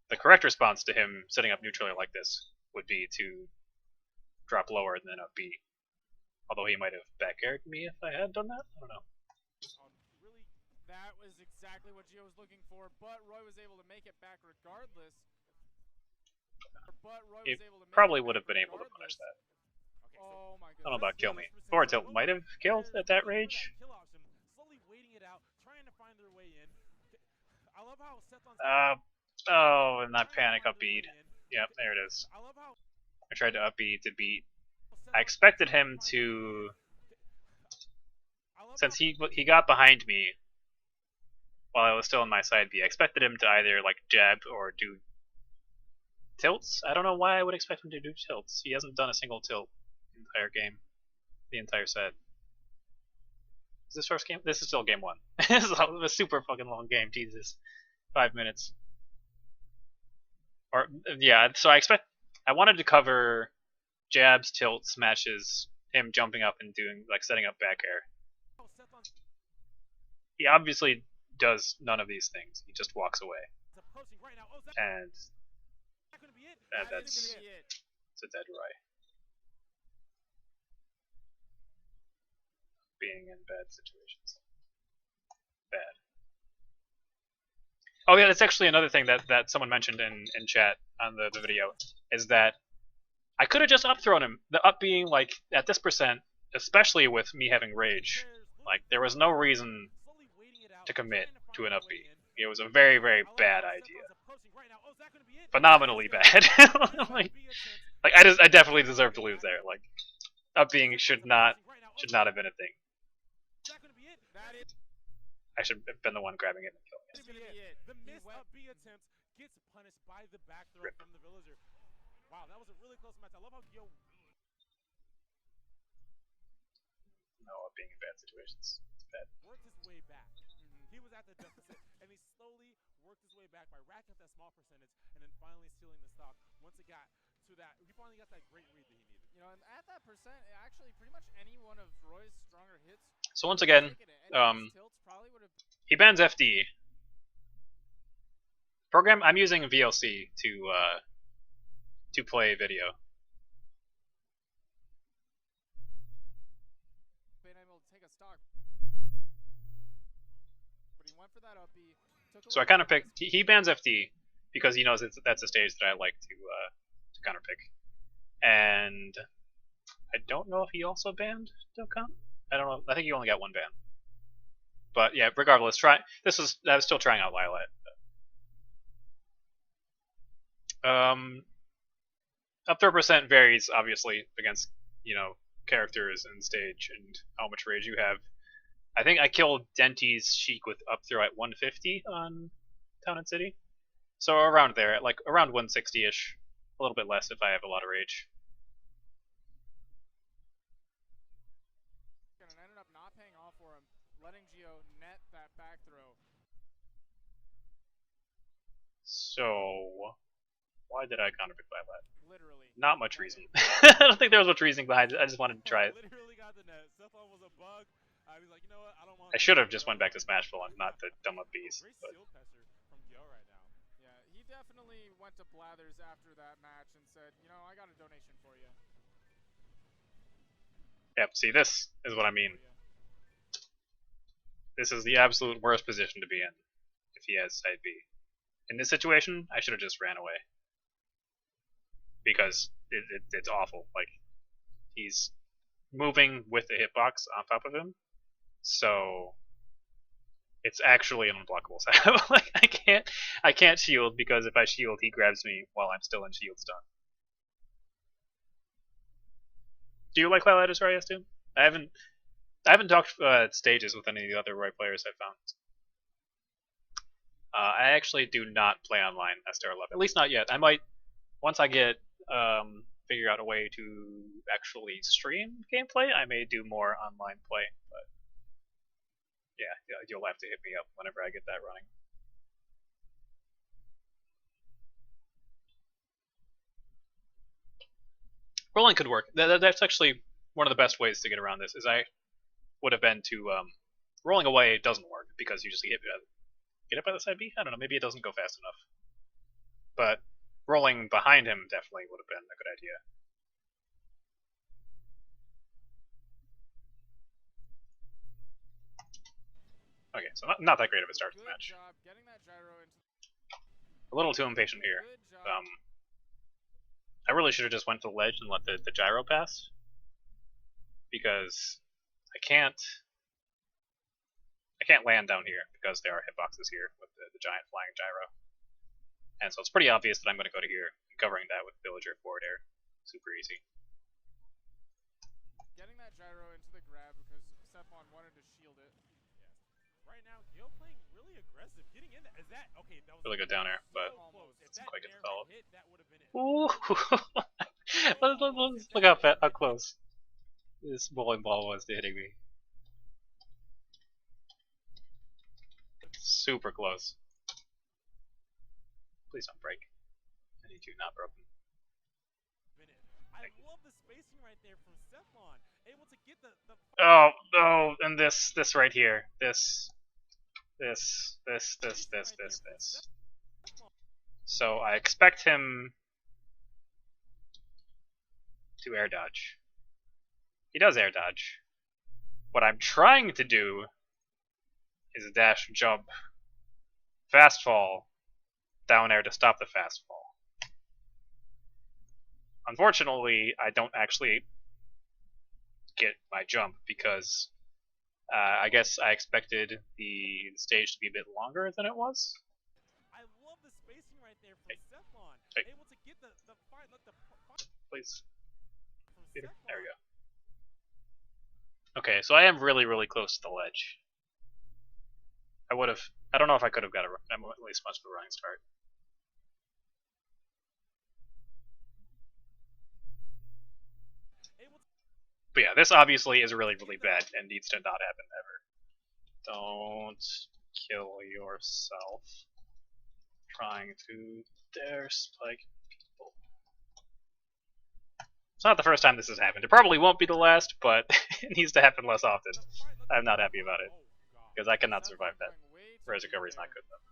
The correct response to him setting up neutral air like this would be to drop lower and then up B. Although he might have back aired me if I had done that. I don't know. That was exactly what Gio was looking for, but Roy was able to make it back regardless. He probably would have been able to punish that. Oh my I don't know about kill me. Forward tilt might have killed at that range. Oh, and that panic up B. Yep, there it is. I tried to up B to beat set I up expected trying to him find to, I love since how he got behind me while I was still in my side B, I expected him to either like jab or do tilts. I don't know why I would expect him to do tilts. He hasn't done a single tilt the entire game, the entire set. Is this first game? This is still game 1. This is a super fucking long game. Jesus, 5 minutes. Or yeah, so I wanted to cover jabs, tilts, smashes, him jumping up and doing like setting up back air. Sethlon's He obviously does none of these things. He just walks away, approaching right now. Oh, is that and gonna be it? that's Gonna be it. it's a dead Roy. Being in bad situations. Bad. Oh yeah, that's actually another thing that someone mentioned in chat on the video, is that I could have just up thrown him. The up being like at this percent, especially with me having rage, like there was no reason Slowly waiting it out, to commit trying to find an a up way B. in. It was a very, very I love bad how idea. Sethlon's approaching right now. Oh, is that gonna be it? Phenomenally bad. like I definitely deserve to lose there. Like up being should not have been a thing. Is that gonna be it? That is I should have been the one grabbing it and killing it. gonna be it. The missed up B attempt gets punished by the back throw Rip. from the villager. Wow, that was a really close match. I love how Gio No, up being in bad situations. It's bad. worked his way back. He was at the deficit, and he slowly worked his way back by racking up that small percentage, and then finally sealing the stock. Once it got to that, he finally got that great read that he needed. You know, and at that percent, actually, pretty much any one of Roy's stronger hits. So once again, Tilts probably would have. he bans FD. Program. I'm using VLC to play video. Been able to take a stock. But he went for that up B. So I kind of picked. He bans FD because he knows that's a stage that I like to counter pick. And I don't know if he also banned Dokkan. I don't know. I think he only got one ban. But yeah, regardless, I was still trying out Lilat. Up throw percent varies obviously against characters and stage and how much rage you have. I think I killed Denti's Sheik with up throw at 150 on Town and City, so around there, like around 160ish, a little bit less if I have a lot of rage. And it ended up not paying off for him, letting Gio net that back throw. So why did I counter pick Lilat? Literally. Not much reason. I don't think there was much reasoning behind it. I just wanted to try it. Literally got the net. Sethlon was a bug. I was like, you know what? I don't want. I should have just went back to Smash4 and not the dumb up Bs. Great But seal pester from Gio right now. Yeah, he definitely went to Blathers after that match and said, you know, I got a donation for you. yep, see, this is what I mean. This is the absolute worst position to be in if he has side B. In this situation, I should have just ran away. Because it's awful. Like, he's moving with the hitbox on top of him, so it's actually an unblockable setup. Like, I can't shield because if I shield, he grabs me while I'm still in shield stun. Do you like Lilat Roy too? I haven't talked stages with any of the other Roy players I've found. I actually do not play online STR 11, at least not yet. I might, once I get figure out a way to actually stream gameplay, I may do more online play. But yeah, you'll have to hit me up whenever I get that running. Rolling could work. That's actually one of the best ways to get around this. Is I would have been to rolling away doesn't work because you just get hit by the side B. I don't know. Maybe it doesn't go fast enough. But rolling behind him definitely would have been a good idea. Okay, so not that great of a start to the match. Job getting that gyro into A little too impatient here. Good job. I really should have just went to the ledge and let the gyro pass. Because I can't land down here because there are hitboxes here with the giant flying gyro. And so it's pretty obvious that I'm going to go to here, covering that with villager forward air. Super easy. getting that gyro into the grab because Sephlon wanted to shield it. Yes. Right now, Gil playing really aggressive, getting in. Is that okay? That was Really good down air, but so close. If doesn't that quite get nair the follow. hit, that would have been it. Ooh! Let's look how close this bowling ball was to hitting me. Super close. Please don't break. I need you not broken. I love the spacing right there from Sephlon. Able to get the Oh no! And this right here. This. So I expect him to air dodge. He does air dodge. What I'm trying to do is dash jump, fast fall, down air to stop the fast fall. Unfortunately, I don't actually get my jump because I guess I expected the stage to be a bit longer than it was. I love the spacing right there from Sephlon. Hey. Able to get the fight. Let the Please. from Peter, Sephlon. there we go. Okay, so I am really, really close to the ledge. I don't know if I could have got at least much of a running start. But yeah, this obviously is really, really bad and needs to not happen ever. Don't kill yourself trying to dare spike people. It's not the first time this has happened. It probably won't be the last, but it needs to happen less often. I'm not happy about it, because I cannot survive that. Res recovery is not good though.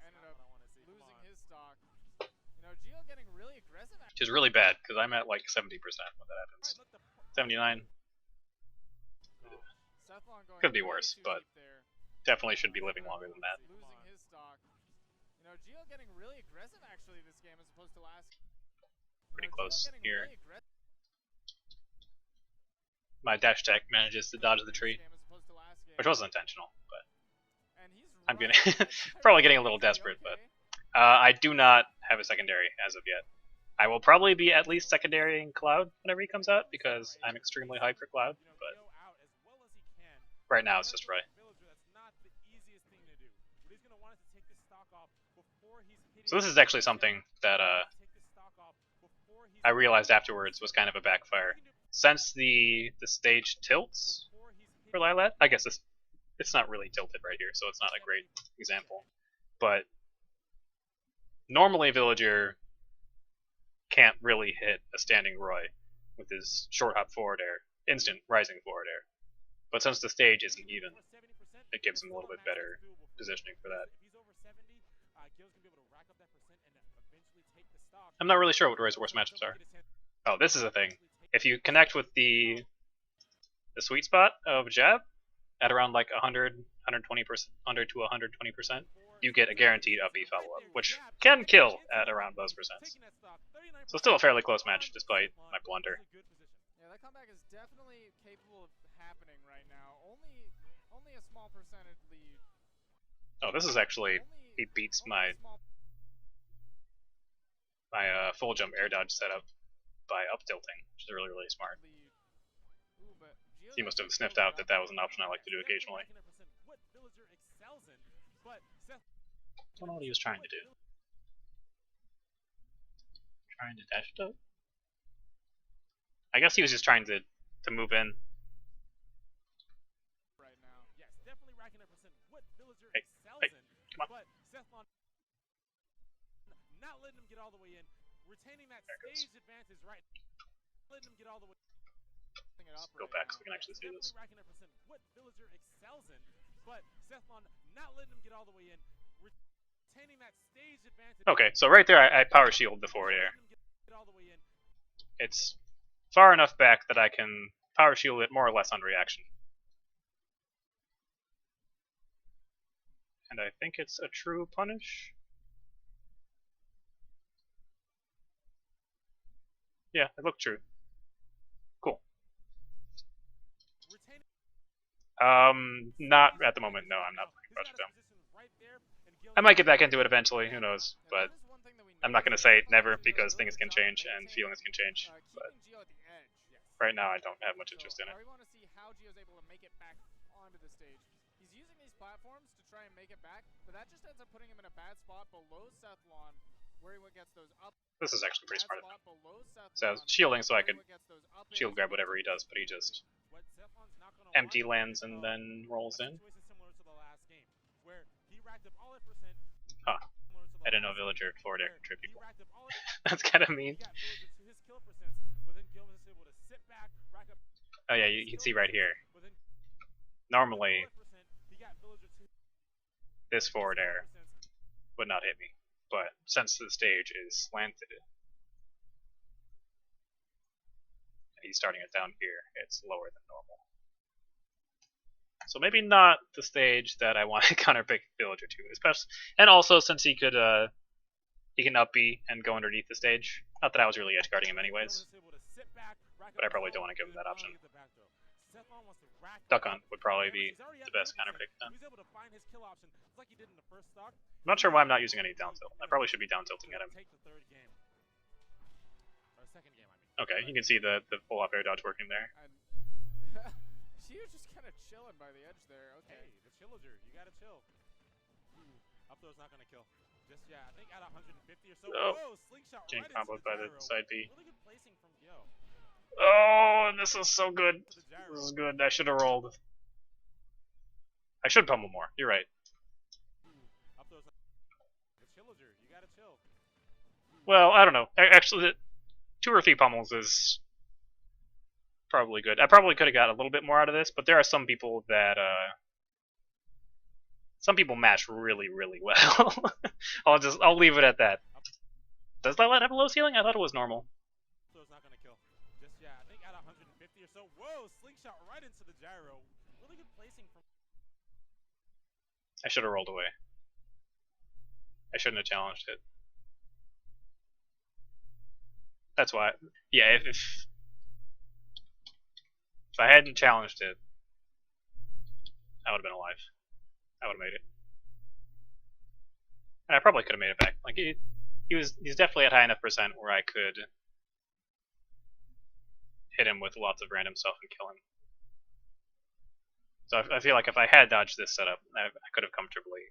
Ended up losing his stock. You know, Gio getting really aggressive. Which is really bad, because I'm at like 70% when that happens. 79. Could be worse, but definitely should be living longer than that. Losing his stock. You know, Gio getting really aggressive actually this game as opposed to last. Pretty close here. My dash attack manages to dodge the tree, which wasn't intentional, but I'm getting probably getting a little desperate. But I do not have a secondary as of yet. I will probably be at least secondary in Cloud whenever he comes out because I'm extremely hyped for Cloud. But right now it's just Roy. So this is actually something that I realized afterwards was kind of a backfire. Since the stage tilts for Lilat, I guess it's not really tilted right here, so it's not a great example. But normally Villager can't really hit a standing Roy with his short hop forward air, instant rising forward air. But since the stage isn't even, it gives him a little bit better positioning for that. I'm not really sure what Roy's worst matchups are. Oh, this is a thing. If you connect with the sweet spot of jab at around like 100, 120%, 100 to 120%, you get a guaranteed up B follow-up, which can kill at around those percents. So still a fairly close match despite my blunder. Yeah, that comeback is definitely capable of happening right now. Only a small percentage lead. Oh, this is actually, he beats my full jump air dodge setup by up tilting, which is really, really smart. He must have sniffed out that that was an option I like to do occasionally. Don't know what he was trying to do. Trying to dash it up? I guess he was just trying to move in. Hey, hey, come on. Not letting him get all the way in, retaining that stage advantage, right? Letting him get all the way. Go back so we can actually see this. What Villager excels in, but Sephlon not letting him get all the way in, retaining that stage advantage. Okay, so right there I power shield the forward air. It's far enough back that I can power shield it more or less on reaction. And I think it's a true punish. Yeah, it looked true. Cool. Not at the moment, no, I'm not playing Crouch Down. I might get back into it eventually, who knows, but I'm not going to say never because things can change and feelings can change. But right now I don't have much So interest in I it. really want to see how Gio's able to make it back onto the stage. He's using these platforms to try and make it back, but that just ends up putting him in a bad spot below Sethlon, where he gets those up. This is actually pretty smart of him. Below Sethlon, So I was shielding so I could those up shield grab whatever he does, but he just What Cephalon's not gonna empty want lands is, and then rolls a in. situation similar to the last game, where he racked up all that percent. Huh. Similar to the I didn't know last Villager game, forward air where contribute he people. racked up all That's kind of he mean. got Villager to his kill percents, but then Gil was able to sit back, rack up. Oh yeah, you can see right here. Normally, He got Villager to this forward air would not hit me, but since the stage is slanted, and he's starting it down here, it's lower than normal. So maybe not the stage that I want to counterpick Villager to, especially, and also since he can up B and go underneath the stage. Not that I was really edge guarding him anyways, but I probably don't want to give him that option. Duck Hunt would probably be the best counterpick then. I'm not sure why I'm not using any down tilt. I probably should be down tilting at him. Okay, you can see the full up air dodge working there. She was just kind of chilling by the edge there. Okay. Hey, the chillager, you gotta chill. Up throw's not gonna kill. Just yeah, I think at 150 or so. Oh. Whoa, slingshot Getting right comboed by the gyro. side B. Really good placing from Gyo. Oh, this is so good. This is good. I should have rolled. I should pummel more. You're right. Up throw's not. The chillager, you gotta chill. Well, I don't know. Actually, 2 or 3 pummels is probably good. I probably could have got a little bit more out of this, but there are some people that some people match really, really well. I'll leave it at that. Does that have a low ceiling? I thought it was normal. So it's not gonna kill. Just yeah, I think at 150 or so. Whoa, slingshot right into the gyro. Really good placing from. I should have rolled away. I shouldn't have challenged it. That's why. Yeah, if I hadn't challenged it, I would have been alive. I would have made it. And I probably could have made it back. Like he's definitely at high enough percent where I could hit him with lots of random stuff and kill him. So I feel like if I had dodged this setup, I could have comfortably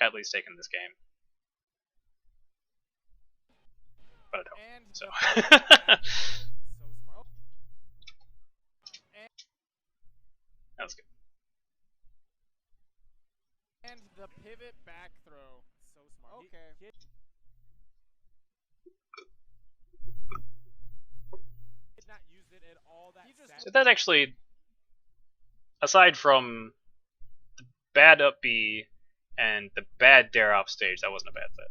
at least taken this game. But I don't. And So. so smart. That was good. And the pivot back throw. So smart. Okay. Did not use it at all. That So that actually, aside from the bad up B and the bad dare off stage, that wasn't a bad set.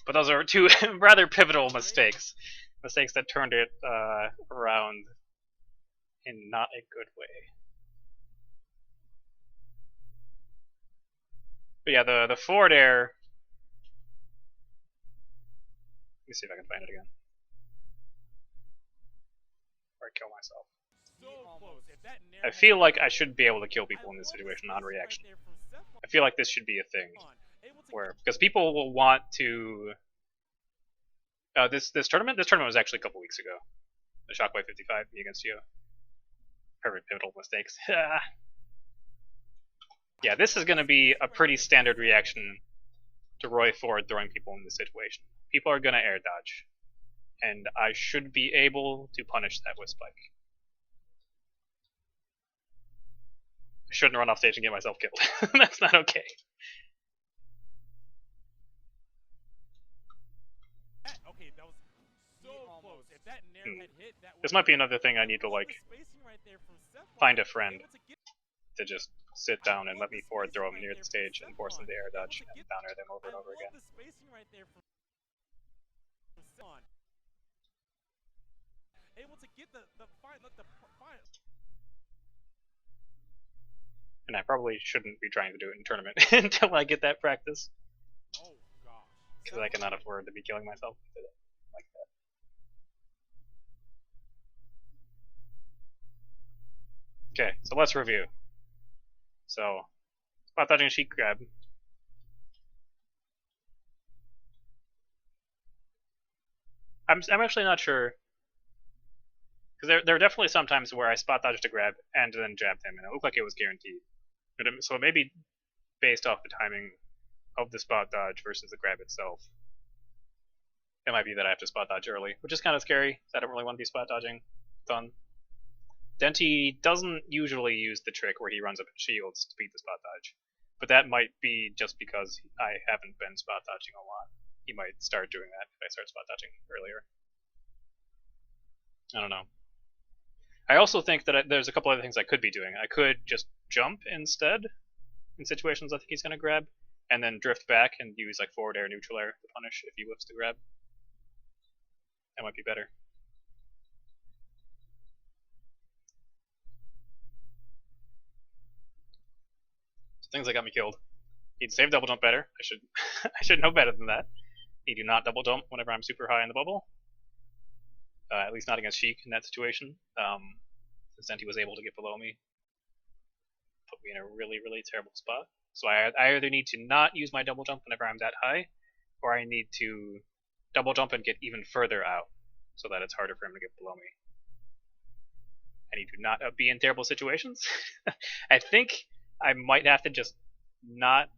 But those are 2 rather pivotal mistakes. Mistakes that turned it around in not a good way. But yeah, the forward air. Let me see if I can find it again. Or kill myself. So close. If that I feel like I should be able to kill people in this situation on reaction. I feel like this should be a thing. Where, because people will want to. This tournament was actually a couple weeks ago. The Shockwave 55 me against you. Perfect pivotal mistakes. Yeah, this is going to be a pretty standard reaction to Roy forward throwing people in this situation. People are going to air dodge, and I should be able to punish that with Spike. I shouldn't run off stage and get myself killed. That's not okay. Okay, that was so close. If that nair had hit, that This might be another thing I need to like find a friend to just sit down and let me forward throw him near the stage and force them to air dodge and down air them over and over again. The spacing right there from able to get the fight, let the fight. And I probably shouldn't be trying to do it in tournament until I get that practice. Oh gosh. Because I cannot afford to be killing myself like that. Okay, so let's review. So, spot dodging Sheik grab. I'm actually not sure Because there are definitely some times where I spot dodged a grab and then jabbed him, and it looked like it was guaranteed. So it may be based off the timing of the spot dodge versus the grab itself. It might be that I have to spot dodge early, which is kind of scary. I don't really want to be spot dodging. Fun. Denti doesn't usually use the trick where he runs up in shields to beat the spot dodge, but that might be just because I haven't been spot dodging a lot. He might start doing that if I start spot dodging earlier. I don't know. I also think that there's a couple other things I could be doing. I could just jump instead in situations I think he's going to grab, and then drift back and use like forward air, neutral air to punish if he whiffs the grab. That might be better. So things that got me killed. He'd save double jump better. I should I should know better than that. He do not double jump whenever I'm super high in the bubble. At least not against Sheik in that situation. Since Denti was able to get below me, put me in a really, really terrible spot. So I either need to not use my double jump whenever I'm that high, or I need to double jump and get even further out, so that it's harder for him to get below me. I need to not be in terrible situations. I think I might have to just not,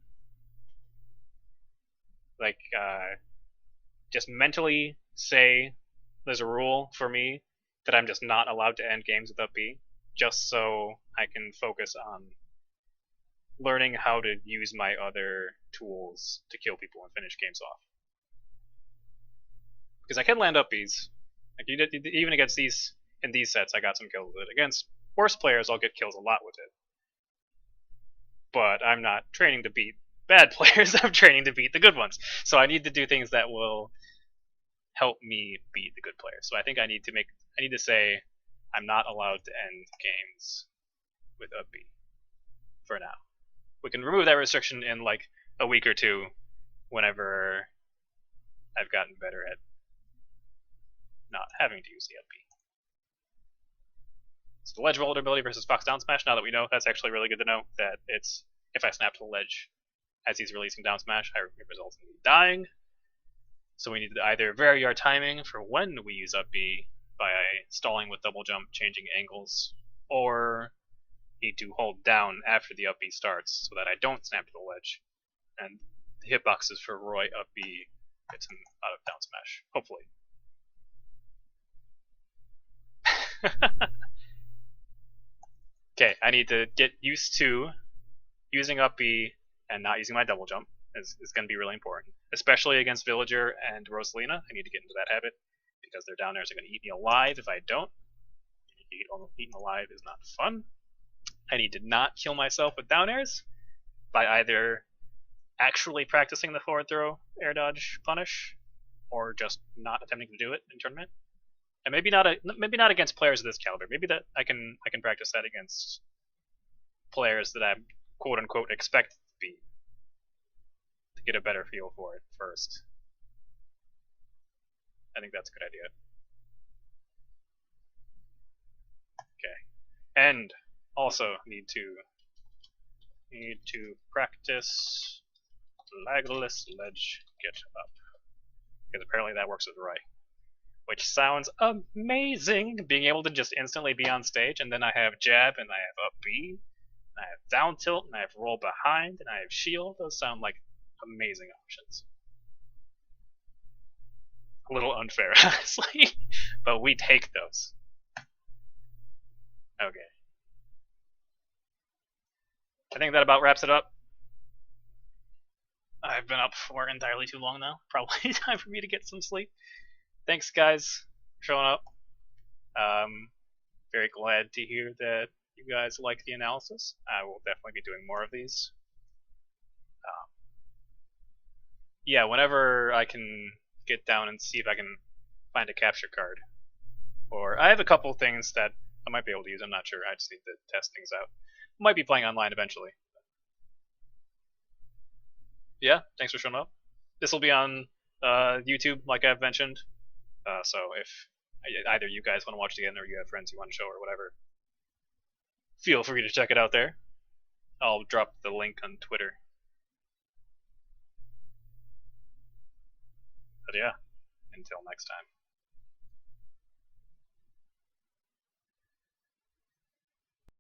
like, just mentally say there's a rule for me that I'm just not allowed to end games with up B, just so I can focus on learning how to use my other tools to kill people and finish games off. Because I can land up Bs. Like even against these, in these sets, I got some kills with it. Against worse players, I'll get kills a lot with it. But I'm not training to beat bad players, I'm training to beat the good ones. So I need to do things that will help me beat the good players. So I think I need to say I'm not allowed to end games with up B for now. We can remove that restriction in like a week or two whenever I've gotten better at not having to use the up B. So the ledge vulnerability versus Fox down smash, now that we know, that's actually really good to know that it's if I snap to the ledge as he's releasing down smash, it results in me dying. So we need to either vary our timing for when we use up B by stalling with double jump, changing angles, or need to hold down after the up B starts so that I don't snap to the ledge. And the hitboxes for Roy up B gets him out of down smash, hopefully. Okay, I need to get used to using up B and not using my double jump. Is going to be really important, especially against Villager and Rosalina. I need to get into that habit because their down airs are going to eat me alive if I don't. Eaten alive is not fun. I need to not kill myself with down airs by either actually practicing the forward throw air dodge punish or just not attempting to do it in tournament. And maybe not against players of this caliber. Maybe that I can practice that against players that I quote unquote expect to beat to get a better feel for it first. I think that's a good idea. Okay. And also need to practice lagless ledge get up. Because apparently that works with Roy. Which sounds amazing, being able to just instantly be on stage, and then I have jab, and I have up B, and I have down tilt, and I have roll behind, and I have shield. Those sound like amazing options. A little unfair, honestly, but we take those. Okay. I think that about wraps it up. I've been up for entirely too long now. Probably time for me to get some sleep. Thanks, guys, for showing up. Very glad to hear that you guys like the analysis. I will definitely be doing more of these. Yeah, whenever I can get down and see if I can find a capture card. Or I have a couple things that I might be able to use. I'm not sure. I just need to test things out. Might be playing online eventually. Yeah, thanks for showing up. This will be on YouTube, like I've mentioned. So if either you guys want to watch it again or you have friends you want to show or whatever, feel free to check it out there. I'll drop the link on Twitter. But yeah, until next time.